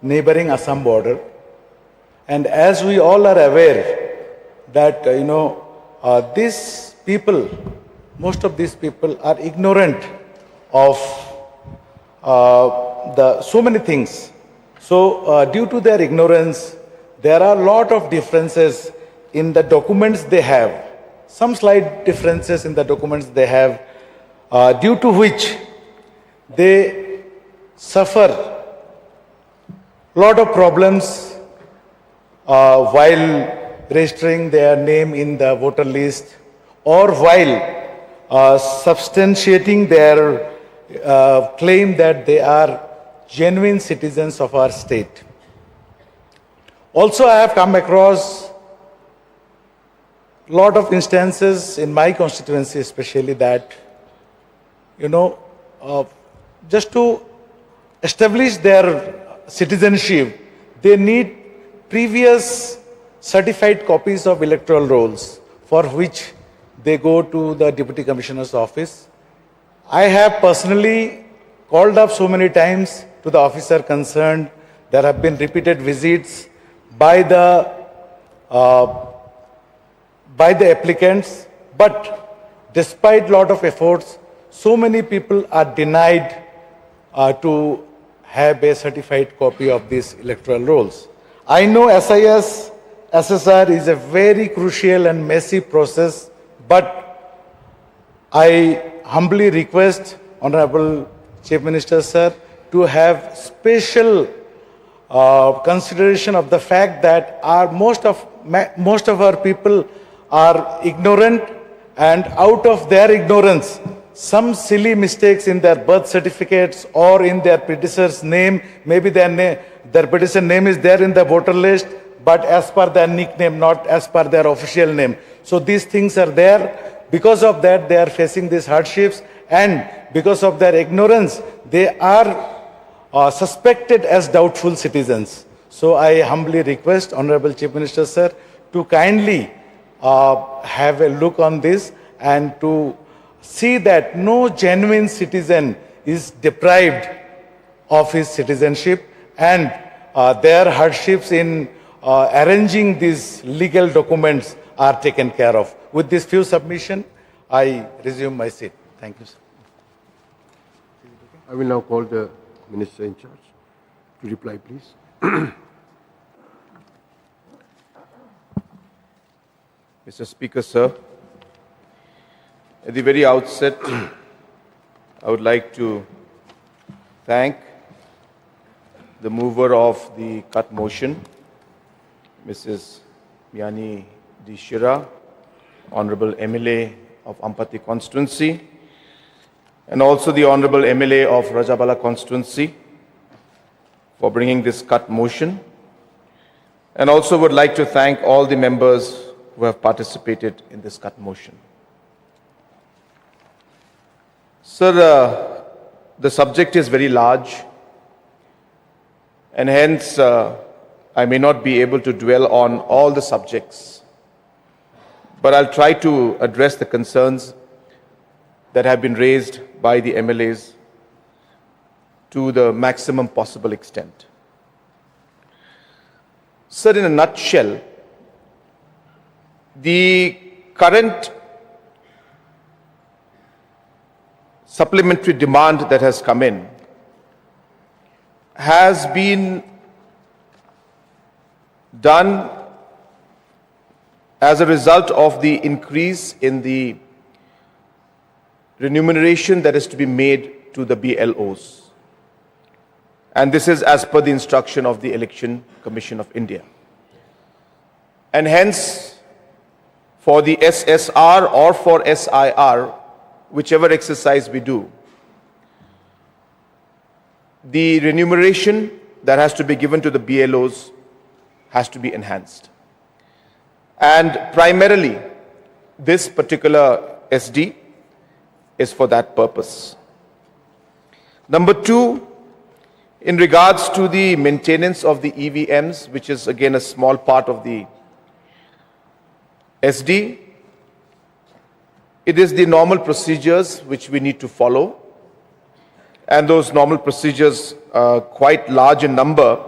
neighboring Assam border, and as we all are aware that these people, most of these people are ignorant of so many things. So due to their ignorance, there are a lot of differences in the documents they have, some slight differences in the documents they have, due to which they suffer lot of problems while registering their name in the voter list or while substantiating their claim that they are genuine citizens of our state. Also, I have come across lot of instances in my constituency especially that, just to establish their citizenship, they need previous certified copies of electoral rolls for which they go to the Deputy Commissioner's office. I have personally called up so many times to the officer concerned. There have been repeated visits by the applicants, but despite lot of efforts, so many people are denied to have a certified copy of these electoral rolls. I know SIS, SSR is a very crucial and messy process, but I humbly request Honorable Chief Minister, sir, to have special consideration of the fact that most of our people are ignorant, and out of their ignorance, some silly mistakes in their birth certificates or in their predecessor's name, maybe their predecessor name is there in the voter list, but as per their nickname, not as per their official name. So these things are there. Because of that, they are facing these hardships, and because of their ignorance, they are suspected as doubtful citizens. So I humbly request Honorable Chief Minister, sir, to kindly have a look on this and to see that no genuine citizen is deprived of his citizenship, and their hardships in arranging these legal documents are taken care of. With this few submission, I resume my seat. Thank you, sir. I will now call the Minister in charge to reply, please. Mr. Speaker, sir, at the very outset, I would like to thank the mover of the cut motion, Mrs. Miani Dishira, Honorable MLA of Ampati constituency, and also the Honorable MLA of Rajabala constituency for bringing this cut motion. And also would like to thank all the members who have participated in this cut motion. Sir, the subject is very large, and hence I may not be able to dwell on all the subjects, but I'll try to address the concerns that have been raised by the MLAs to the maximum possible extent. Sir, in a nutshell, the current supplementary demand that has come in has been done as a result of the increase in the remuneration that is to be made to the BLOs. And this is as per the instruction of the Election Commission of India. And hence, for the SSR or for SIR, whichever exercise we do, the remuneration that has to be given to the BLOs has to be enhanced. And primarily, this particular SD is for that purpose. Number two, in regards to the maintenance of the EVMs, which is again a small part of the SD, it is the normal procedures which we need to follow. And those normal procedures are quite large in number,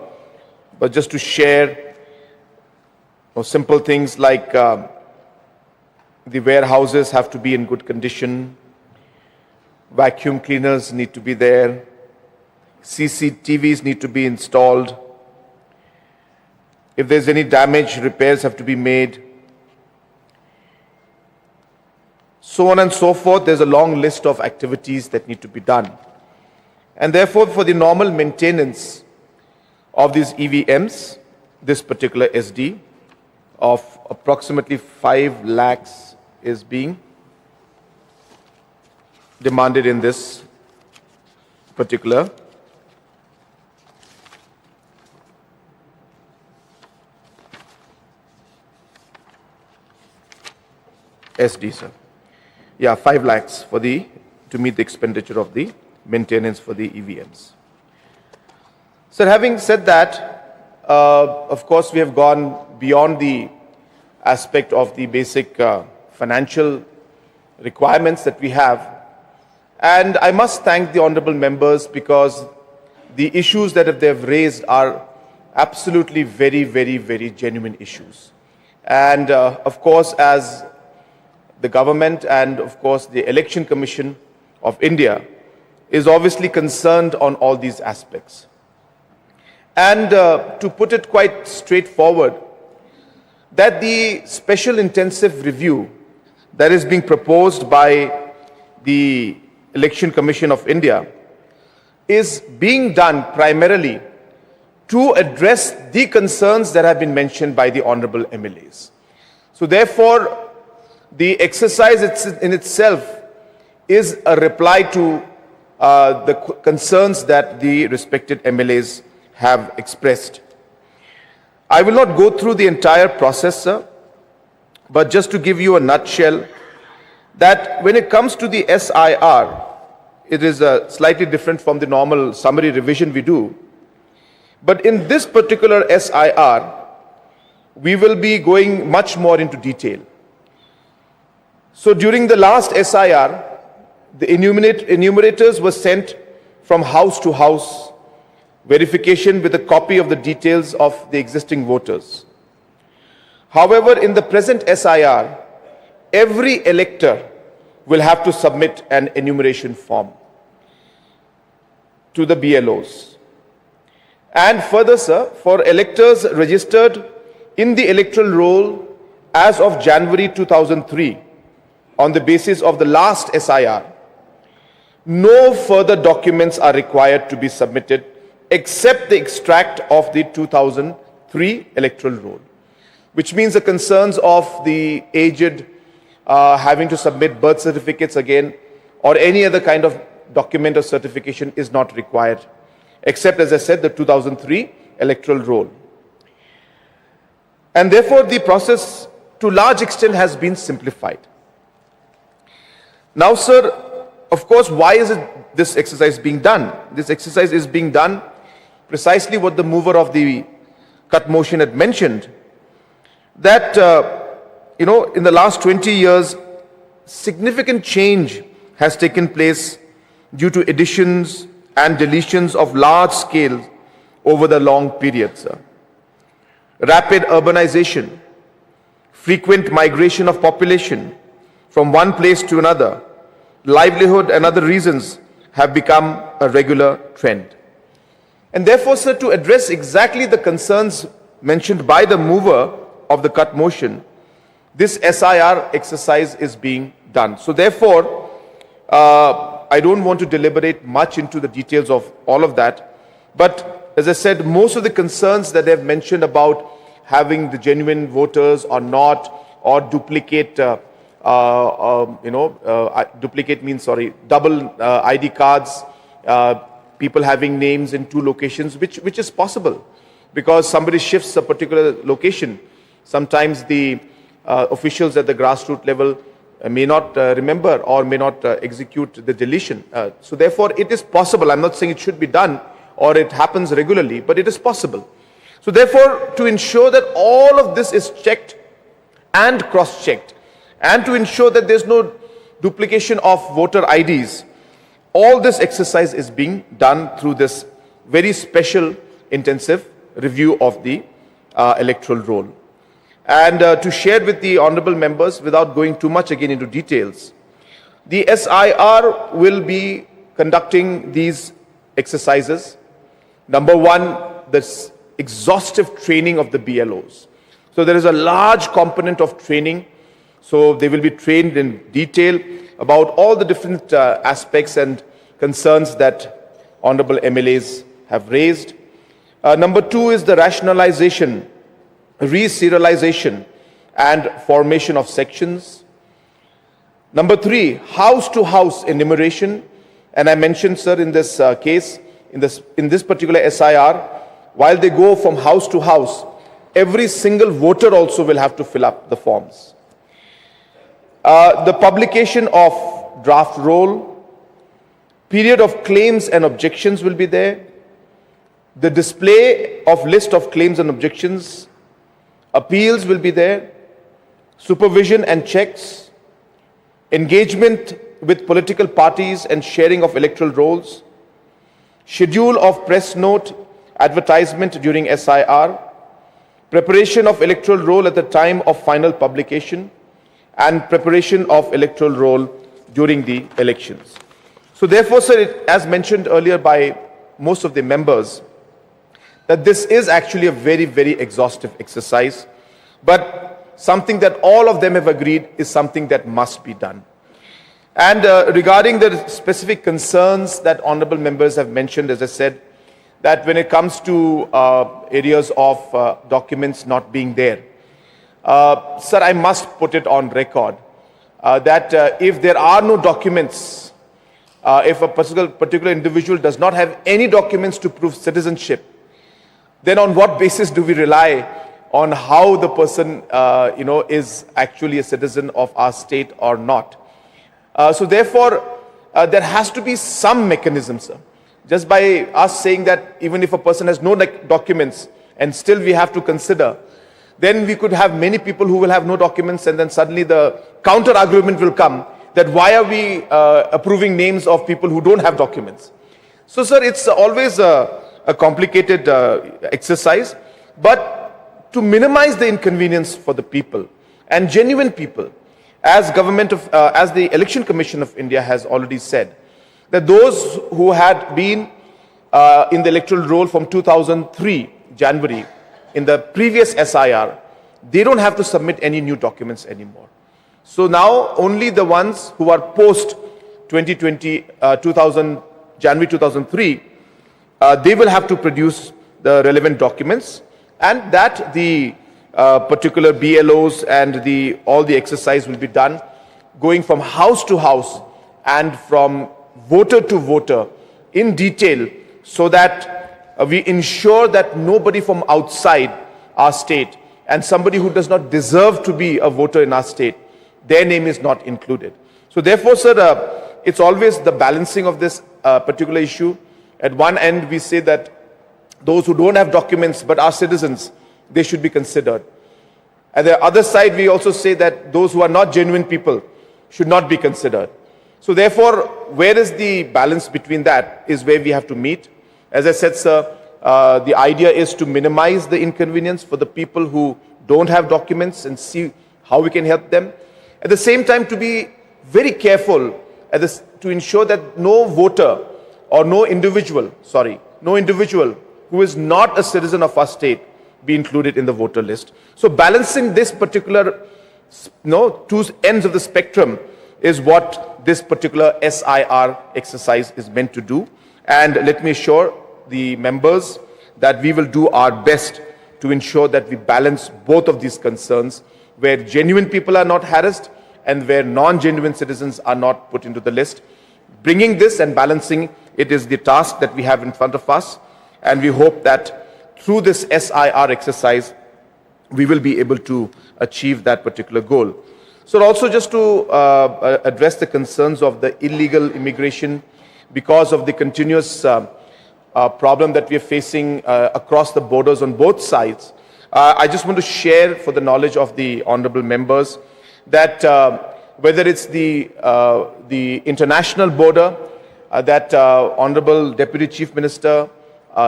but just to share simple things like the warehouses have to be in good condition, vacuum cleaners need to be there, CCTVs need to be installed. If there's any damage, repairs have to be made. so on and so forth. There's a long list of activities that need to be done. And therefore, for the normal maintenance of these EVMs, this particular SD of approximately 5 lakhs is being demanded in this particular SD, sir. Yeah, 5 lakhs for to meet the expenditure of the maintenance for the EVMs. Sir, having said that, of course, we have gone beyond the aspect of the basic financial requirements that we have. And I must thank the honorable members because the issues that they've raised are absolutely very, very, very genuine issues. And of course, as the government and of course the Election Commission of India is obviously concerned on all these aspects. And to put it quite straightforward, that the special intensive review that is being proposed by the Election Commission of India is being done primarily to address the concerns that have been mentioned by the honorable MLAs. So therefore, the exercise in itself is a reply to the concerns that the respected MLAs have expressed. I will not go through the entire process, sir, but just to give you a nutshell, that when it comes to the SIR, it is slightly different from the normal summary revision we do. But in this particular SIR, we will be going much more into detail. So during the last SIR, the enumerators were sent from house to house, verification with a copy of the details of the existing voters. However, in the present SIR, every elector will have to submit an enumeration form to the BLOs. And further, sir, for electors registered in the electoral roll as of January 2003, on the basis of the last SIR, no further documents are required to be submitted except the extract of the 2003 electoral roll, which means the concerns of the aged having to submit birth certificates again or any other kind of document or certification is not required, except, as I said, the 2003 electoral roll. And therefore, the process to large extent has been simplified. Now, sir, of course, why is this exercise being done? This exercise is being done precisely what the mover of the cut motion had mentioned, that, in the last 20 years, significant change has taken place due to additions and deletions of large scale over the long period, sir. Rapid urbanization, frequent migration of population from one place to another, livelihood and other reasons have become a regular trend. And therefore, sir, to address exactly the concerns mentioned by the mover of the cut motion, this SIR exercise is being done. So therefore, I don't want to deliberate much into the details of all of that, but as I said, most of the concerns that they've mentioned about having the genuine voters or not, or duplicate, duplicate means, double ID cards, people having names in 2 locations, which is possible because somebody shifts a particular location. Sometimes the officials at the grassroots level may not remember or may not execute the deletion. So therefore, it is possible. I'm not saying it should be done or it happens regularly, but it is possible. So therefore, to ensure that all of this is checked and cross-checked, and to ensure that there's no duplication of voter IDs, all this exercise is being done through this very special intensive review of the electoral roll. And to share with the honorable members, without going too much again into details, the SIR will be conducting these exercises. Number one, this exhaustive training of the BLOs. So there is a large component of training So they will be trained in detail about all the different aspects and concerns that honorable MLAs have raised. Number 2 is the rationalization, re-serialization and formation of sections. Number 3, house-to-house enumeration. And I mentioned, sir, in this case, in this particular SIR, while they go from house to house, every single voter also will have to fill up the forms. The publication of draft roll, period of claims and objections will be there. The display of list of claims and objections, appeals will be there, supervision and checks, engagement with political parties and sharing of electoral rolls, schedule of press note, advertisement during SIR, preparation of electoral roll at the time of final publication, and preparation of electoral roll during the elections. So therefore, sir, as mentioned earlier by most of the members, that this is actually a very, very exhaustive exercise, but something that all of them have agreed is something that must be done. And regarding the specific concerns that honorable members have mentioned, as I said, that when it comes to areas of documents not being there, sir, I must put it on record that if there are no documents, if a particular individual does not have any documents to prove citizenship, then on what basis do we rely on how the person is actually a citizen of our state or not? So therefore, there has to be some mechanism, sir. Just by us saying that even if a person has no documents and still we have to consider, then we could have many people who will have no documents, and then suddenly the counter argument will come that why are we approving names of people who don't have documents? So sir, it's always a complicated exercise, but to minimize the inconvenience for the people and genuine people, as the Election Commission of India has already said, that those who had been in the electoral roll from 2003 January in the previous SIR, they don't have to submit any new documents anymore. So now only the ones who are post 2020 January 2003, they will have to produce the relevant documents, and that the particular BLOs and all the exercise will be done going from house to house and from voter to voter in detail, so that we ensure that nobody from outside our state and somebody who does not deserve to be a voter in our state, their name is not included. So therefore, sir, it's always the balancing of this particular issue. At one end, we say that those who don't have documents but are citizens, they should be considered. At the other side, we also say that those who are not genuine people should not be considered. So therefore, where is the balance between that is where we have to meet. As I said, sir, the idea is to minimize the inconvenience for the people who don't have documents and see how we can help them. At the same time, to be very careful to ensure that no voter or no individual who is not a citizen of our state be included in the voter list. So balancing this particular two ends of the spectrum is what this particular SIR exercise is meant to do. And let me assure the members that we will do our best to ensure that we balance both of these concerns, where genuine people are not harassed and where non-genuine citizens are not put into the list. Bringing this and balancing it is the task that we have in front of us, and we hope that through this SIR exercise we will be able to achieve that particular goal. So also just to address the concerns of the illegal immigration, because of the continuous problem that we are facing across the borders on both sides, I just want to share for the knowledge of the honorable members that whether it's the international border, that Honorable Deputy Chief Minister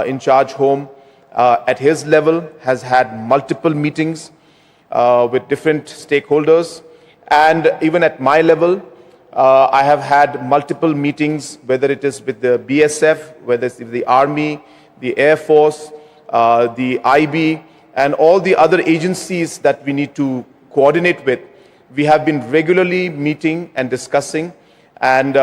in charge Home at his level has had multiple meetings with different stakeholders, and even at my level I have had multiple meetings, whether it is with the BSF, whether it's with the Army, the Air Force, the IB, and all the other agencies that we need to coordinate with, we have been regularly meeting and discussing, and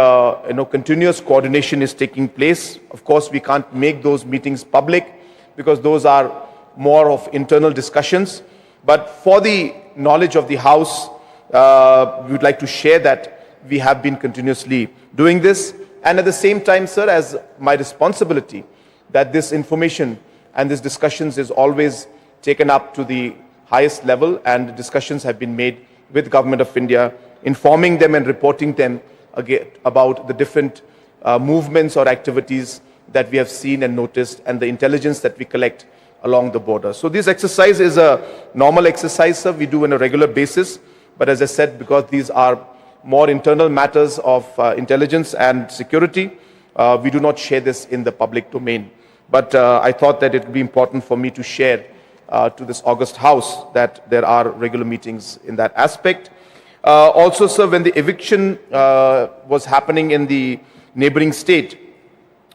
continuous coordination is taking place. Of course, we can't make those meetings public because those are more of internal discussions. But for the knowledge of the House, we would like to share that we have been continuously doing this. And at the same time, sir, as my responsibility, that this information and this discussions is always taken up to the highest level, and discussions have been made with Government of India, informing them and reporting them again about the different movements or activities that we have seen and noticed, and the intelligence that we collect along the border. So this exercise is a normal exercise, sir, we do on a regular basis. But as I said, because these are more internal matters of intelligence and security, we do not share this in the public domain. But I thought that it would be important for me to share to this August House that there are regular meetings in that aspect. Also, sir, when the eviction was happening in the neighboring state,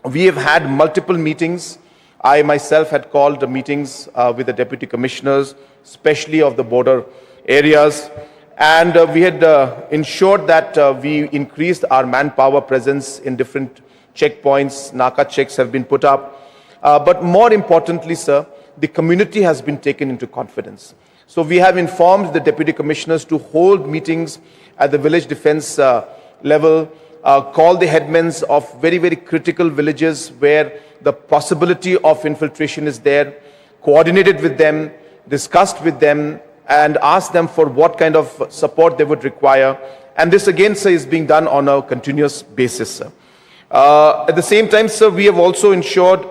we have had multiple meetings. I myself had called meetings with the deputy commissioners, especially of the border areas. And we had ensured that we increased our manpower presence in different checkpoints. Naka checks have been put up. But more importantly, sir, the community has been taken into confidence. So we have informed the deputy commissioners to hold meetings at the village defense level, call the headmen of very, very critical villages where the possibility of infiltration is there, coordinated with them, discussed with them, and asked them for what kind of support they would require. And this again, sir, is being done on a continuous basis, sir. At the same time, sir, we have also ensured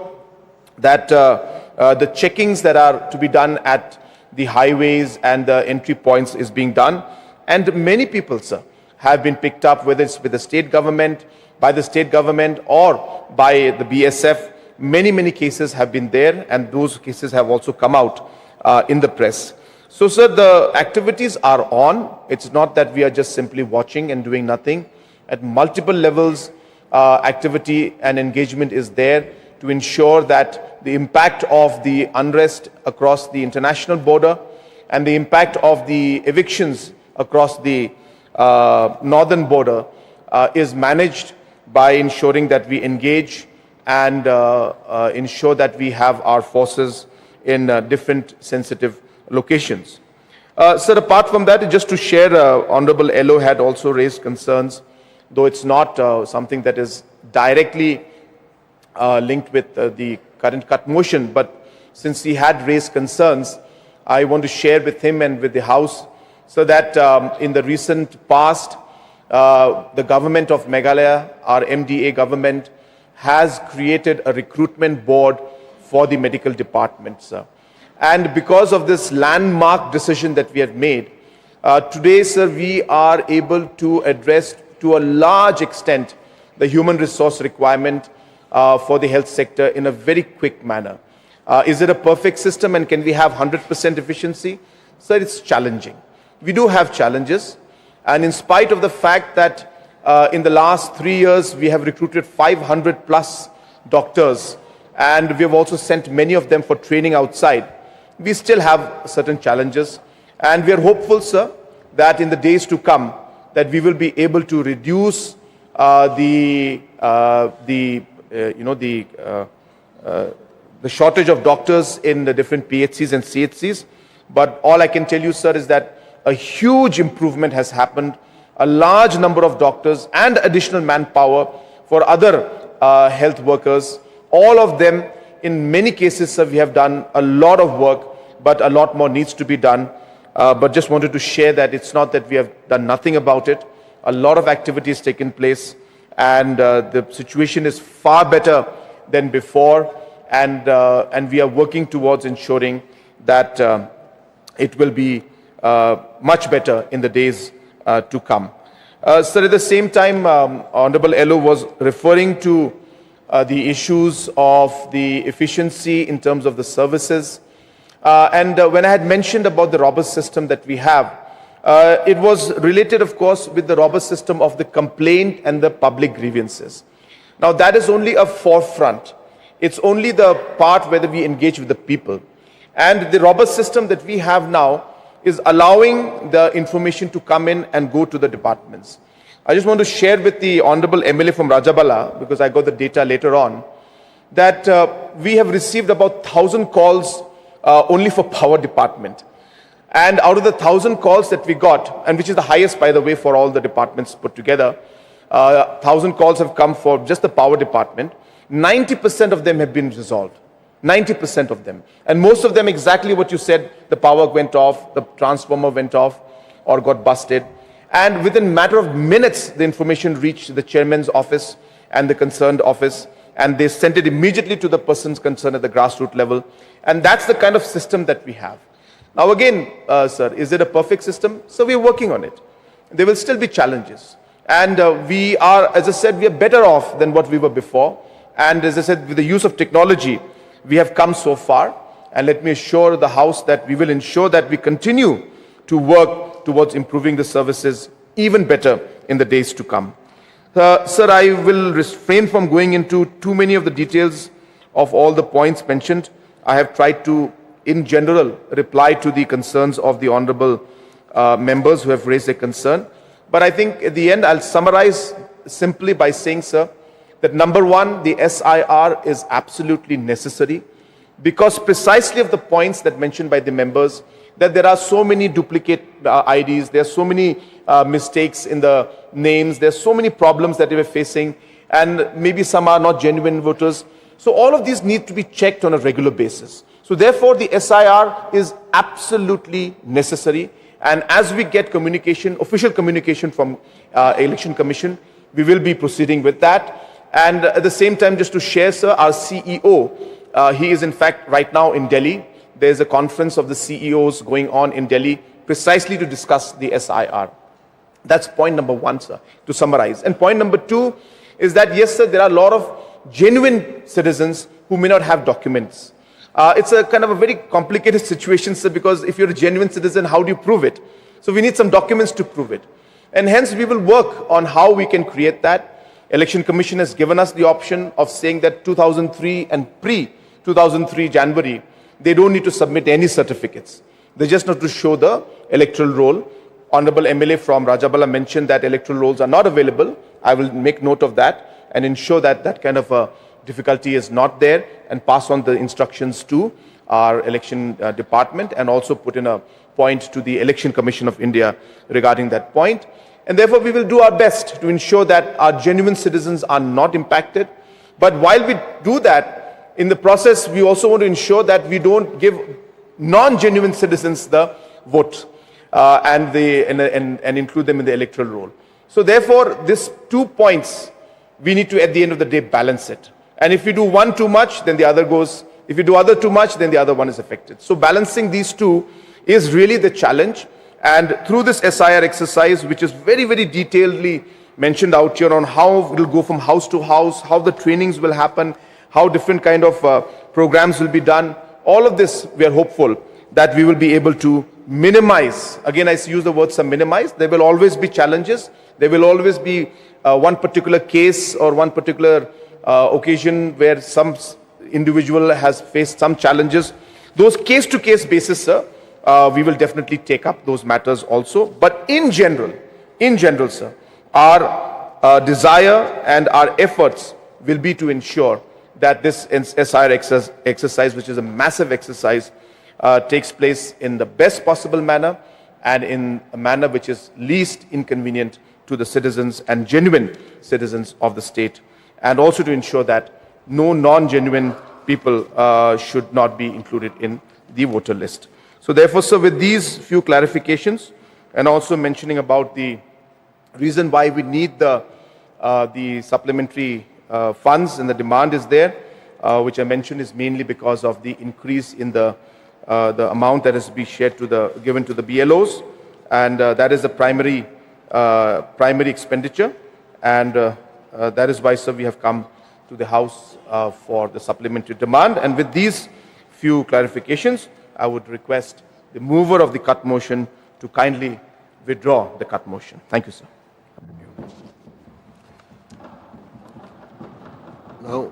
that the checkings that are to be done at the highways and the entry points is being done. And many people, sir, have been picked up, whether it's with the state government, by the state government, or by the BSF. Many, many cases have been there, and those cases have also come out in the press. So, sir, the activities are on. It's not that we are just simply watching and doing nothing. At multiple levels, activity and engagement is there to ensure that the impact of the unrest across the international border and the impact of the evictions across the northern border is managed by ensuring that we engage and ensure that we have our forces in different sensitive locations. Sir, apart from that, just to share, Honorable LO had also raised concerns, though it's not something that is directly linked with the current cut motion, but since he had raised concerns, I want to share with him and with the House, so that in the recent past, the government of Meghalaya, our MDA government, has created a recruitment board for the medical department, sir. And because of this landmark decision that we have made, today, sir, we are able to address to a large extent the human resource requirement for the health sector in a very quick manner. Is it a perfect system and can we have 100% efficiency? Sir, it's challenging. We do have challenges, and in spite of the fact that in the last 3 years we have recruited 500 plus doctors, and we have also sent many of them for training outside, we still have certain challenges, and we are hopeful, sir, that in the days to come that we will be able to reduce the shortage of doctors in the different PHCs and CHCs. But all I can tell you, sir, is that a huge improvement has happened. A large number of doctors and additional manpower for other health workers. All of them, in many cases, sir, we have done a lot of work, but a lot more needs to be done. But just wanted to share that it's not that we have done nothing about it. A lot of activity has taken place, and the situation is far better than before, and we are working towards ensuring that it will be much better in the days to come. Sir, at the same time, Honorable LO was referring to the issues of the efficiency in terms of the services. And when I had mentioned about the robust system that we have, it was related, of course, with the robust system of the complaint and the public grievances. Now, that is only a forefront. It's only the part whether we engage with the people. And the robust system that we have now is allowing the information to come in and go to the departments. I just want to share with the Honorable MLA from Rajabala, because I got the data later on, that we have received about 1,000 calls only for power department. And out of the 1,000 calls that we got, and which is the highest, by the way, for all the departments put together, 1,000 calls have come for just the power department. 90% of them have been resolved. 90% of them. And most of them exactly what you said, the power went off, the transformer went off or got busted. And within a matter of minutes, the information reached the chairman's office and the concerned office, and they sent it immediately to the persons concerned at the grassroots level. And that's the kind of system that we have. Now again, sir, is it a perfect system? So we're working on it. There will still be challenges. And we are, as I said, we are better off than what we were before. And as I said, with the use of technology, we have come so far. And let me assure the House that we will ensure that we continue to work towards improving the services even better in the days to come. Sir, I will refrain from going into too many of the details of all the points mentioned. I have tried to, in general, reply to the concerns of the honorable members who have raised their concern. But I think at the end, I'll summarize simply by saying, sir, that number one, the SIR is absolutely necessary, because precisely of the points that mentioned by the members, that there are so many duplicate IDs, there are so many mistakes in the names, there are so many problems that we are facing, and maybe some are not genuine voters. So all of these need to be checked on a regular basis. So therefore, the SIR is absolutely necessary. And as we get communication, official communication from Election Commission, we will be proceeding with that. And at the same time, just to share, sir, our CEO, he is in fact right now in Delhi. There's a conference of the CEOs going on in Delhi precisely to discuss the SIR. That's point number one, sir, to summarize. And point number two is that, yes, sir, there are a lot of genuine citizens who may not have documents. It's a kind of a very complicated situation, sir, because if you're a genuine citizen, how do you prove it? So we need some documents to prove it. And hence we will work on how we can create that. Election Commission has given us the option of saying that 2003 and pre-2003 January, they don't need to submit any certificates. They just have to show the electoral roll. Honorable MLA from Rajabala mentioned that electoral rolls are not available. I will make note of that and ensure that that kind of a difficulty is not there, and pass on the instructions to our election department, and also put in a point to the Election Commission of India regarding that point. And therefore, we will do our best to ensure that our genuine citizens are not impacted. But while we do that, in the process, we also want to ensure that we don't give non-genuine citizens the vote and include them in the electoral roll. So therefore, these 2 points, we need to, at the end of the day, balance it. And if you do one too much, then the other goes. If you do other too much, then the other one is affected. So balancing these two is really the challenge. And through this SIR exercise, which is very, very detailedly mentioned out here on how it will go from house to house, how the trainings will happen, how different kind of programs will be done, all of this, we are hopeful that we will be able to minimize. Again, I use the word some minimize. There will always be challenges. There will always be one particular case or one particular occasion where some individual has faced some challenges. Those case-to-case basis, sir, we will definitely take up those matters also. But in general, sir, our desire and our efforts will be to ensure that this SIR exercise, which is a massive exercise, takes place in the best possible manner and in a manner which is least inconvenient to the citizens and genuine citizens of the state, and also to ensure that no non-genuine people should not be included in the voter list. So therefore, sir, with these few clarifications, and also mentioning about the reason why we need the supplementary funds, and the demand is there, which I mentioned is mainly because of the increase in the amount that is to be shared to given to the BLOs, and that is the primary expenditure, and that is why, sir, we have come to the House for the supplementary demand. And with these few clarifications, I would request the mover of the cut motion to kindly withdraw the cut motion. Thank you, sir. Now,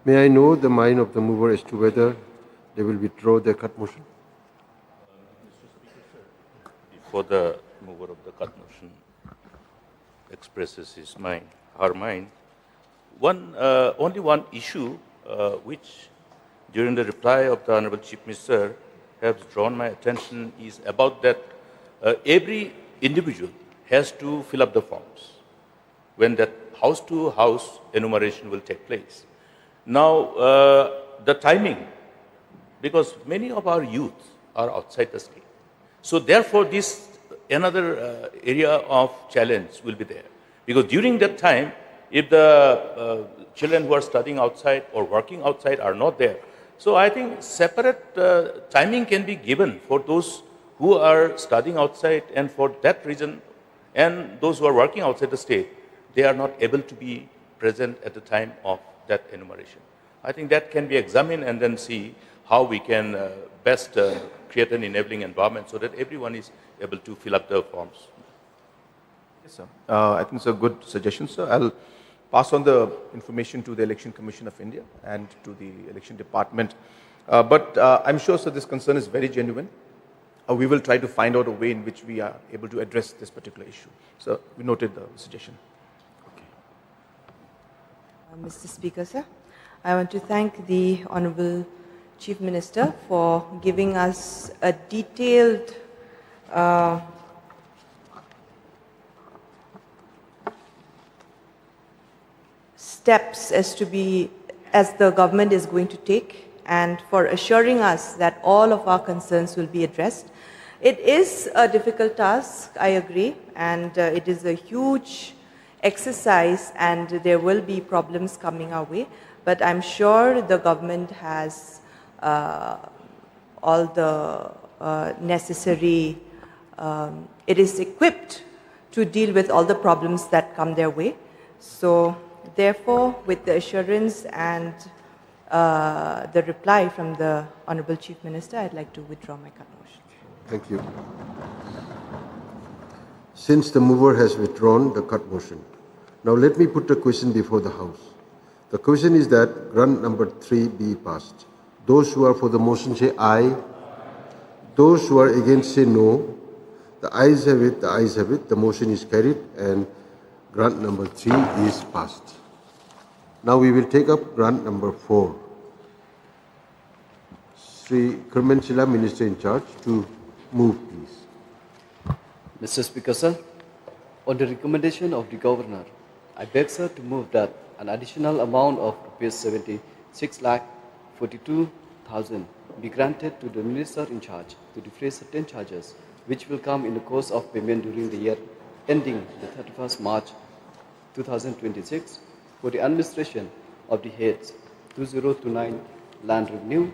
may I know the mind of the mover as to whether they will withdraw their cut motion? before the mover of the cut motion expresses his mind, her mind, only one issue which during the reply of the Honorable Chief Minister has drawn my attention is about that every individual has to fill up the forms when that house-to-house enumeration will take place. Now, the timing, because many of our youth are outside the state. So therefore, this another area of challenge will be there. Because during that time, if the children who are studying outside or working outside are not there, so I think separate timing can be given for those who are studying outside, and for that reason, and those who are working outside the state, they are not able to be present at the time of that enumeration. I think that can be examined and then see how we can best create an enabling environment so that everyone is able to fill up the forms. Yes, sir. I think it's a good suggestion, sir. I'll pass on the information to the Election Commission of India and to the Election Department. But I'm sure, sir, this concern is very genuine. We will try to find out a way in which we are able to address this particular issue. So we noted the suggestion. Mr. Speaker, sir, I want to thank the Honorable Chief Minister for giving us a detailed steps as the government is going to take, and for assuring us that all of our concerns will be addressed. It is a difficult task, I agree, and it is a huge exercise, and there will be problems coming our way, but I'm sure the government has all the necessary, it is equipped to deal with all the problems that come their way. So therefore, with the assurance and the reply from the Honorable Chief Minister, I'd like to withdraw my cut motion. Thank you. Since the mover has withdrawn the cut motion, now let me put the question before the House. The question is that grant number 3 be passed. Those who are for the motion say aye. Those who are against say no. The ayes have it, the ayes have it. The motion is carried and grant number 3 is passed. Now we will take up grant number 4. Sri Kirmanchila, Minister in charge, to move, please. Mr. Speaker, sir, on the recommendation of the Governor, I beg, sir, to move that an additional amount of ₹76,42,000 be granted to the Minister in charge to defray certain charges which will come in the course of payment during the year ending the 31st March 2026 for the administration of the heads 2029 Land Revenue,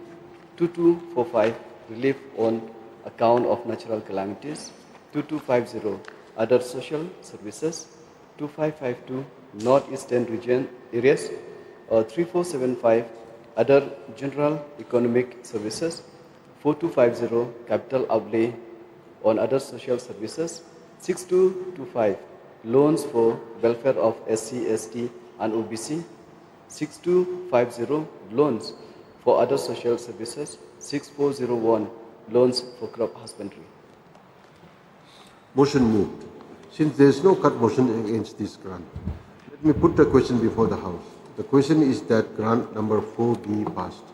2245 Relief on account of natural calamities, 2250 Other social services, 2552 Northeastern region areas, 3475 Other general economic services, 4250 Capital outlay on other social services, 6225 Loans for welfare of SC, ST and OBC, 6250 Loans for other social services, 6401 Loans for crop husbandry. Motion moved. Since there is no cut motion against this grant, let me put the question before the House. The question is that grant number 4 be passed.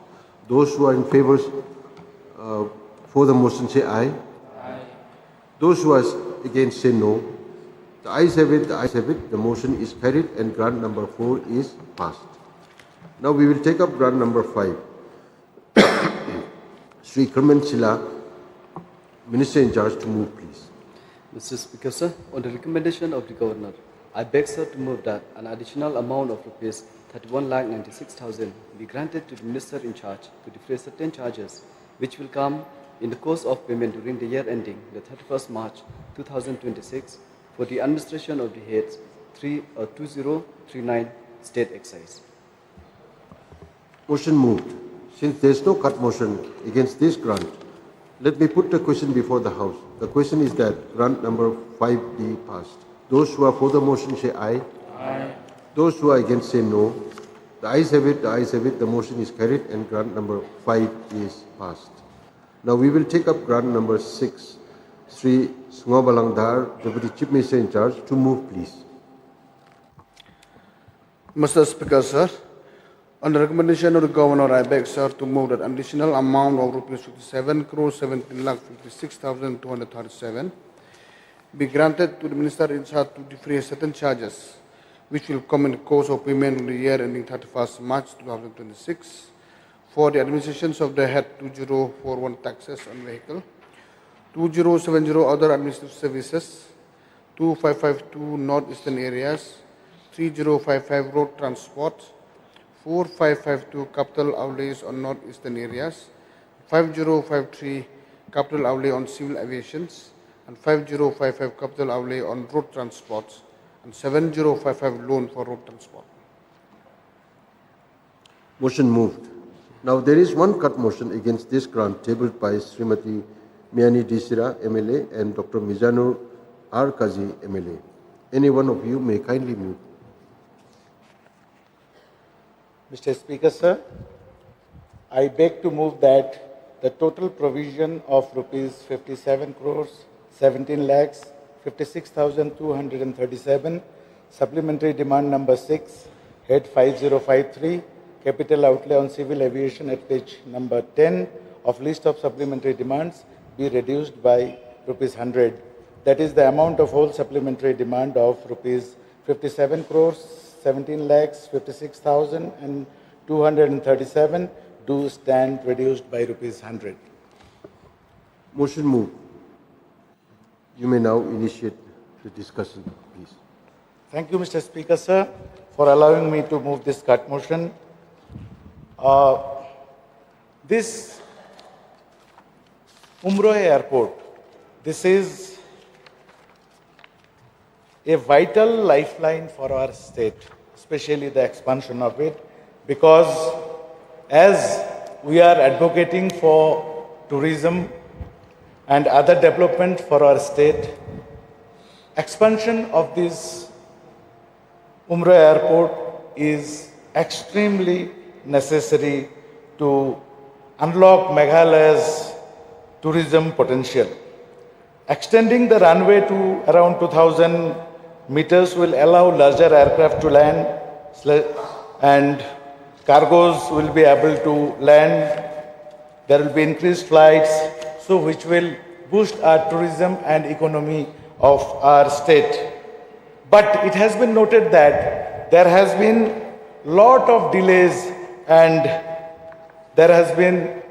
Those who are in favor for the motion say aye. Aye. Those who are against say no. The ayes have it, the ayes have it. The motion is carried and grant number 4 is passed. Now we will take up grant number 5. Sri Kirmanchila, Minister in charge, to move, please. Mr. Speaker, sir, on the recommendation of the Governor, I beg, sir, to move that an additional amount of ₹31,96,000 be granted to the Minister in charge to defray certain charges which will come in the course of payment during the year ending the 31st March 2026 for the administration of the heads 2039 State Excise. Motion moved. Since there is no cut motion against this grant, let me put the question before the House. The question is that grant number 5 be passed. Those who are for the motion say aye. Aye. Those who are against say no. The ayes have it, the ayes have it. The motion is carried and grant number 5 is passed. Now we will take up grant number 6. Sri Sungo Balangdar, Deputy Chief Minister in charge, to move, please. Mr. Speaker, sir, on the recommendation of the Governor, I beg, sir, to move that additional amount of rupees 57 crore 17,56,237 be granted to the Minister in charge to defray certain charges which will come in the course of payment in the year ending 31st March 2026 for the administrations of the head 2041 taxes on vehicle, 2070 other administrative services, 2552 northeastern areas, 3055 road transport, 4552 capital outlays on northeastern areas, 5053 capital outlay on civil aviations, and 5055 capital outlay on road transport, and 7055 loan for road transport. Motion moved. Now there is one cut motion against this grant tabled by Srimati Miani Desira, MLA, and Dr. Mizanur R. Kazi, MLA. Any one of you may kindly move. Mr. Speaker, sir, I beg to move that the total provision of rupees 57 crores 17 lakhs 56,237, supplementary demand number 6, head 5053, capital outlay on civil aviation at page number 10 of list of supplementary demands be reduced by rupees 100. That is the amount of whole supplementary demand of rupees 57 crores 17 lakhs 56,237 do stand reduced by rupees 100. Motion moved. You may now initiate the discussion, please. Thank you, Mr. Speaker, sir, for allowing me to move this cut motion. This Umroi airport, this is a vital lifeline for our state, especially the expansion of it, because as we are advocating for tourism and other development for our state, expansion of this Umroi airport is extremely necessary to unlock Meghalaya's tourism potential. Extending the runway to around 2,000 meters will allow larger aircraft to land and cargoes will be able to land. There will be increased flights, so which will boost our tourism and economy of our state. But it has been noted that there has been lot of delays and there has been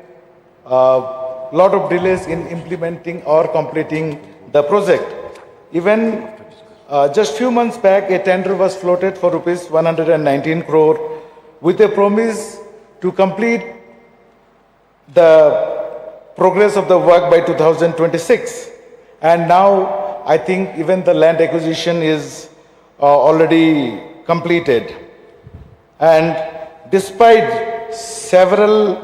lot of delays in implementing or completing the project. Even just few months back, a tender was floated for rupees 119 crore with a promise to complete the progress of the work by 2026. And now I think even the land acquisition is already completed. And despite several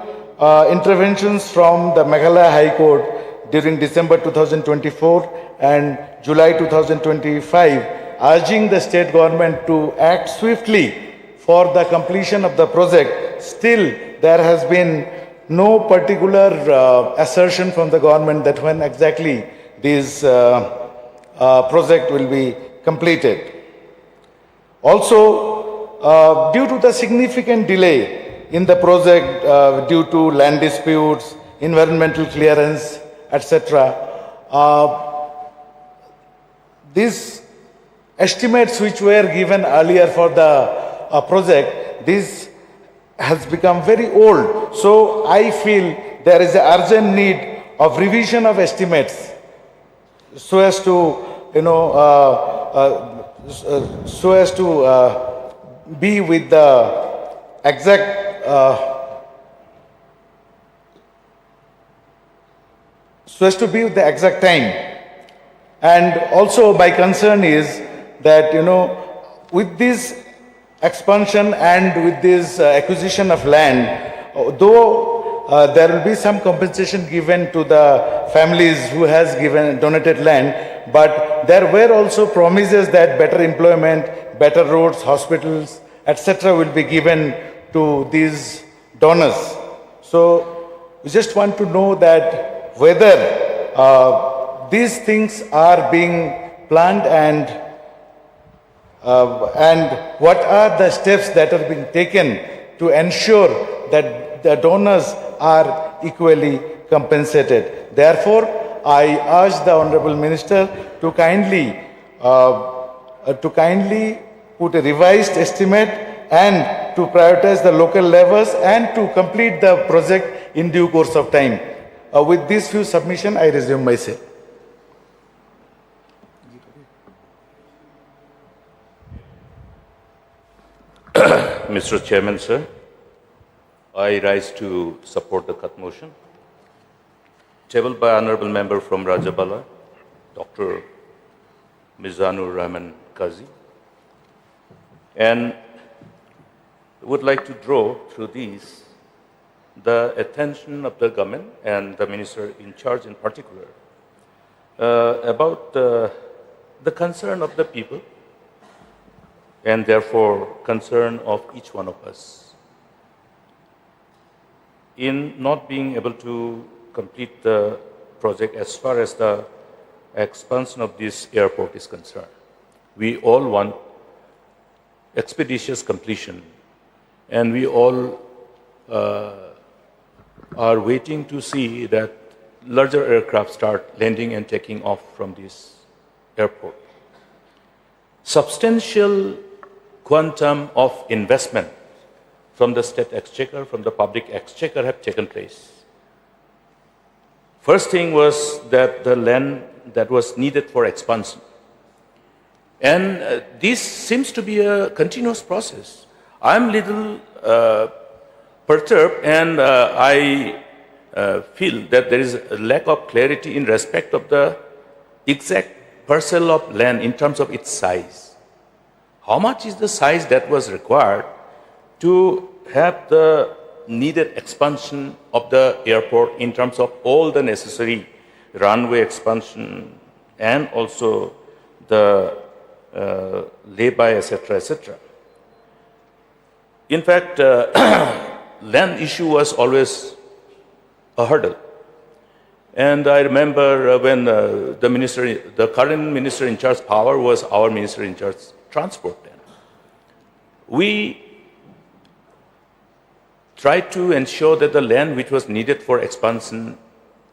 interventions from the Meghalaya High Court during December 2024 and July 2025, urging the state government to act swiftly for the completion of the project, still there has been no particular assertion from the government that when exactly this project will be completed. Also, due to the significant delay in the project due to land disputes, environmental clearance, etc., these estimates which were given earlier for the project, this has become very old. So I feel there is an urgent need of revision of estimates so as to, be with the exact time. And also my concern is that, with this expansion and with this acquisition of land, though there will be some compensation given to the families who has donated land, but there were also promises that better employment, better roads, hospitals, etc. will be given to these donors. So we just want to know that whether these things are being planned, and what are the steps that are being taken to ensure that the donors are equally compensated. Therefore, I urge the Honorable Minister to kindly put a revised estimate and to prioritize the local levels and to complete the project in due course of time. With these few submissions, I resume myself. Mr. Chairman, sir, I rise to support the cut motion tabled by Honorable Member from Rajabala, Dr. Mizanur Rahman Kazi, and would like to draw through these the attention of the government and the minister in charge in particular about the concern of the people and therefore concern of each one of us in not being able to complete the project as far as the expansion of this airport is concerned. We all want expeditious completion, and we all are waiting to see that larger aircraft start landing and taking off from this airport. Substantial quantum of investment from the state exchequer, from the public exchequer have taken place. First thing was that the land that was needed for expansion. And this seems to be a continuous process. I'm little perturbed, and I feel that there is a lack of clarity in respect of the exact parcel of land in terms of its size. How much is the size that was required to have the needed expansion of the airport in terms of all the necessary runway expansion and also the lay-by, etc., etc. In fact, land issue was always a hurdle. And I remember when the current minister in charge power was our minister in charge transport then. We tried to ensure that the land which was needed for expansion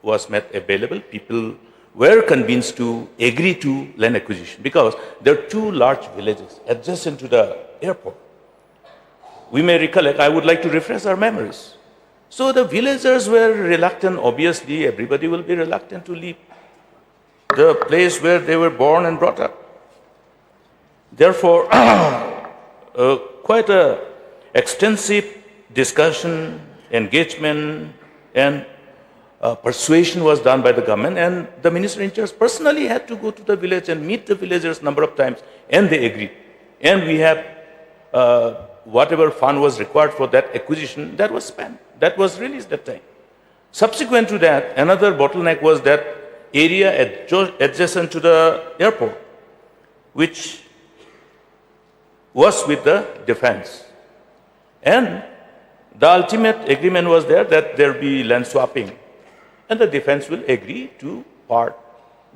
was made available. People were convinced to agree to land acquisition because there are two large villages adjacent to the airport. We may recollect, I would like to refresh our memories. So the villagers were reluctant, obviously everybody will be reluctant to leave the place where they were born and brought up. Therefore, quite an extensive discussion, engagement, and persuasion was done by the government, and the minister in charge personally had to go to the village and meet the villagers number of times, and they agreed. And we have whatever fund was required for that acquisition, that was spent, that was released that time. Subsequent to that, another bottleneck was that area adjacent to the airport, which was with the defense. And the ultimate agreement was there that there be land swapping, and the defense will agree to part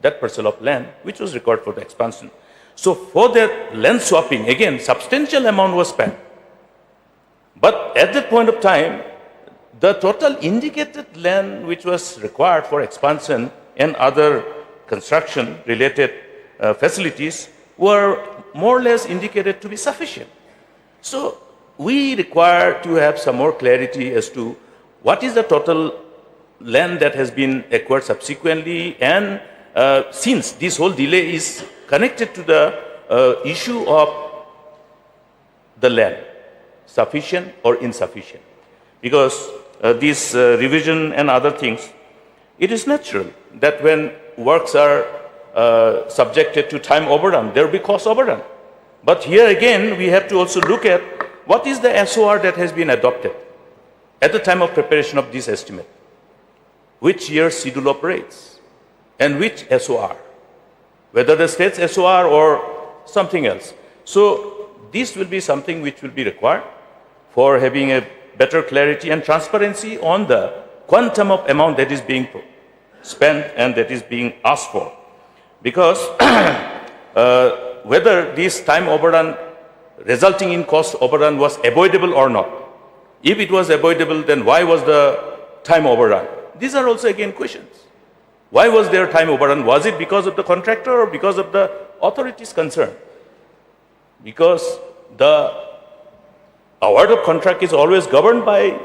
that parcel of land which was required for the expansion. So for that land swapping, again, substantial amount was spent. But at that point of time, the total indicated land which was required for expansion and other construction related facilities were more or less indicated to be sufficient. So we require to have some more clarity as to what is the total land that has been acquired subsequently, and since this whole delay is connected to the issue of the land, sufficient or insufficient. Because this revision and other things, it is natural that when works are subjected to time overrun, there will be cost overrun. But here again, we have to also look at what is the SOR that has been adopted at the time of preparation of this estimate? Which year schedule operates? And which SOR? Whether the state's SOR or something else. So this will be something which will be required for having a better clarity and transparency on the quantum of amount that is being spent and that is being asked for. Because whether this time overrun resulting in cost overrun was avoidable or not. If it was avoidable, then why was the time overrun? These are also again questions. Why was there time overrun? Was it because of the contractor or because of the authorities concerned? Because the award of contract is always governed by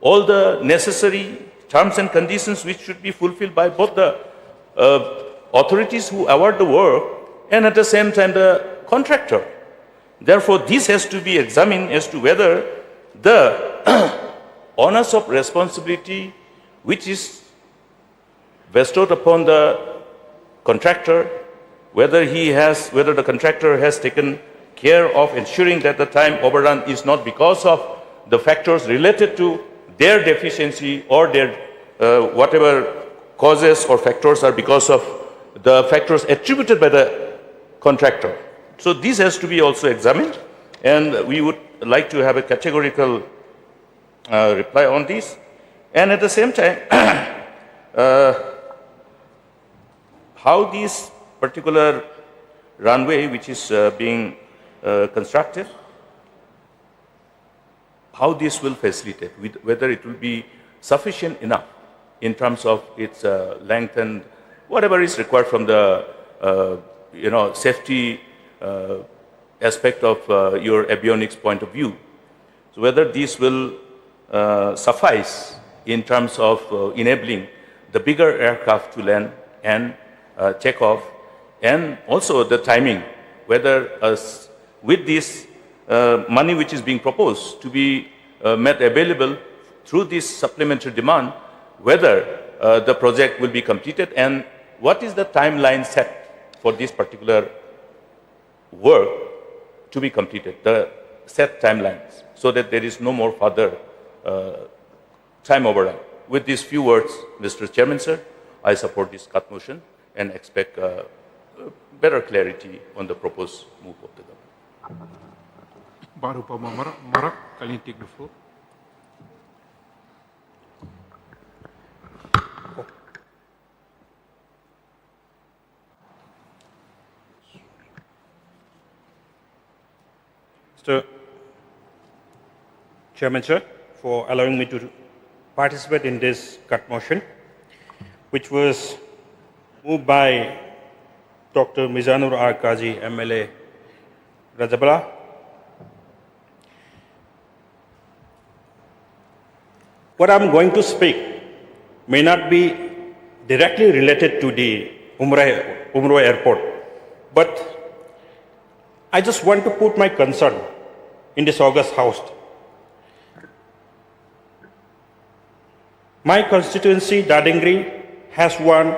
all the necessary terms and conditions which should be fulfilled by both the authorities who award the work and at the same time the contractor. Therefore, this has to be examined as to whether the onus of responsibility which is bestowed upon the contractor, whether the contractor has taken care of ensuring that the time overrun is not because of the factors related to their deficiency or their whatever causes or factors are because of the factors attributed by the contractor. So this has to be also examined, and we would like to have a categorical reply on this. And at the same time, how this particular runway which is being constructed, how this will facilitate, whether it will be sufficient enough in terms of its length and whatever is required from the safety aspect of your avionics point of view. So whether this will suffice in terms of enabling the bigger aircraft to land and take off, and also the timing, whether with this money which is being proposed to be made available through this supplementary demand, whether the project will be completed and what is the timeline set for this particular work to be completed, the set timelines, so that there is no more further time overrun. With these few words, Mr. Chairman, sir, I support this cut motion and expect better clarity on the proposed move of the government. Barupa Marak, can you take the floor? Mr. Chairman, sir, for allowing me to participate in this cut motion, which was moved by Dr. Mizanur R. Kazi, MLA, Rajabala. What I'm going to speak may not be directly related to the Umroi airport, but I just want to put my concern in this August House. My constituency, Dadingri, has one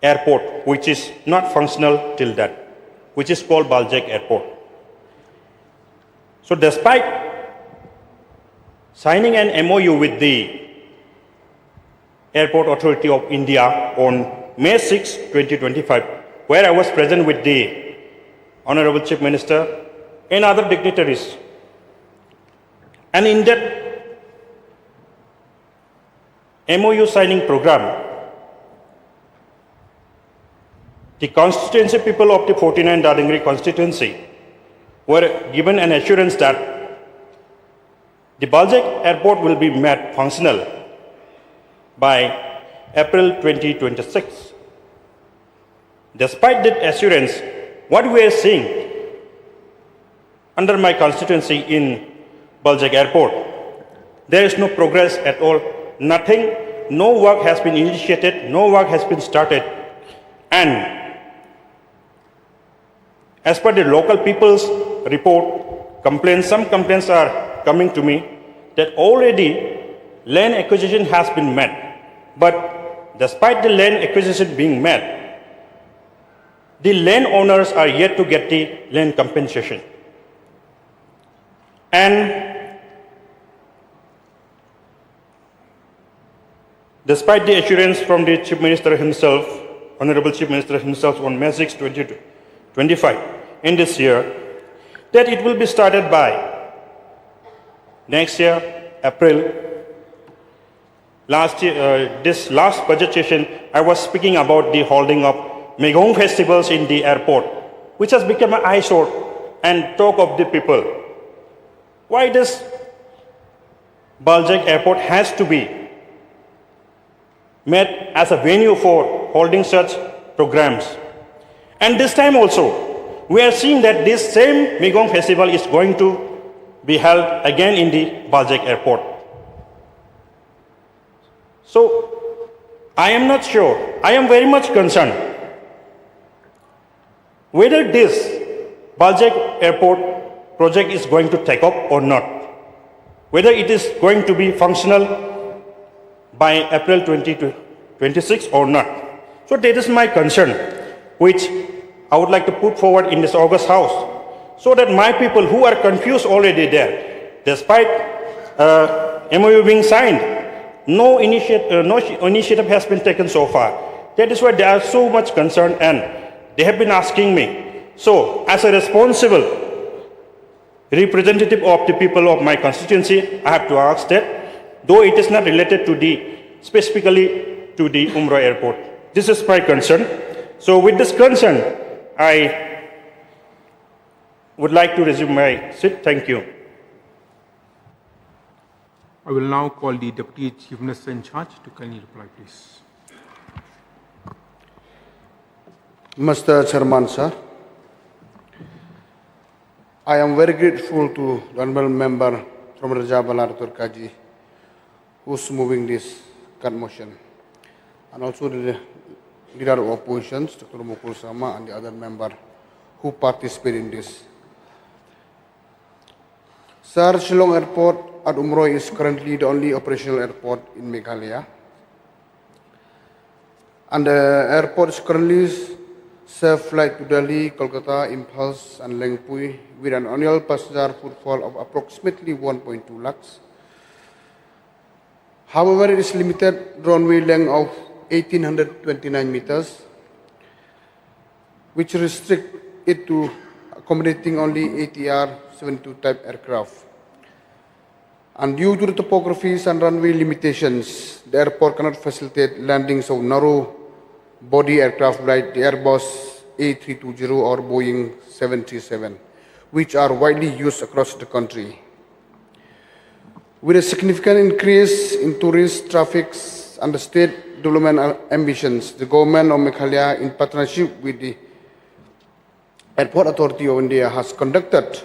airport which is not functional till that, which is called Baljek Airport. So despite signing an MOU with the Airport Authority of India on May 6, 2025, where I was present with the Honorable Chief Minister and other dignitaries, and in that MOU signing program, the constituency people of the 49 Dadingri constituency were given an assurance that the Baljek airport will be made functional by April 2026. Despite that assurance, what we are seeing under my constituency in Baljek airport, there is no progress at all. Nothing, no work has been initiated, no work has been started. And as per the local people's report, some complaints are coming to me that already land acquisition has been made. But despite the land acquisition being made, the landowners are yet to get the land compensation. And despite the assurance from the Chief Minister himself, Honorable Chief Minister himself on May 6, 2025 in this year, that it will be started by next year, April. this last budget session, I was speaking about the holding of Megong festivals in the airport, which has become an eyesore and talk of the people. Why does Baljak Airport has to be made as a venue for holding such programs? And this time also, we are seeing that this same Megong festival is going to be held again in the Baljak Airport. So, I am not sure, I am very much concerned whether this Baljak Airport project is going to take up or not, whether it is going to be functional by April 2026 or not. So that is my concern, which I would like to put forward in this August House, so that my people who are confused already there, despite MOU being signed, no initiative has been taken so far. That is why they are so much concerned, and they have been asking me. So, as a responsible representative of the people of my constituency, I have to ask that, though it is not related to specifically to the Umroi airport, this is my concern. So, with this concern, I would like to resume my seat. Thank you. I will now call the Deputy Chief Minister in charge to kindly reply, please. Mr. Chairman, sir, I am very grateful to the honorable member from Rajabala Turkaji who's moving this cut motion, and also the leader of opposition, Dr. Mukul Sama, and the other member who participate in this. Sir, Shillong Airport at Umroi is currently the only operational airport in Meghalaya, and the airport is currently serve flight to Delhi, Kolkata, Impulse, and Lengpui with an annual passenger footfall of approximately 1.2 lakhs. However, it is limited runway length of 1,829 meters, which restrict it to accommodating only ATR-72 type aircraft. And due to the topographies and runway limitations, the airport cannot facilitate landings of narrow body aircraft like the Airbus A320 or Boeing 737, which are widely used across the country. With a significant increase in tourist traffic and the state development ambitions, the government of Meghalaya, in partnership with the Airport Authority of India, has conducted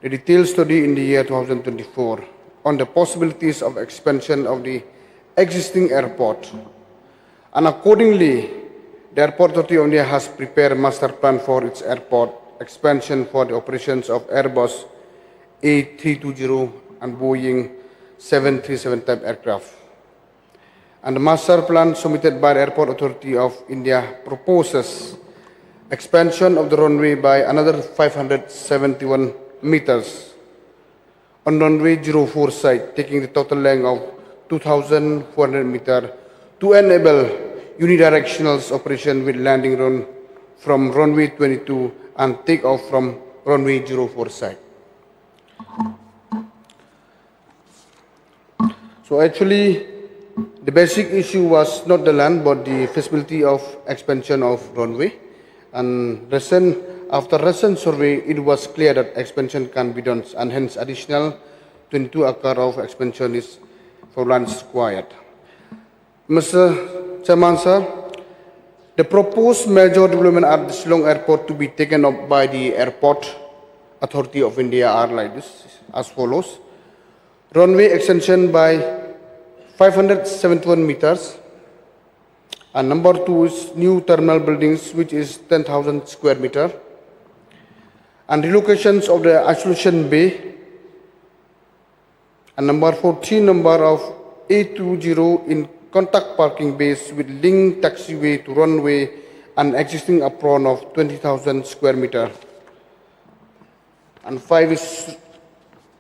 a detailed study in the year 2024 on the possibilities of expansion of the existing airport. And accordingly, the Airport Authority of India has prepared a master plan for its airport expansion for the operations of Airbus A320 and Boeing 737 type aircraft. And the master plan submitted by the Airport Authority of India proposes expansion of the runway by another 571 meters on runway 04 site, taking the total length of 2,400 meters to enable unidirectional operation with landing run from runway 22 and take off from runway 04 site. So actually, the basic issue was not the land, but the feasibility of expansion of runway. And after recent survey, it was clear that expansion can be done, and hence additional 22 acres of expansion is for lands required. Mr. Chairman, sir, the proposed major development at the Shillong Airport to be taken up by the Airport Authority of India are like this, as follows. Runway extension by 571 meters. And number 2 is new terminal buildings, which is 10,000 square meter. And relocations of the isolation bay. And number 14, number of A20 in contact parking bays with link taxiway to runway and existing apron of 20,000 square meter. And 5 is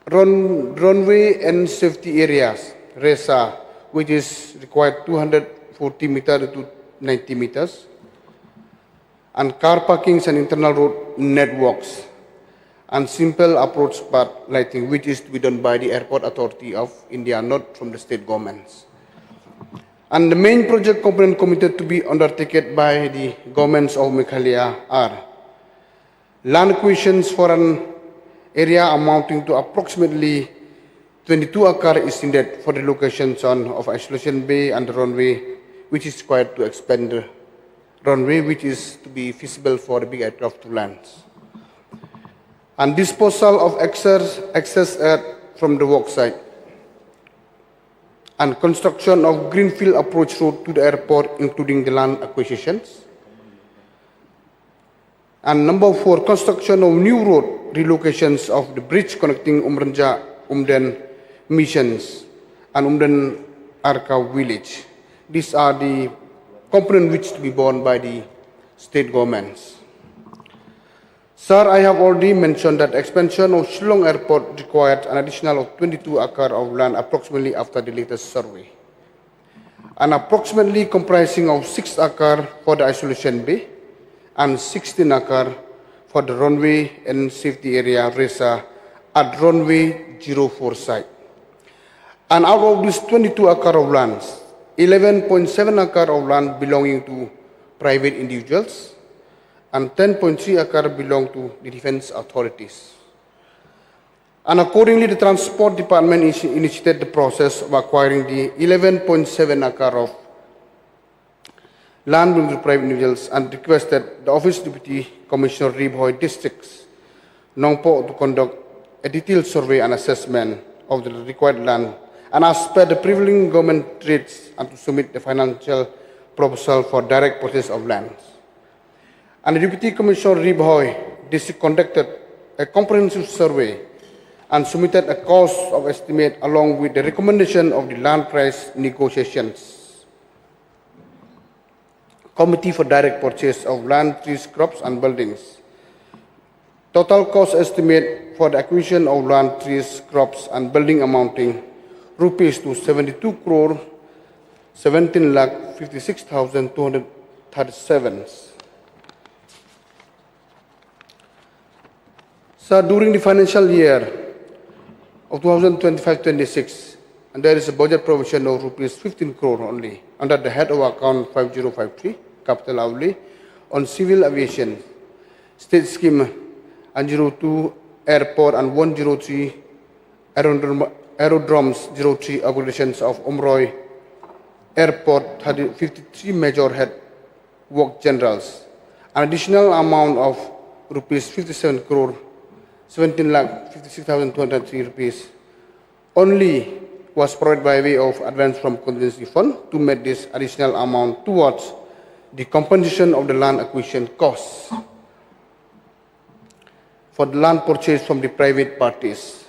runway and safety areas, RESA, which is required 240 meters to 90 meters. And car parkings and internal road networks. And simple approach path lighting, which is to be done by the Airport Authority of India, not from the state governments. And the main project component committed to be undertaken by the governments of Meghalaya are land acquisitions for an area amounting to approximately 22 acres is needed for the locations of isolation bay and the runway, which is required to expand the runway, which is to be feasible for the big aircraft to land. And disposal of excess earth from the work site. And construction of greenfield approach road to the airport, including the land acquisitions. And number 4, construction of new road relocations of the bridge connecting Umranja, Umden Missions, and Umden Arka village. These are the components which to be borne by the state governments. Sir, I have already mentioned that expansion of Shillong Airport required an additional of 22 acres of land approximately after the latest survey, and approximately comprising of 6 acres for the isolation bay and 16 acres for the runway and safety area RESA at runway 04 site. And out of these 22 acres of land, 11.7 acres of land belonging to private individuals, and 10.3 acres belong to the defense authorities. And accordingly, the Transport Department initiated the process of acquiring the 11.7 acres of land belonging to private individuals and requested the Office of Deputy Commissioner Ribhoi Districts, Nongpo, to conduct a detailed survey and assessment of the required land and as per the prevailing government rates and to submit the financial proposal for direct purchase of lands. And the Deputy Commissioner Ribhoi District conducted a comprehensive survey and submitted a cost of estimate along with the recommendation of the land price negotiations Committee for Direct Purchase of Land, Trees, Crops and Buildings. Total cost estimate for the acquisition of land, trees, crops and building amounting rupees to 72 crore 17,56,237. So during the financial year of 2025-26, and there is a budget provision of rupees 15 crore only under the head of account 5053, capital outlay, on civil aviation, state scheme 102 airport and 103 aerodromes 03 aggregations of Umroi airport 53 major head work generals. An additional amount of rupees 57 crore 17,56,203 rupees only was provided by way of advance from contingency fund to make this additional amount towards the compensation of the land acquisition costs for the land purchase from the private parties.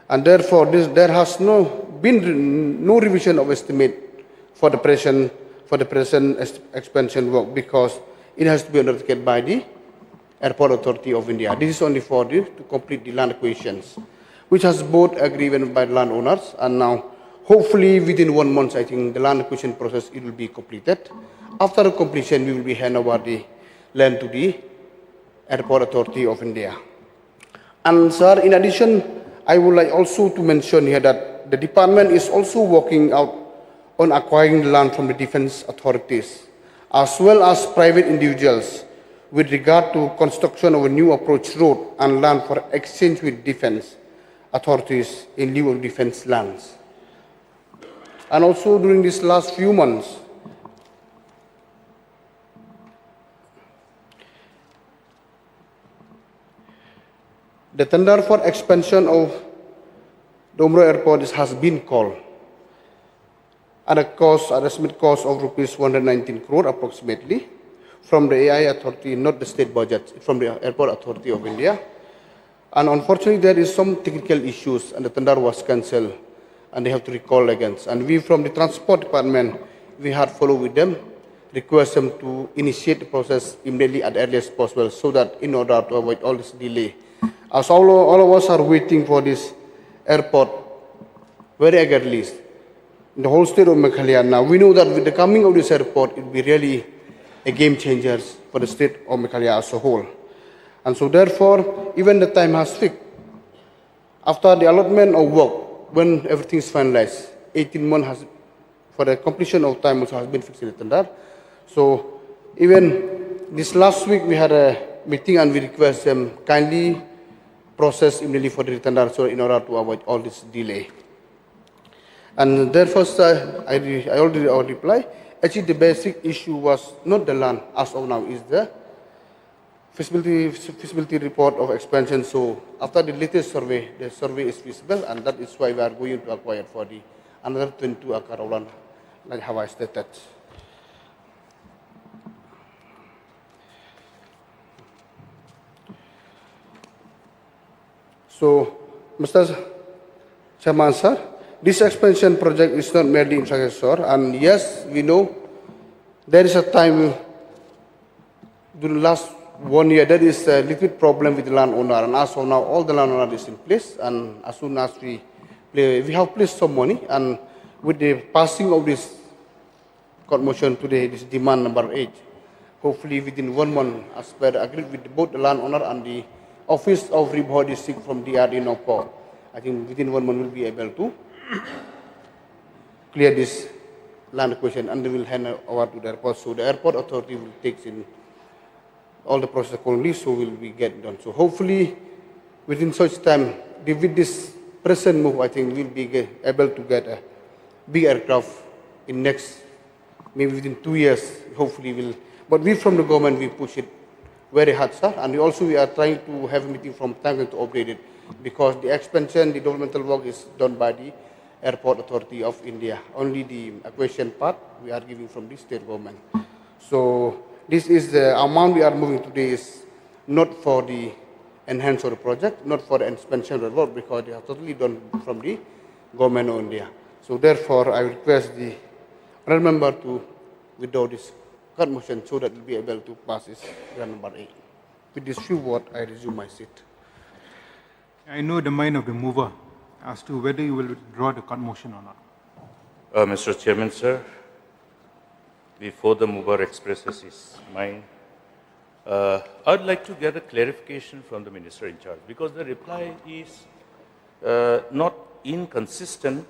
And therefore, there has been no revision of estimate for the present expansion work because it has to be undertaken by the Airport Authority of India. This is only for to complete the land acquisitions, which has both agreed by the landowners, and now hopefully within 1 month, I think the land acquisition process it will be completed. After completion, we will be hand over the land to the Airport Authority of India. And sir, in addition, I would like also to mention here that the department is also working out on acquiring the land from the defense authorities, as well as private individuals, with regard to construction of a new approach road and land for exchange with defense authorities in lieu of defense lands. And also during these last few months, the tender for expansion of the Umroi airport has been called at an estimate cost of rupees 119 crore approximately, from the AI authority, not the state budget, from the Airport Authority of India. And unfortunately, there is some technical issues and the tender was cancelled and they have to recall again. And we from the Transport Department, we had followed with them, request them to initiate the process immediately at the earliest possible so that in order to avoid all this delay. As all of us are waiting for this airport very eagerly, in the whole state of Meghalaya now, we know that with the coming of this airport, it will be really a game changer for the state of Meghalaya as a whole. And so therefore, even the time has fixed. After the allotment of work, when everything is finalized, 18 months has for the completion of time also has been fixed in the tender. So even this last week we had a meeting and we request them kindly process immediately for the tender, so in order to avoid all this delay. And therefore, sir, I already reply. Actually, the basic issue was not the land as of now, is the feasibility report of expansion. So after the latest survey, the survey is feasible, and that is why we are going to acquire for the another 22 acre of land, like how I stated. So, Mr. Chairman, sir, this expansion project is not merely infrastructure, and yes, we know there is a time during last 1 year there is a little problem with the landowner, and as of now all the landowner is in place, and as soon as we have placed some money, and with the passing of this court motion today, this demand number 8, hopefully within 1 month, as per agreed with both the landowner and the Office of Reboho District from DRD Noppo, I think within 1 month we'll be able to clear this land question, and they will hand over to the airport. So the airport authority will take in all the process accordingly, so will be get done. So hopefully within such time, with this present move, I think we'll be able to get a big aircraft in next, maybe within 2 years, hopefully will. But we from the government, we push it very hard, sir, and we are trying to have a meeting from time to update it, because the expansion, the developmental work is done by the Airport Authority of India. Only the acquisition part we are giving from the state government. So this is the amount we are moving today is not for the enhance of the project, not for the expansion of the work, because they are totally done from the government of India. So therefore, I request the honourable member to withdraw this court motion so that we'll be able to pass this grant number 8. With this few words, I resume my seat. I know the mind of the mover as to whether you will withdraw the court motion or not. Mr. Chairman, sir, before the mover expresses his mind, I'd like to get a clarification from the minister in charge, because the reply is not inconsistent.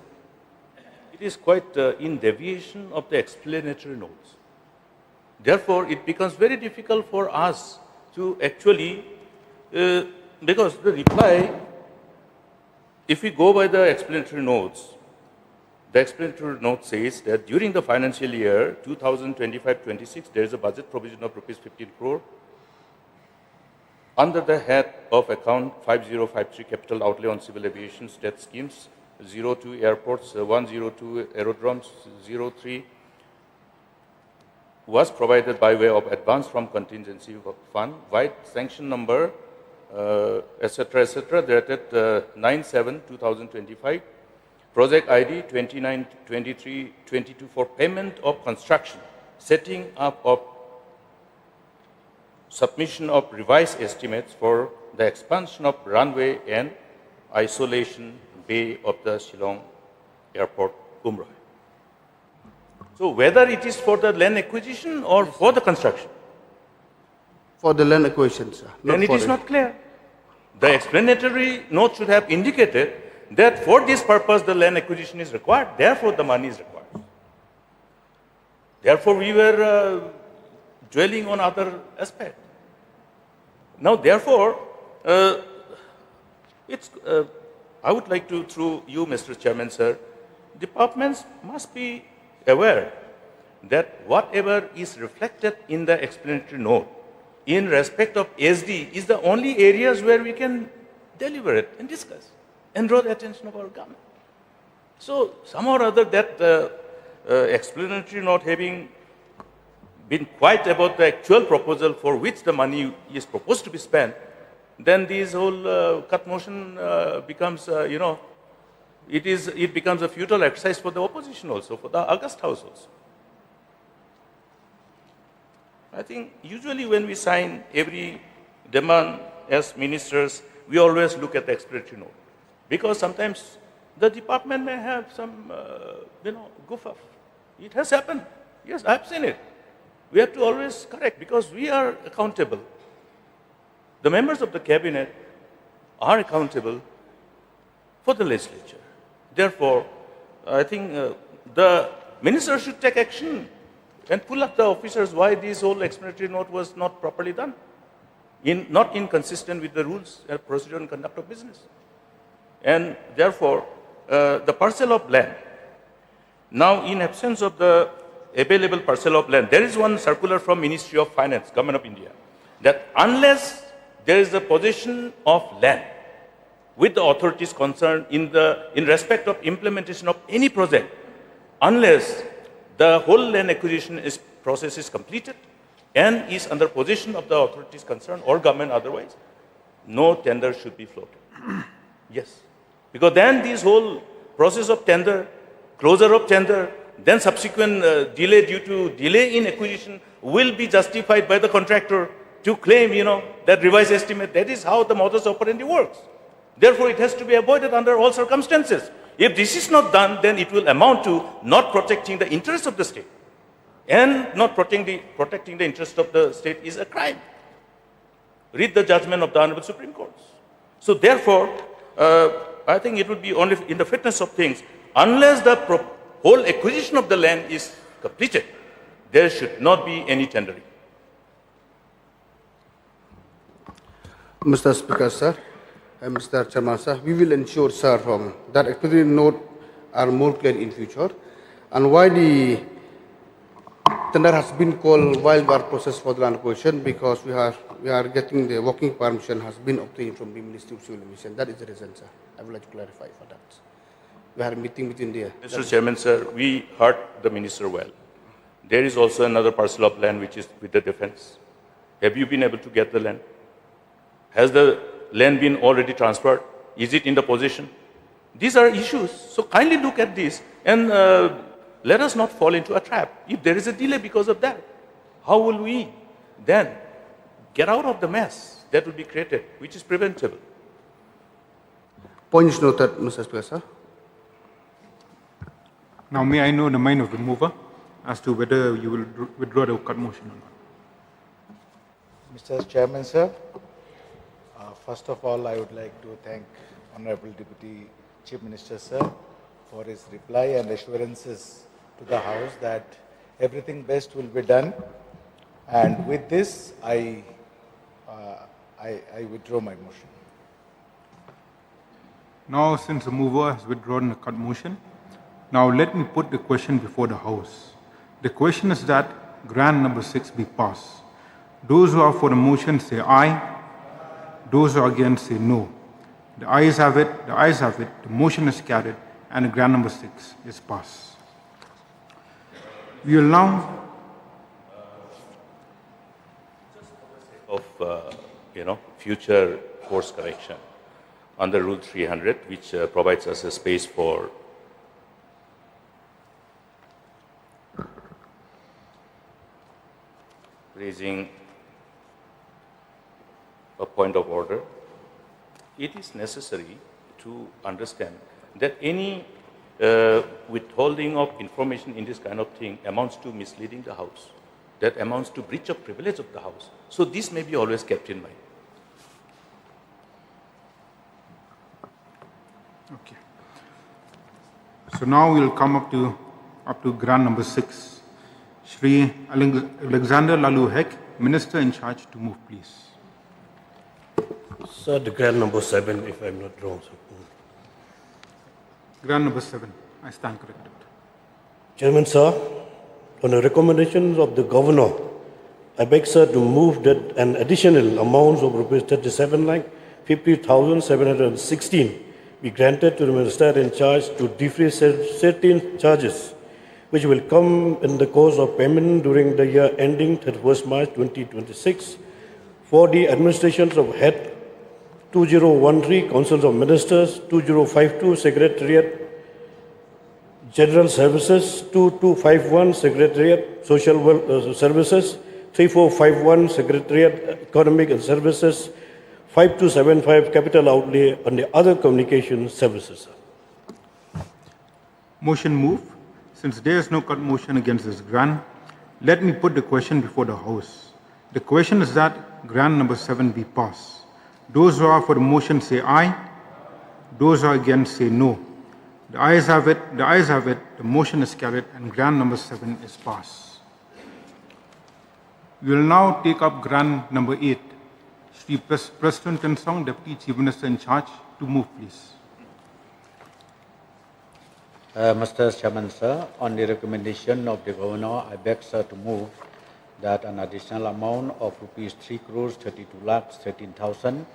It is quite in deviation of the explanatory notes. Therefore, it becomes very difficult for us to actually, because the reply, if we go by the explanatory notes, the explanatory note says that during the financial year 2025-26, there is a budget provision of rupees 15 crore under the head of account 5053 capital outlay on civil aviation state schemes, 02 airports, 102 aerodromes, 03 was provided by way of advance from contingency fund, wide sanction number, etc., dated 9/7/2025, project ID 292322 for payment of construction, setting up of submission of revised estimates for the expansion of runway and isolation bay of the Shillong Airport, Umroi. So whether it is for the land acquisition or for the construction? For the land acquisition, sir. Then it is not clear. The explanatory note should have indicated that for this purpose the land acquisition is required, therefore the money is required. Therefore we were dwelling on other aspect. Now therefore, I would like to, through you, Mr. Chairman, sir, departments must be aware that whatever is reflected in the explanatory note in respect of SD is the only areas where we can deliberate and discuss and draw the attention of our government. So somehow or other that explanatory note having been quiet about the actual proposal for which the money is proposed to be spent, then this whole cut motion becomes, it becomes a futile exercise for the opposition also, for the August House also. I think usually when we sign every demand as ministers, we always look at the explanatory note, because sometimes the department may have some, goof off. It has happened. Yes, I have seen it. We have to always correct, because we are accountable. The members of the cabinet are accountable for the legislature. Therefore, I think the minister should take action and pull up the officers why this whole explanatory note was not properly done, not inconsistent with the rules and procedure and conduct of business. And therefore, the parcel of land, now in absence of the available parcel of land, there is one circular from Ministry of Finance, Government of India, that unless there is a possession of land with the authorities concerned in respect of implementation of any project, unless the whole land acquisition process is completed and is under possession of the authorities concerned or government otherwise, no tender should be floated. Yes. Because then this whole process of tender, closure of tender, then subsequent delay due to delay in acquisition will be justified by the contractor to claim, that revised estimate. That is how the modus operandi works. Therefore, it has to be avoided under all circumstances. If this is not done, then it will amount to not protecting the interests of the state. And not protecting the interests of the state is a crime. Read the judgment of the Honorable Supreme Court. So therefore, I think it would be only in the fitness of things, unless the whole acquisition of the land is completed, there should not be any tendering. Mr. Speaker, sir, and Mr. Chairman, sir, we will ensure, sir, that explanatory note are more clear in future, and why the tender has been called while we are process for the land acquisition, because we are getting the working permission has been obtained from the Ministry of Civil Aviation. That is the reason, sir. I would like to clarify for that. We are meeting with India. Mr. Chairman, sir, we heard the minister well. There is also another parcel of land which is with the defense. Have you been able to get the land? Has the land been already transferred? Is it in the possession? These are issues. So kindly look at this and let us not fall into a trap. If there is a delay because of that, how will we then get out of the mess that will be created, which is preventable? Point is noted, Mr. Speaker, sir. Now, may I know the mind of the mover as to whether you will withdraw the cut motion or not? Mr. Chairman, sir, first of all, I would like to thank Honorable Deputy Chief Minister, sir, for his reply and assurances to the House that everything best will be done. And with this, I withdraw my motion. Now, since the mover has withdrawn the cut motion, now let me put the question before the House. The question is that grant number 6 be passed. Those who are for the motion say aye. Those who are against say no. The ayes have it, the motion is carried, and grant number 6 is passed. We will now of future course correction under Rule 300, which provides us a space for raising a point of order. It is necessary to understand that any withholding of information in this kind of thing amounts to misleading the House. That amounts to breach of privilege of the House. So this may be always kept in mind. Okay. So now we will come up to grant number 6. Shri Alexander Lalu Hek, Minister in charge, to move, please. Sir, the grant number 7, if I'm not wrong. Sir. Grant number 7, I stand corrected. Chairman, sir, on the recommendations of the Governor, I beg, sir, to move that an additional amount of rupees 37,50,716 be granted to the Minister in charge to defray certain charges which will come in the course of payment during the year ending 31st March 2026 for the administrations of Head 2013 Councils of Ministers, 2052 Secretariat General Services, 2251 Secretariat Social Services, 3451 Secretariat Economic and Services, 5275 Capital Outlay and the other communication services. Motion move. Since there is no cut motion against this grant, let me put the question before the House. The question is that grant number 7 be passed. Those who are for the motion say aye. Those who are against say no. The ayes have it. The ayes have it. The motion is carried, and grant number 7 is passed. We will now take up grant number 8. Shri President Tensong, Deputy Chief Minister in charge, to move, please. Mr. Chairman, sir, on the recommendation of the Governor, I beg, sir, to move that an additional amount of rupees 3 crores 32 lakhs 13,000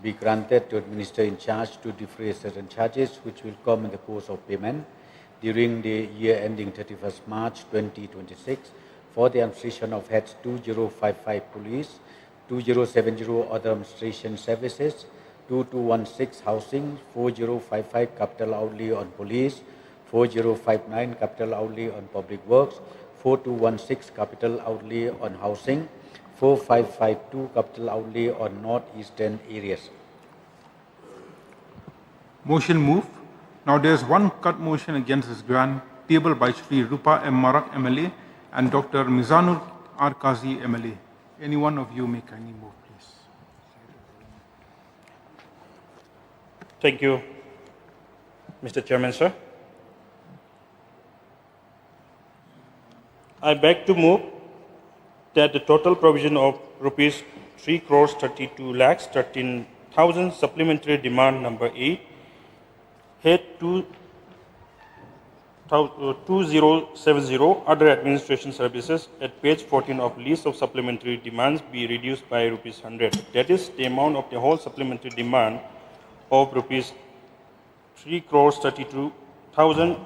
be granted to the Minister in charge to defray certain charges which will come in the course of payment during the year ending 31st March 2026 for the administration of heads 2055 Police, 2070 Other Administration Services, 2216 Housing, 4055 Capital Outlay on Police, 4059 Capital Outlay on Public Works, 4216 Capital Outlay on Housing, 4552 Capital Outlay on Northeastern areas. Motion move. Now there is one cut motion against this grant tabled by Shri Rupa M. Marak MLA and Dr. Mizanur R. Kazi MLA. Any one of you may kindly move, please. Thank you, Mr. Chairman, sir. I beg to move that the total provision of rupees 3 crores 32 lakhs 13,000 supplementary demand number 8 head 2070 other administration services at page 14 of list of supplementary demands be reduced by rupees 100. That is the amount of the whole supplementary demand of rupees 3 crores 32,000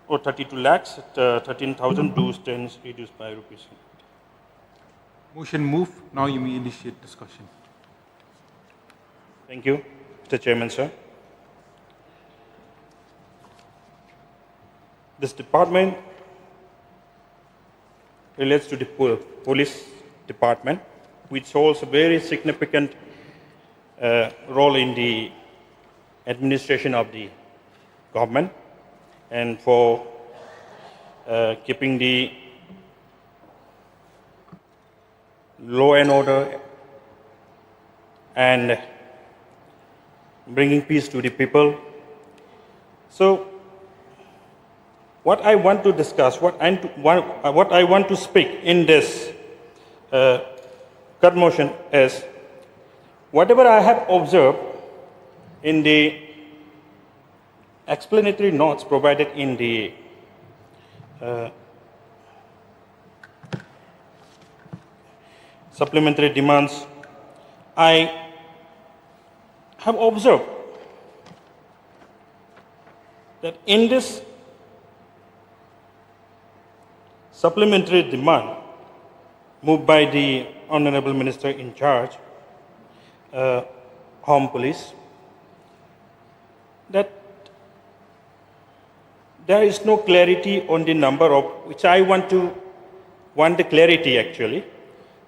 or 32 lakhs 13,000 do stands reduced by rupees 100. Motion move. Now you may initiate discussion. Thank you, Mr. Chairman, sir. This department relates to the police department, which holds a very significant role in the administration of the government and for keeping the law and order and bringing peace to the people. So what I want to discuss, what I want to speak in this cut motion is whatever I have observed in the explanatory notes provided in the supplementary demands, I have observed that in this supplementary demand moved by the Honorable Minister in charge, Home Police, that there is no clarity on the number of, which I want the clarity actually.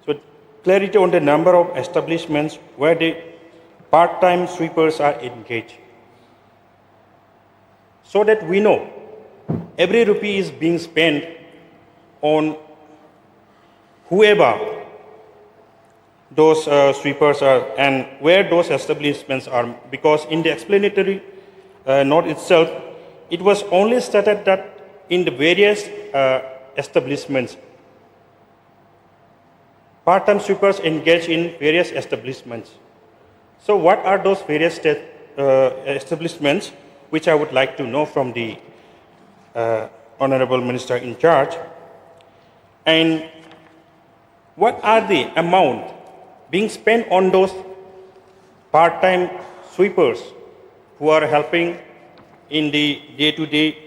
So clarity on the number of establishments where the part-time sweepers are engaged. So that we know every rupee is being spent on whoever those sweepers are and where those establishments are, because in the explanatory note itself, it was only stated that in the various establishments, part-time sweepers engage in various establishments. So what are those various establishments, which I would like to know from the Honorable Minister in charge, and what are the amount being spent on those part-time sweepers who are helping in the day-to-day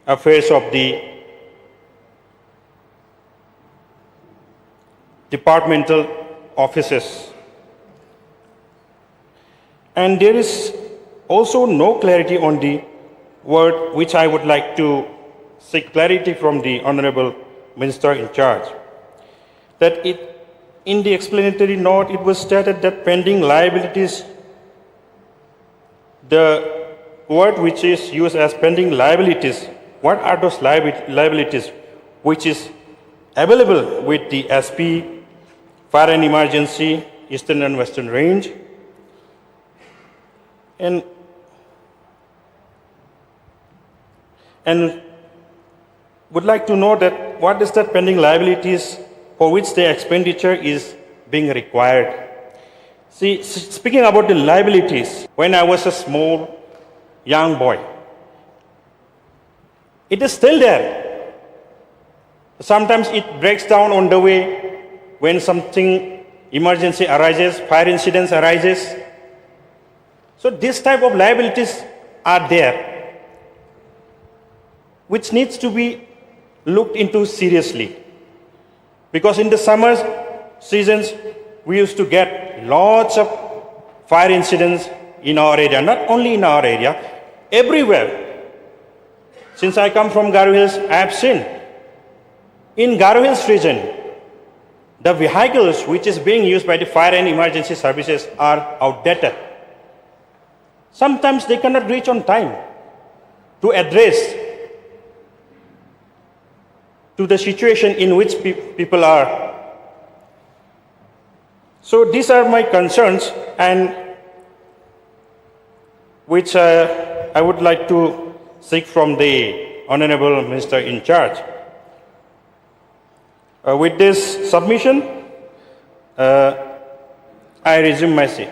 affairs of the departmental offices. And there is also no clarity on the word which I would like to seek clarity from the Honorable Minister in charge. That in the explanatory note, it was stated that pending liabilities, the word which is used as pending liabilities, what are those liabilities which is available with the SP, Fire and Emergency, Eastern and Western Range, and and would like to know that what is the pending liabilities for which the expenditure is being required. See, speaking about the liabilities, when I was a small young boy, it is still there. Sometimes it breaks down on the way when something emergency arises, fire incidents arises. So this type of liabilities are there, which needs to be looked into seriously. Because in the summer seasons, we used to get lots of fire incidents in our area, not only in our area, everywhere. Since I come from Garo Hills, I have seen in Garo Hills region, the vehicles which is being used by the fire and emergency services are outdated. Sometimes they cannot reach on time to address to the situation in which people are. So these are my concerns, and which I would like to seek from the Honorable Minister in charge. With this submission, I resume my seat.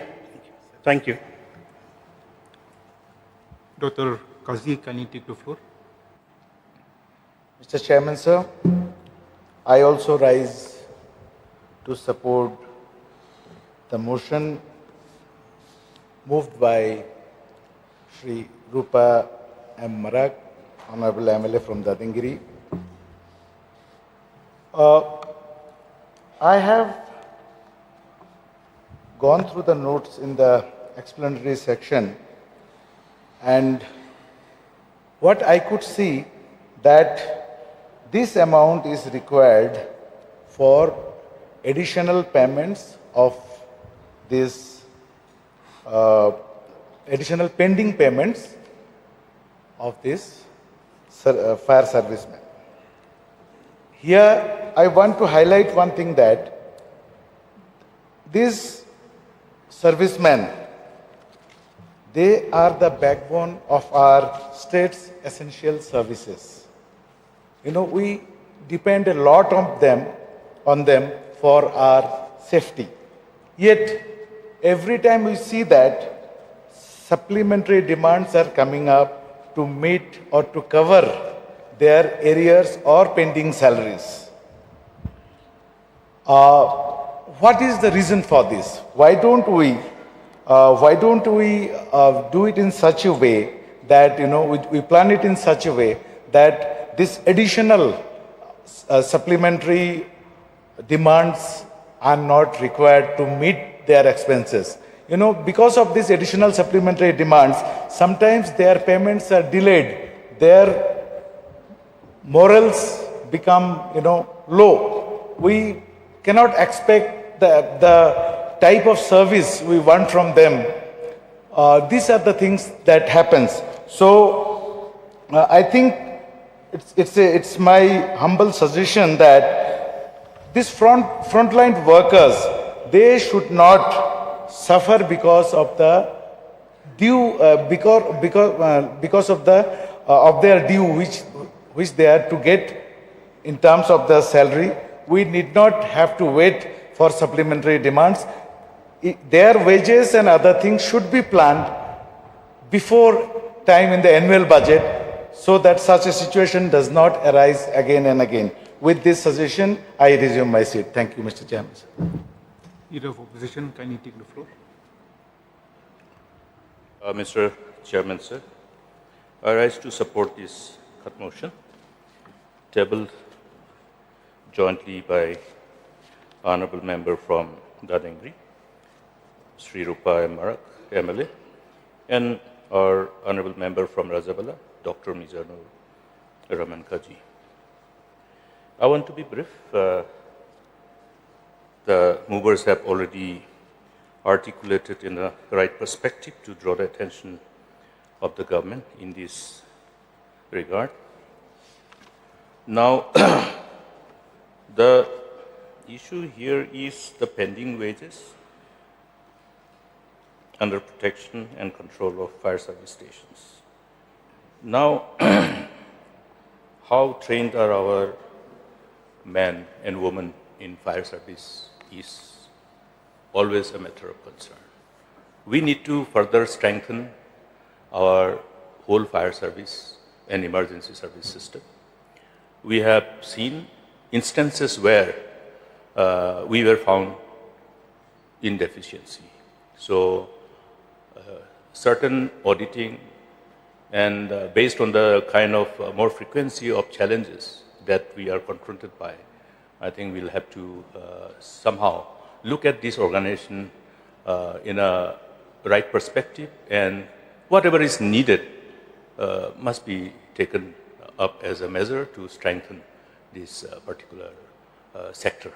Thank you. Dr. Kazi, can you take the floor? Mr. Chairman, sir, I also rise to support the motion moved by Shri Rupa M. Marak, Honorable MLA from Dadangiri. I have gone through the notes in the explanatory section, and what I could see that this amount is required for additional payments of this additional pending payments of this fire servicemen. Here I want to highlight one thing, that these servicemen, they are the backbone of our state's essential services. You know, we depend a lot on them for our safety. Yet, every time we see that supplementary demands are coming up to meet or to cover their arrears or pending salaries. What is the reason for this? Why don't we do it in such a way that, you know, we plan it in such a way that this additional supplementary demands are not required to meet their expenses. You know, because of these additional supplementary demands, sometimes their payments are delayed. Their morals become, you know, low. We cannot expect the type of service we want from them. These are the things that happens. So I think it's my humble suggestion that these frontline workers, they should not suffer because of the due because of their due which they are to get in terms of the salary. We need not have to wait for supplementary demands. Their wages and other things should be planned before time in the annual budget, so that such a situation does not arise again and again. With this suggestion, I resume my seat. Thank you, Mr. Chairman. Leader of Opposition, can you take the floor? Mr. Chairman, sir, I rise to support this cut motion, tabled jointly by Honorable Member from Dadangri, Sri Rupa M. Marak, MLA, and our Honorable Member from Rajabala, Dr. Mizanur Rahman Kaji. I want to be brief. The movers have already articulated in the right perspective to draw the attention of the government in this regard. Now, the issue here is the pending wages under protection and control of fire service stations. Now, how trained are our men and women in fire service is always a matter of concern. We need to further strengthen our whole fire service and emergency service system. We have seen instances where we were found in deficiency. So certain auditing and based on the kind of more frequency of challenges that we are confronted by, I think we'll have to somehow look at this organization in a right perspective, and whatever is needed must be taken up as a measure to strengthen this particular sector.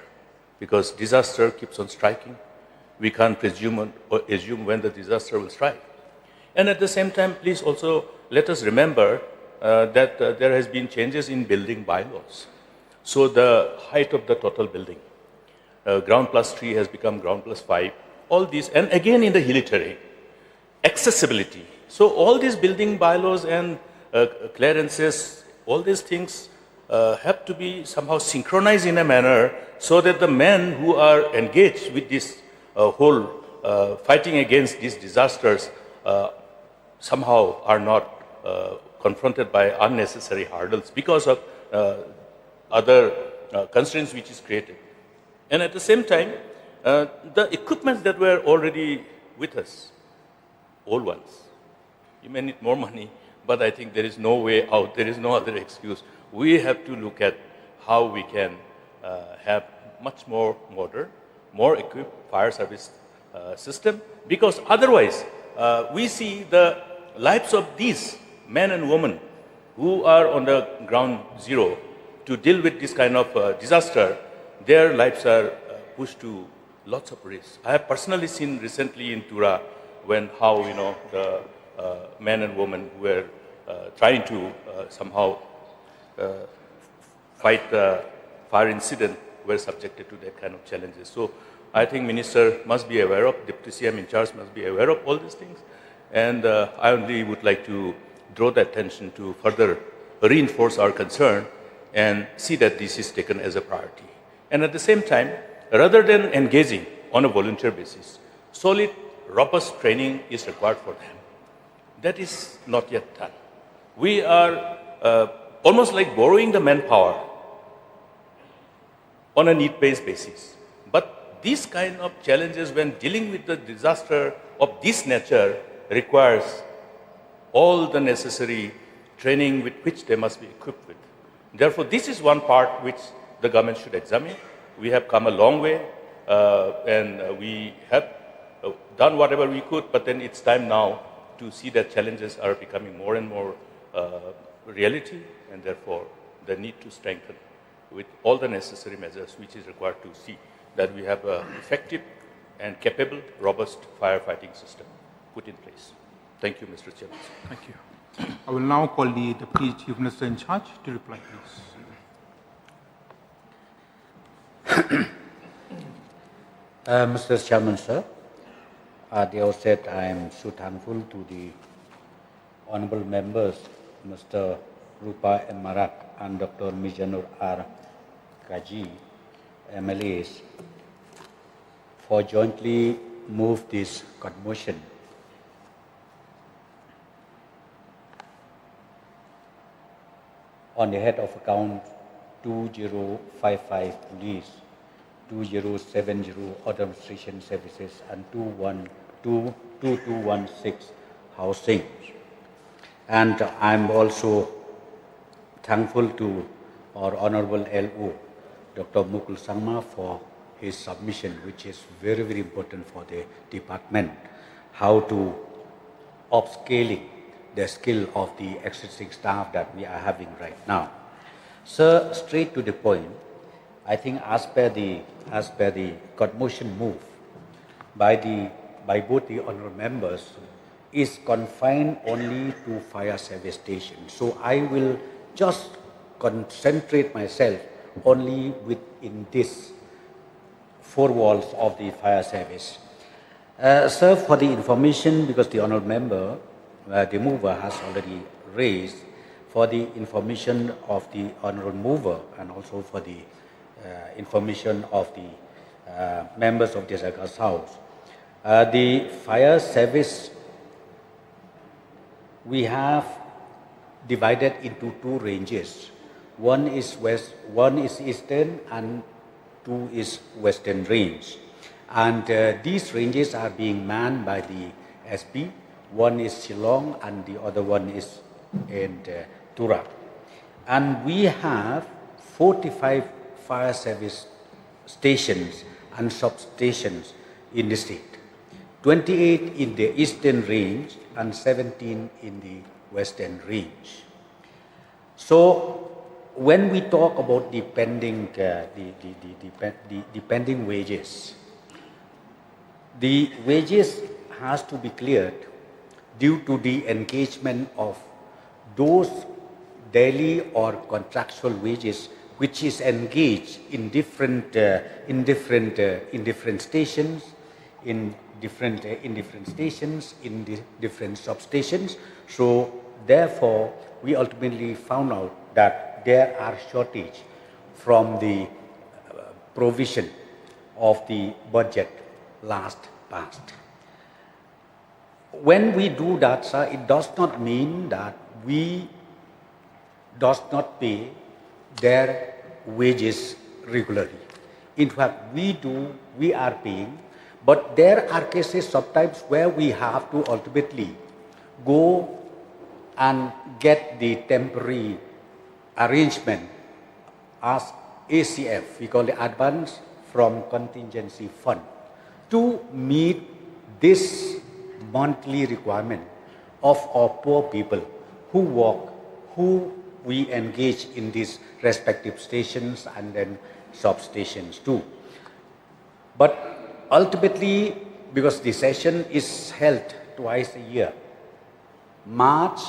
Because disaster keeps on striking. We can't presume or assume when the disaster will strike. And at the same time, please also let us remember that there has been changes in building bylaws. So the height of the total building, ground plus 3 has become ground plus 5, all these, and again in the hilly terrain, accessibility. So all these building bylaws and clearances, all these things have to be somehow synchronized in a manner so that the men who are engaged with this whole fighting against these disasters somehow are not confronted by unnecessary hurdles because of other constraints which is created. And at the same time, the equipments that were already with us, old ones, you may need more money, but I think there is no way out, there is no other excuse. We have to look at how we can have much more modern, more equipped fire service system, because otherwise we see the lives of these men and women who are on the ground zero to deal with this kind of disaster. Their lives are pushed to lots of risks. I have personally seen recently in Tura when how the men and women were trying to somehow fight the fire incident were subjected to that kind of challenges. So I think Minister must be aware of, Deputy CM in charge must be aware of all these things. And I only would like to draw the attention to further reinforce our concern and see that this is taken as a priority. And at the same time, rather than engaging on a volunteer basis, solid, robust training is required for them. That is not yet done. We are almost like borrowing the manpower on a need-based basis. But these kind of challenges when dealing with the disaster of this nature requires all the necessary training with which they must be equipped with. Therefore, this is one part which the government should examine. We have come a long way and we have done whatever we could, but then it's time now to see that challenges are becoming more and more reality, and therefore the need to strengthen with all the necessary measures which is required to see that we have an effective and capable, robust firefighting system put in place. Thank you, Mr. Chairman. Thank you. I will now call the Deputy Chief Minister in charge to reply, please. Mr. Chairman, sir, at the outset, I am so thankful to the honorable members, Mr. Rupa M. Marak and Dr. Mijanur R. Kaji, MLAs, for jointly move this motion. On the head of account 2055 Police, 2070 Administration Services, and 2216 Housing. And I'm also thankful to our Honorable LO, Dr. Mukul Sangma, for his submission, which is very, very important for the department, how to upscaling the skill of the existing staff that we are having right now. Sir, straight to the point, I think as per the motion move by both the honorable members is confined only to fire service stations. So I will just concentrate myself only within this four walls of the fire service. Sir, for the information, because the honorable member, the mover has already raised, for the information of the honorable mover and also for the information of the members of this August House. The fire service, we have divided into two ranges. One is eastern and two is western range. And these ranges are being manned by the SP. One is Shillong and the other one is in Tura. And we have 45 fire service stations and substations in the state. 28 in the eastern range and 17 in the western range. So when we talk about the pending wages, the wages has to be cleared due to the engagement of those daily or contractual wages which is engaged in different stations, in different substations. So therefore, we ultimately found out that there are shortage from the provision of the budget last passed. When we do that, sir, it does not mean that we does not pay their wages regularly. In fact, we are paying, but there are cases sometimes where we have to ultimately go and get the temporary arrangement as ACF, we call it Advance from Contingency Fund, to meet this monthly requirement of our poor people who work, who we engage in these respective stations and then substations too. But ultimately, because the session is held twice a year, March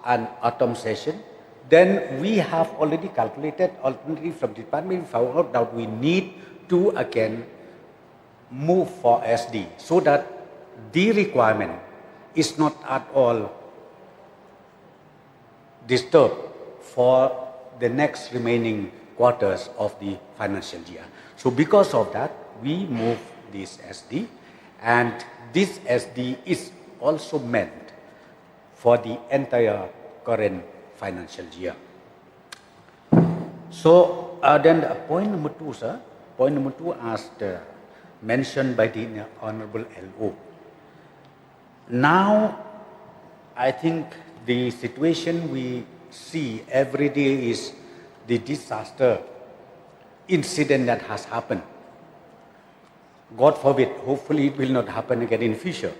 and autumn session, then we have already calculated, ultimately from the department, we found out that we need to again move for SD so that the requirement is not at all disturbed for the next remaining quarters of the financial year. So because of that, we move this SD, and this SD is also meant for the entire current financial year. So then point number two, sir. Point number two, as mentioned by the Honorable LO. Now, I think the situation we see every day is the disaster incident that has happened. God forbid, hopefully it will not happen again in future.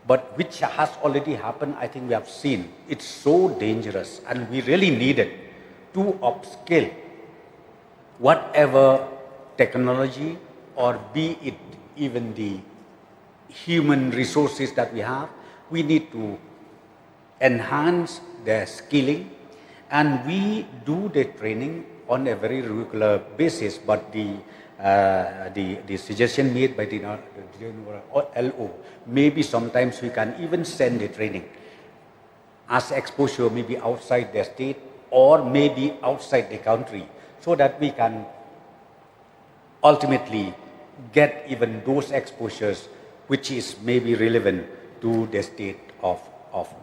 But which has already happened, I think we have seen. It's so dangerous, and we really needed to upscale whatever technology, or be it even the human resources that we have. We need to enhance their skilling, and we do the training on a very regular basis. But the suggestion made by the LO, maybe sometimes we can even send the training as exposure, maybe outside the state or maybe outside the country, so that we can ultimately get even those exposures which is maybe relevant to the state of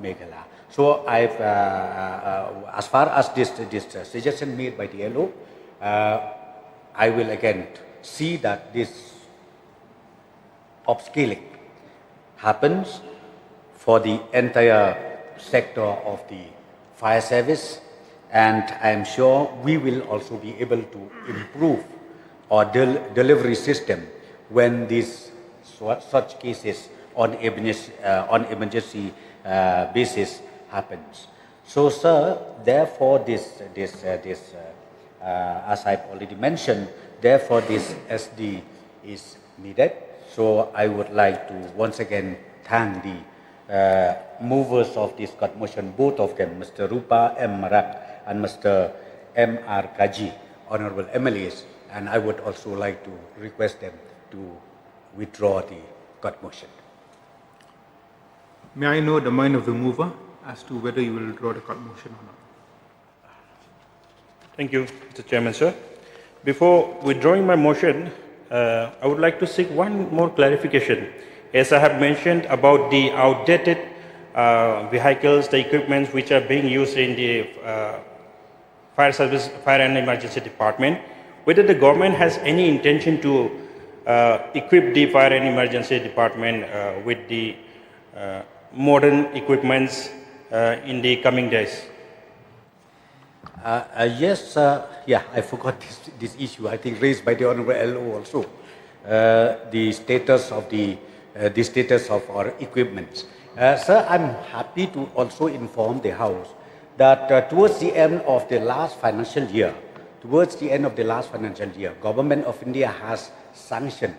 Meghalaya. So I've, as far as this suggestion made by the LO, I will again see that this upscaling happens for the entire sector of the fire service, and I am sure we will also be able to improve our delivery system when these such cases on emergency basis happens. So, sir, therefore, this as I've already mentioned, therefore this SD is needed. So I would like to once again thank the movers of this cut motion, both of them, Mr. Rupa M. Marak and Mr. M. R. Kaji, honorable MLAs, and I would also like to request them to withdraw the cut motion. May I know the mind of the mover as to whether you will withdraw the cut motion or not? Thank you, Mr. Chairman, sir. Before withdrawing my motion, I would like to seek one more clarification. As I have mentioned about the outdated vehicles, the equipments which are being used in the fire and emergency department, whether the government has any intention to equip the fire and emergency department with the modern equipments in the coming days. Yes, yeah, I forgot this issue. I think raised by the Honorable LO also. The status of our equipment. Sir, I'm happy to also inform the House that towards the end of the last financial year, Government of India has sanctioned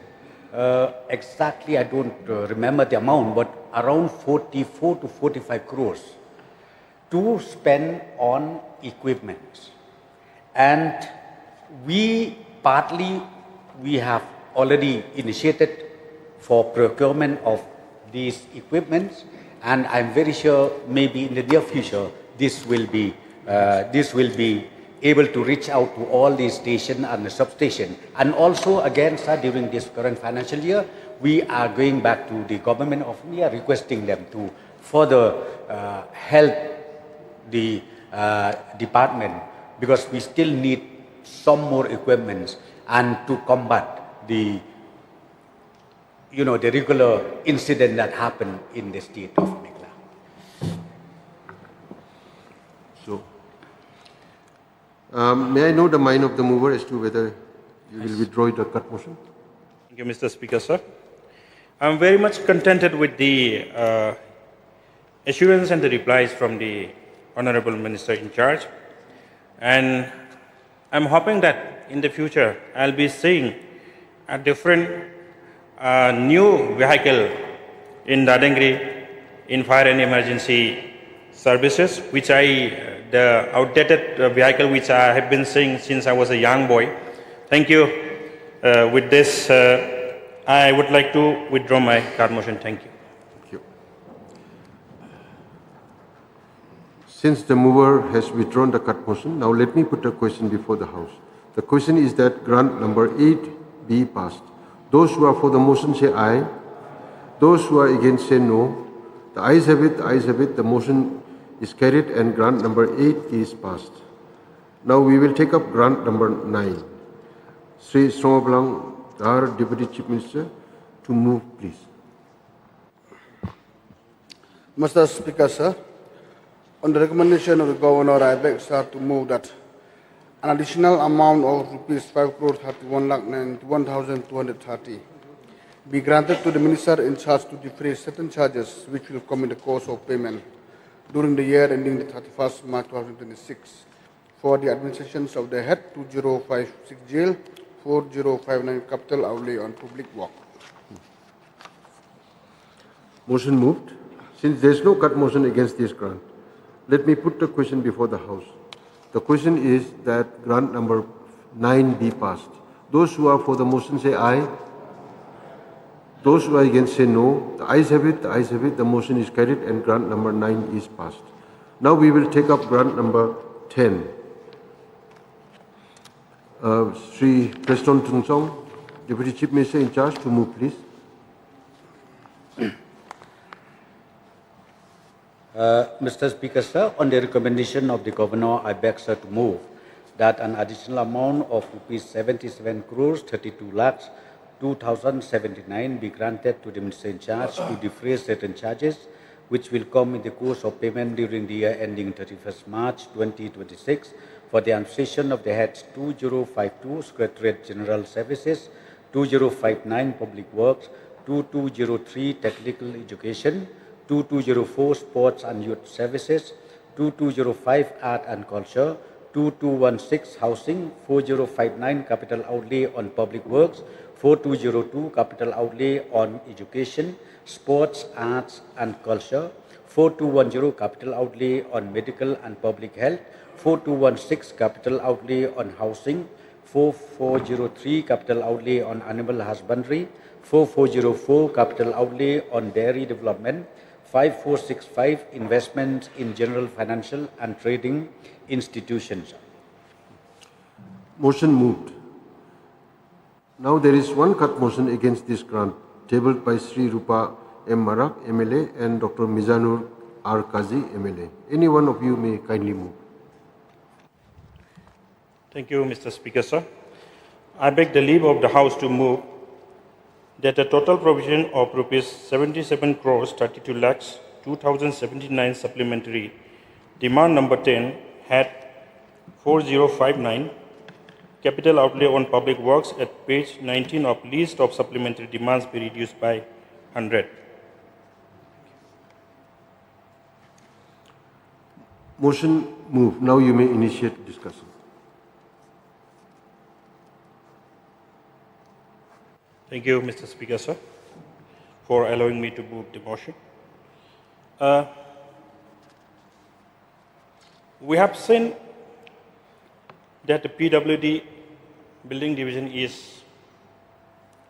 exactly, I don't remember the amount, but around 44 to 45 crores to spend on equipment. And we have already initiated for procurement of these equipments, and I'm very sure maybe in the near future this will be able to reach out to all these stations and the substation. And also again, sir, during this current financial year, we are going back to the Government of India requesting them to further help the department, because we still need some more equipment and to combat the regular incident that happened in the state of Meghalaya. So, may I know the mind of the mover as to whether you will withdraw the cut motion? Thank you, Mr. Speaker, sir. I'm very much contented with the assurance and the replies from the Honorable Minister in charge. And I'm hoping that in the future, I'll be seeing a different new vehicle in Dadangri in fire and emergency services, the outdated vehicle which I have been seeing since I was a young boy. Thank you. With this, I would like to withdraw my card motion. Thank you. Thank you. Since the mover has withdrawn the cut motion, now let me put a question before the House. The question is that grant number 8 be passed. Those who are for the motion say aye. Those who are against say no. The ayes have it, the ayes have it. The motion is carried and grant number 8 is passed. Now we will take up grant number 9. Sri Somablang, our Deputy Chief Minister, to move, please. Mr. Speaker, sir, on the recommendation of the Governor, I beg, sir, to move that an additional amount of rupees 5 crore 31,91,230 be granted to the Minister in charge to defray certain charges which will come in the course of payment during the year ending the 31st March 2026 for the administrations of the head 2056 jail, 4059 capital outlay on public work. Motion moved. Since there is no cut motion against this grant, let me put the question before the House. The question is that grant number 9 be passed. Those who are for the motion say aye. Those who are against say no. The ayes have it, the ayes have it. The motion is carried and grant number 9 is passed. Now we will take up grant number 10. Sri Preston Tungsong, Deputy Chief Minister in charge, to move, please. Mr. Speaker, sir, on the recommendation of the Governor, I beg, sir, to move that an additional amount of rupees 77 crores 32 lakhs 2,079 be granted to the Minister in charge to defray certain charges which will come in the course of payment during the year ending 31st March 2026 for the administration of the heads 2052 Secretariat General Services, 2059 Public Works, 2203 Technical Education, 2204 Sports and Youth Services, 2205 Art and Culture, 2216 Housing, 4059 Capital Outlay on Public Works, 4202 Capital Outlay on Education, Sports, Arts and Culture, 4210 Capital Outlay on Medical and Public Health, 4216 Capital Outlay on Housing, 4403 Capital Outlay on Animal Husbandry, 4404 Capital Outlay on Dairy Development, 5465 Investments in General Financial and Trading Institutions. Motion moved. Now there is one cut motion against this grant, tabled by Sri Rupa M. Marak, MLA, and Dr. Mizanur R. Kazi, MLA. Any one of you may kindly move. Thank you, Mr. Speaker, sir. I beg the leave of the House to move that a total provision of rupees 77 crores 32 lakhs 2079 supplementary demand number 10 had 4059 capital outlay on public works at page 19 of list of supplementary demands be reduced by 100. Motion moved. Now you may initiate discussion. Thank you, Mr. Speaker, sir, for allowing me to move the motion. We have seen that the PWD building division is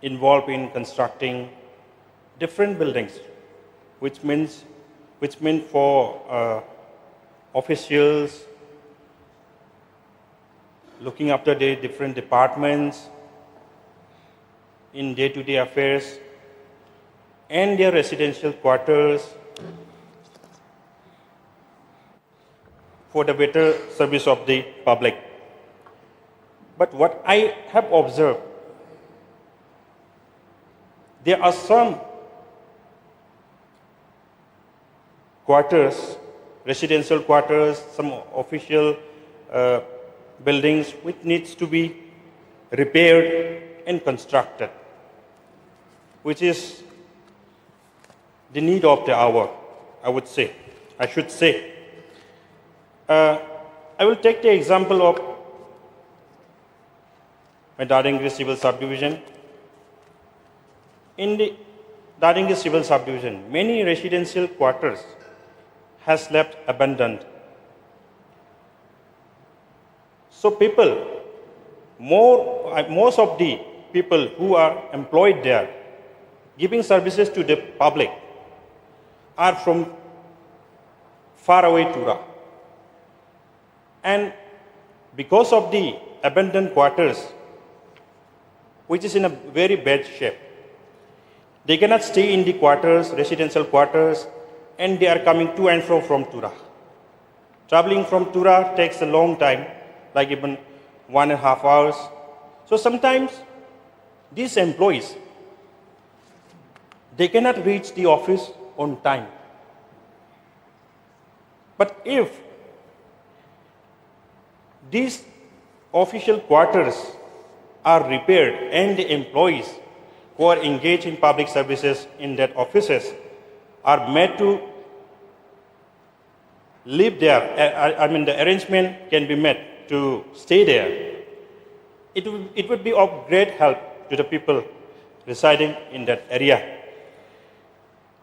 involved in constructing different buildings, which means for officials looking after the different departments in day-to-day affairs and their residential quarters for the better service of the public. But what I have observed, there are some quarters, residential quarters, some official buildings which needs to be repaired and constructed, which is the need of the hour, I should say. I will take the example of Dadangri civil subdivision. In the Dadangri civil subdivision, many residential quarters has left abandoned. So most of the people who are employed there, giving services to the public, are from far away Tura. And because of the abandoned quarters, which is in a very bad shape, they cannot stay in the quarters, residential quarters, and they are coming to and fro from Tura. Traveling from Tura takes a long time, like even 1.5 hours. So sometimes these employees, they cannot reach the office on time. But if these official quarters are repaired and the employees who are engaged in public services in that offices are made to live there, the arrangement can be made to stay there, it would be of great help to the people residing in that area.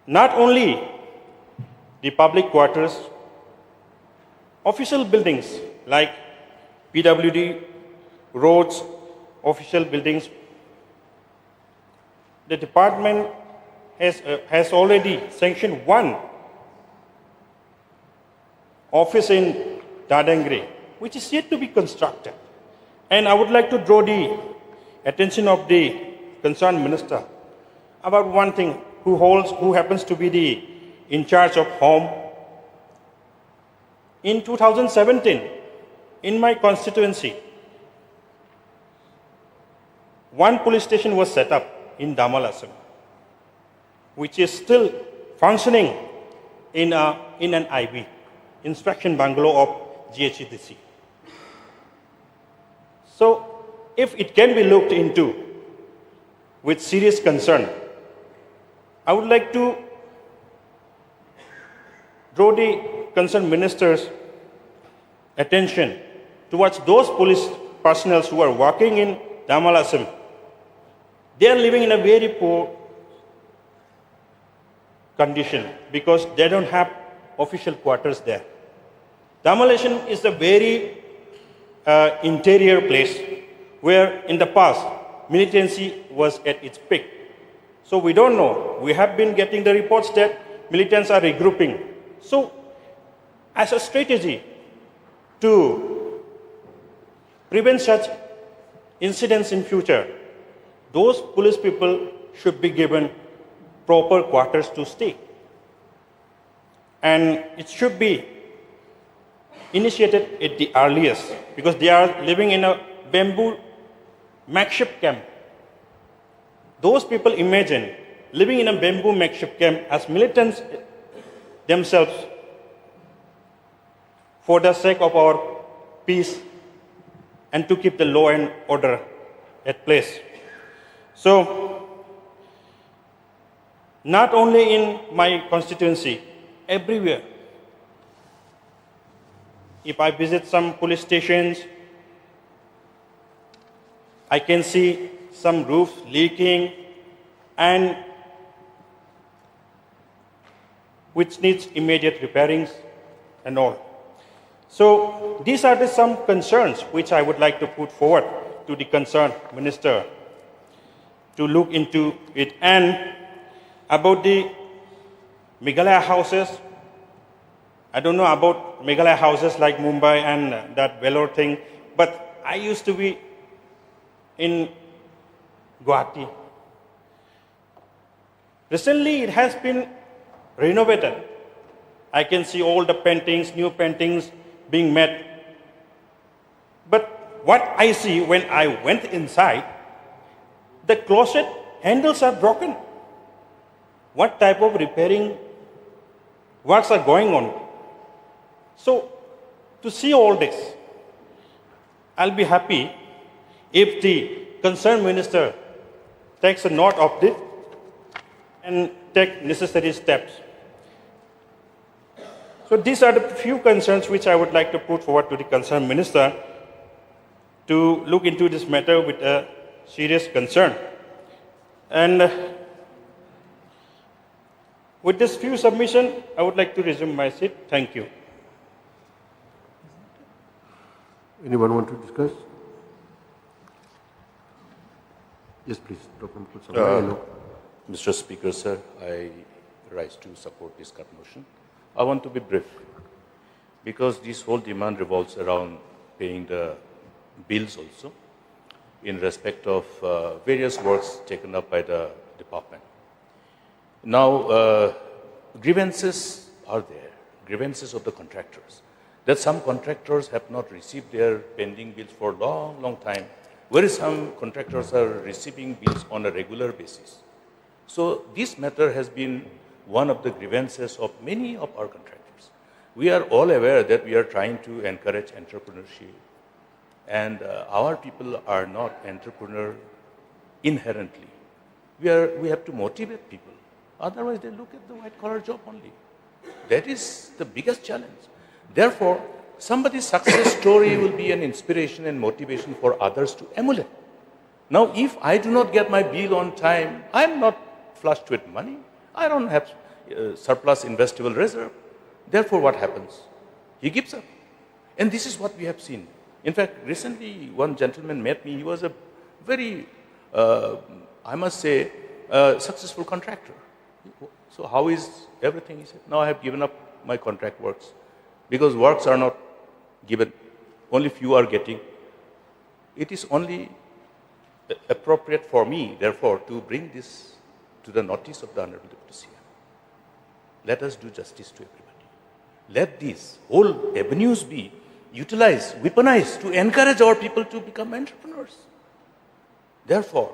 Not only the public quarters, official buildings like PWD, roads, official buildings, the department has already sanctioned one office in Dadangri, which is yet to be constructed. And I would like to draw the attention of the concerned minister about one thing, who happens to be the in charge of home. In 2017, in my constituency, one police station was set up in Damalasam, which is still functioning in an IB, inspection bungalow of GHEDC. So, if it can be looked into with serious concern, I would like to draw the concerned minister's attention towards those police personnel who are working in Damalasam. They are living in a very poor condition because they don't have official quarters there. Damalasam is a very interior place where in the past militancy was at its peak. So we don't know. We have been getting the reports that militants are regrouping. So as a strategy to prevent such incidents in future, those police people should be given proper quarters to stay. And it should be initiated at the earliest, because they are living in a bamboo makeshift camp. Those people imagine living in a bamboo makeshift camp as militants themselves for the sake of our peace and to keep the law and order at place. So, not only in my constituency, everywhere, if I visit some police stations, I can see some roofs leaking and which needs immediate repairings and all. So these are some concerns which I would like to put forward to the concerned minister to look into it. And about the Meghalaya houses, I don't know about Meghalaya houses like Mumbai and that Vellore thing, but I used to be in Guwahati. Recently, it has been renovated. I can see all the paintings, new paintings being made. But what I see when I went inside, the closet handles are broken. What type of repairing works are going on? So, to see all this, I'll be happy if the concerned minister takes a note of this and take necessary steps. So these are the few concerns which I would like to put forward to the concerned minister to look into this matter with a serious concern. And with this few submission, I would like to resume my seat. Thank you. Anyone want to discuss? Yes, please. Mr. Speaker, sir, I rise to support this cut motion. I want to be brief because this whole demand revolves around paying the bills also in respect of various works taken up by the department. Now, grievances are there, grievances of the contractors. That some contractors have not received their pending bills for a long, long time, whereas some contractors are receiving bills on a regular basis. So this matter has been one of the grievances of many of our contractors. We are all aware that we are trying to encourage entrepreneurship, and our people are not entrepreneur inherently. We have to motivate people. Otherwise, they look at the white-collar job only. That is the biggest challenge. Therefore, somebody's success story will be an inspiration and motivation for others to emulate. Now, if I do not get my bill on time, I'm not flushed with money. I don't have surplus investable reserve. Therefore, what happens? He gives up. And this is what we have seen. In fact, recently, one gentleman met me. He was a very, I must say, successful contractor. So how is everything? He said, now I have given up my contract works because works are not given. Only few are getting. It is only appropriate for me, therefore, to bring this to the notice of the Honorable Deputy CM. Let us do justice to everybody. Let these whole avenues be utilized, weaponized to encourage our people to become entrepreneurs. Therefore,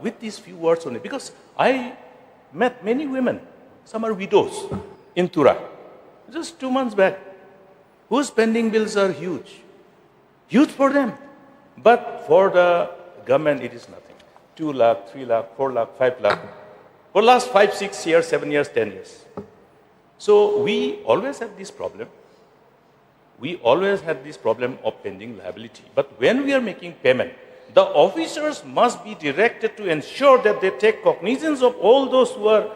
with these few words only, because I met many women, some are widows in Tura, just 2 months back, whose pending bills are huge. Huge for them. But for the government, it is nothing. 2 lakh, 3 lakh, 4 lakh, 5 lakh. For the last 5, 6 years, 7 years, 10 years. So we always have this problem. We always have this problem of pending liability. But when we are making payment, the officers must be directed to ensure that they take cognizance of all those who are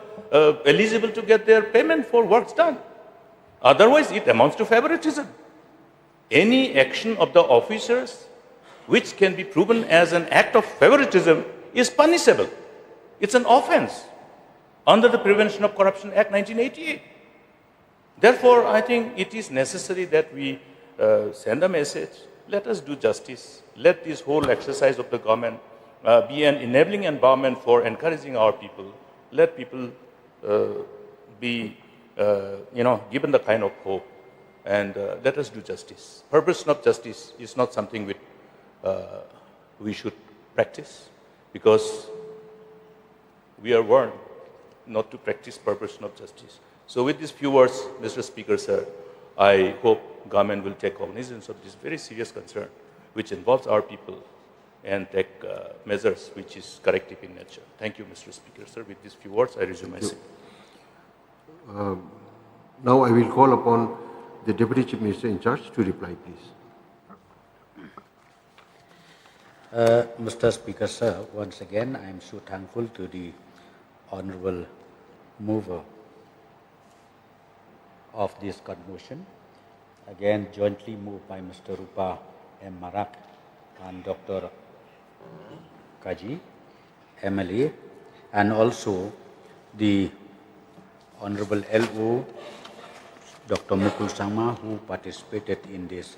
eligible to get their payment for works done. Otherwise, it amounts to favoritism. Any action of the officers which can be proven as an act of favoritism is punishable. It's an offense under the Prevention of Corruption Act 1988. Therefore, I think it is necessary that we send a message let us do justice. Let this whole exercise of the government be an enabling environment for encouraging our people. Let people be, given the kind of hope, and let us do justice. Purpose of justice is not something which we should practice, because we are warned not to practice purpose of justice. So with these few words, Mr. Speaker, sir, I hope government will take cognizance of this very serious concern which involves our people and take measures which is corrective in nature. Thank you, Mr. Speaker, sir. With these few words, I resume my seat. Now I will call upon the Deputy Chief Minister in charge to reply, please. Mr. Speaker, sir, once again, I am so thankful to the Honourable Mover of this motion, again jointly moved by Mr. Rupa M. Marak and Dr. Kaji, MLA, and also the Honourable LO, Dr. Mukul Sangma, who participated in this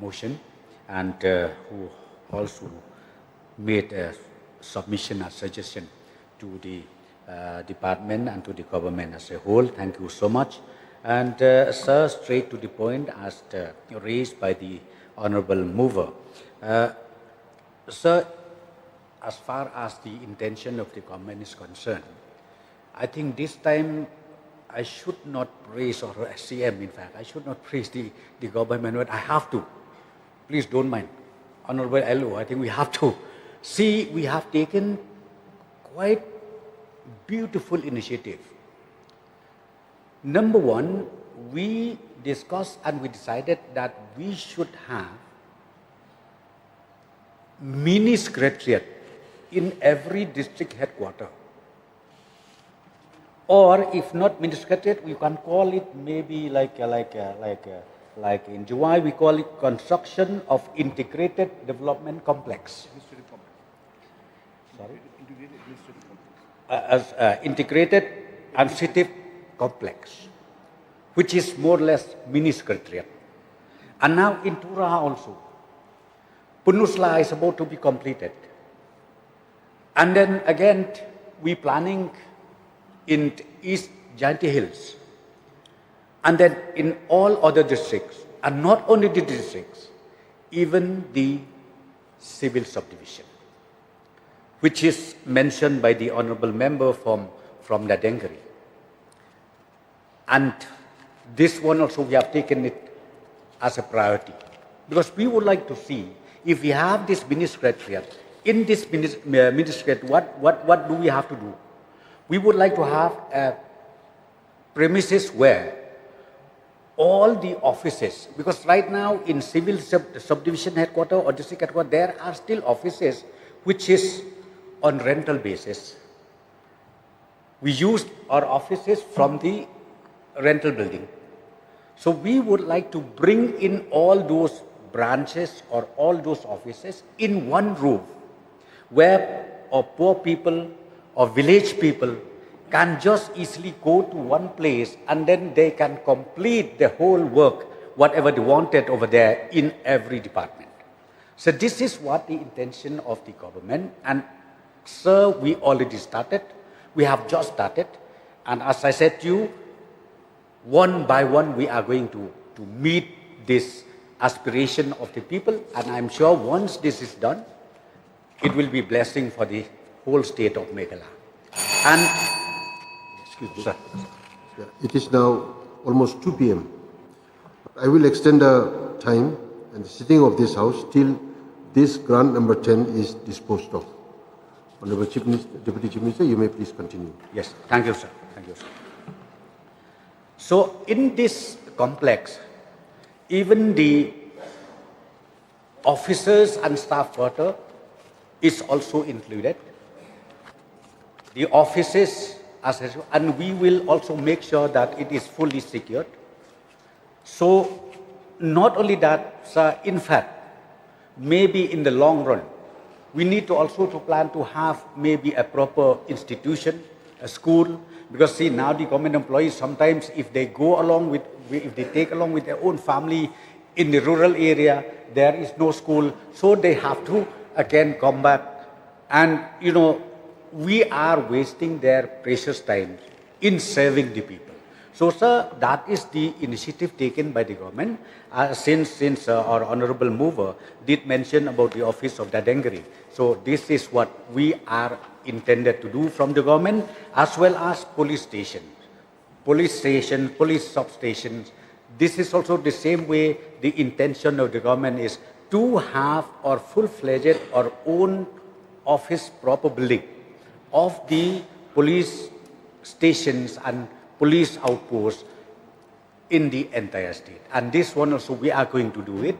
motion and who also made a submission, a suggestion to the department and to the government as a whole. Thank you so much. And sir, straight to the point, as raised by the Honourable Mover. Sir, as far as the intention of the government is concerned, I think this time I should not praise, or CM in fact, I should not praise the government, but I have to. Please don't mind. Honourable LO, I think we have to. See, we have taken quite beautiful initiative. Number one, we discussed and we decided that we should have mini secretariat in every district headquarter. Or if not mini secretariat, we can call it maybe like in July we call it construction of integrated development complex. Sorry? Integrated administrative complex, which is more or less mini secretariat. And now in Turaha also, Punusla is about to be completed. And then again, we planning in East Jainti Hills. And then in all other districts, and not only the districts, even the civil subdivision, which is mentioned by the Honourable Member from Nadengari. And this one also we have taken it as a priority, because we would like to see if we have this mini secretariat, in this mini secretariat, what do we have to do? We would like to have a premises where all the offices, because right now in civil subdivision headquarter or district headquarter, there are still offices which is on rental basis. We use our offices from the rental building. So we would like to bring in all those branches or all those offices in one roof, where poor people or village people can just easily go to one place and then they can complete the whole work, whatever they wanted over there in every department. So this is what the intention of the government. And sir, we already started. We have just started. And as I said to you, one by one, we are going to meet this aspiration of the people. And I'm sure once this is done, it will be blessing for the whole state of Meghalaya. And, excuse me, sir. It is now almost 2 p.m. I will extend the time and the sitting of this House till this grant number 10 is disposed of. Honourable Chief Minister, Deputy Chief Minister, you may please continue. Yes, thank you, sir. Thank you, sir. So in this complex, even the officers and staff quarter is also included. The offices, and we will also make sure that it is fully secured. So not only that, sir, in fact, maybe in the long run, we need to also plan to have maybe a proper institution, a school, because see now the government employees sometimes if they go along with, if they take along with their own family In the rural area, there is no school, so they have to again come back. And, we are wasting their precious time in serving the people. So, sir, that is the initiative taken by the government. Since our honorable mover did mention about the office of Dadengari. So, this is what we are intended to do from the government, as well as police stations, police substations. This is also the same way the intention of the government is to have our full-fledged our own office proper building of the police stations and police outposts in the entire state. And this one also we are going to do it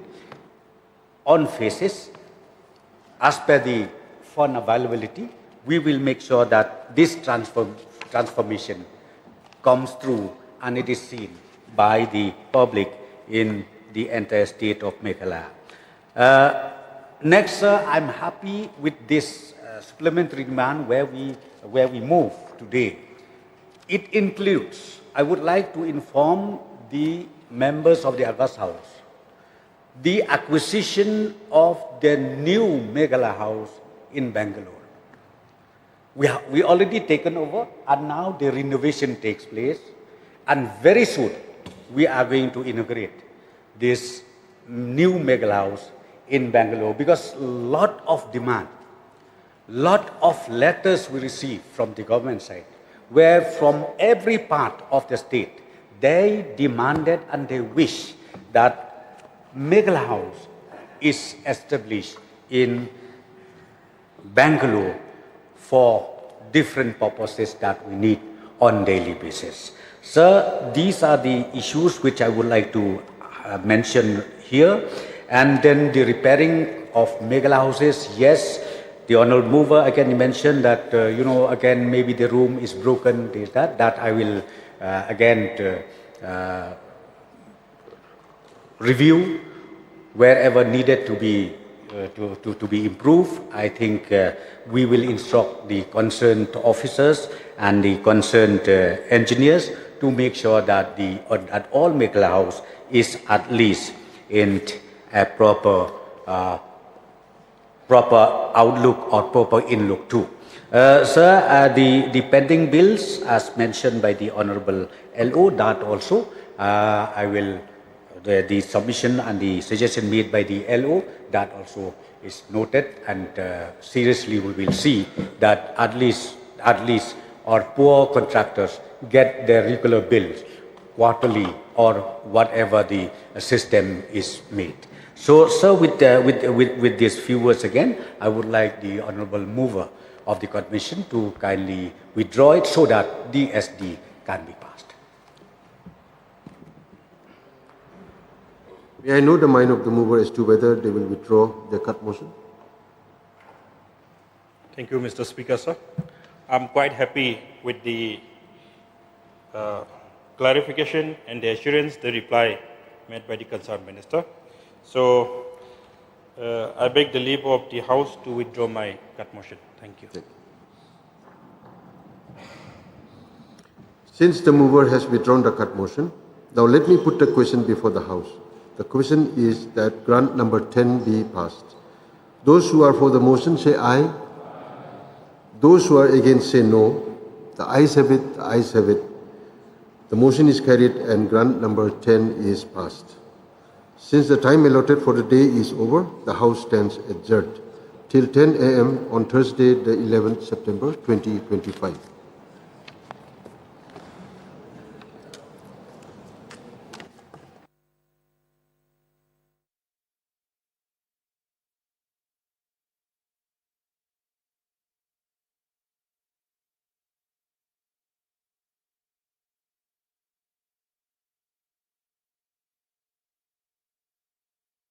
on phases as per the fund availability. We will make sure that this transformation comes through and it is seen by the public in the entire state of Meghalaya. Next, sir, I'm happy with this supplementary demand where we move today. It includes, I would like to inform the members of the August House, the acquisition of the new Meghalaya House in Bangalore. We already taken over, and now the renovation takes place, and very soon we are going to inaugurate this new Meghalaya House in Bangalore, because lot of demand, lot of letters we receive from the government side, where from every part of the state they demanded and they wish that Meghalaya House is established in Bangalore for different purposes that we need on daily basis. Sir, these are the issues which I would like to mention here. And then the repairing of Meghalaya houses, yes, the honorable mover again mentioned that, again, maybe the room is broken, that I will again review wherever needed to be improved. I think we will instruct the concerned officers and the concerned engineers to make sure that that all Meghalaya house is at least in a proper outlook or proper in-look too. Sir, the pending bills as mentioned by the Honorable LO, that also I will, the submission and the suggestion made by the LO, that also is noted, and seriously we will see that at least our poor contractors get their regular bills quarterly or whatever the system is made. So, sir, with these few words again, I would like the honorable mover of the commission to kindly withdraw it so that DSD can be passed. May I know the mind of the mover as to whether they will withdraw the cut motion? Thank you, Mr. Speaker, sir. I'm quite happy with the clarification and the assurance, the reply made by the concerned minister. So, I beg the leave of the House to withdraw my cut motion. Thank you. Since the mover has withdrawn the cut motion, now let me put the question before the House. The question is that grant number 10 be passed. Those who are for the motion say aye. Those who are against say no. The ayes have it, the ayes have it. The motion is carried and grant number 10 is passed. Since the time allotted for the day is over, the House stands adjourned till 10 a.m. on Thursday, the 11th September 2025.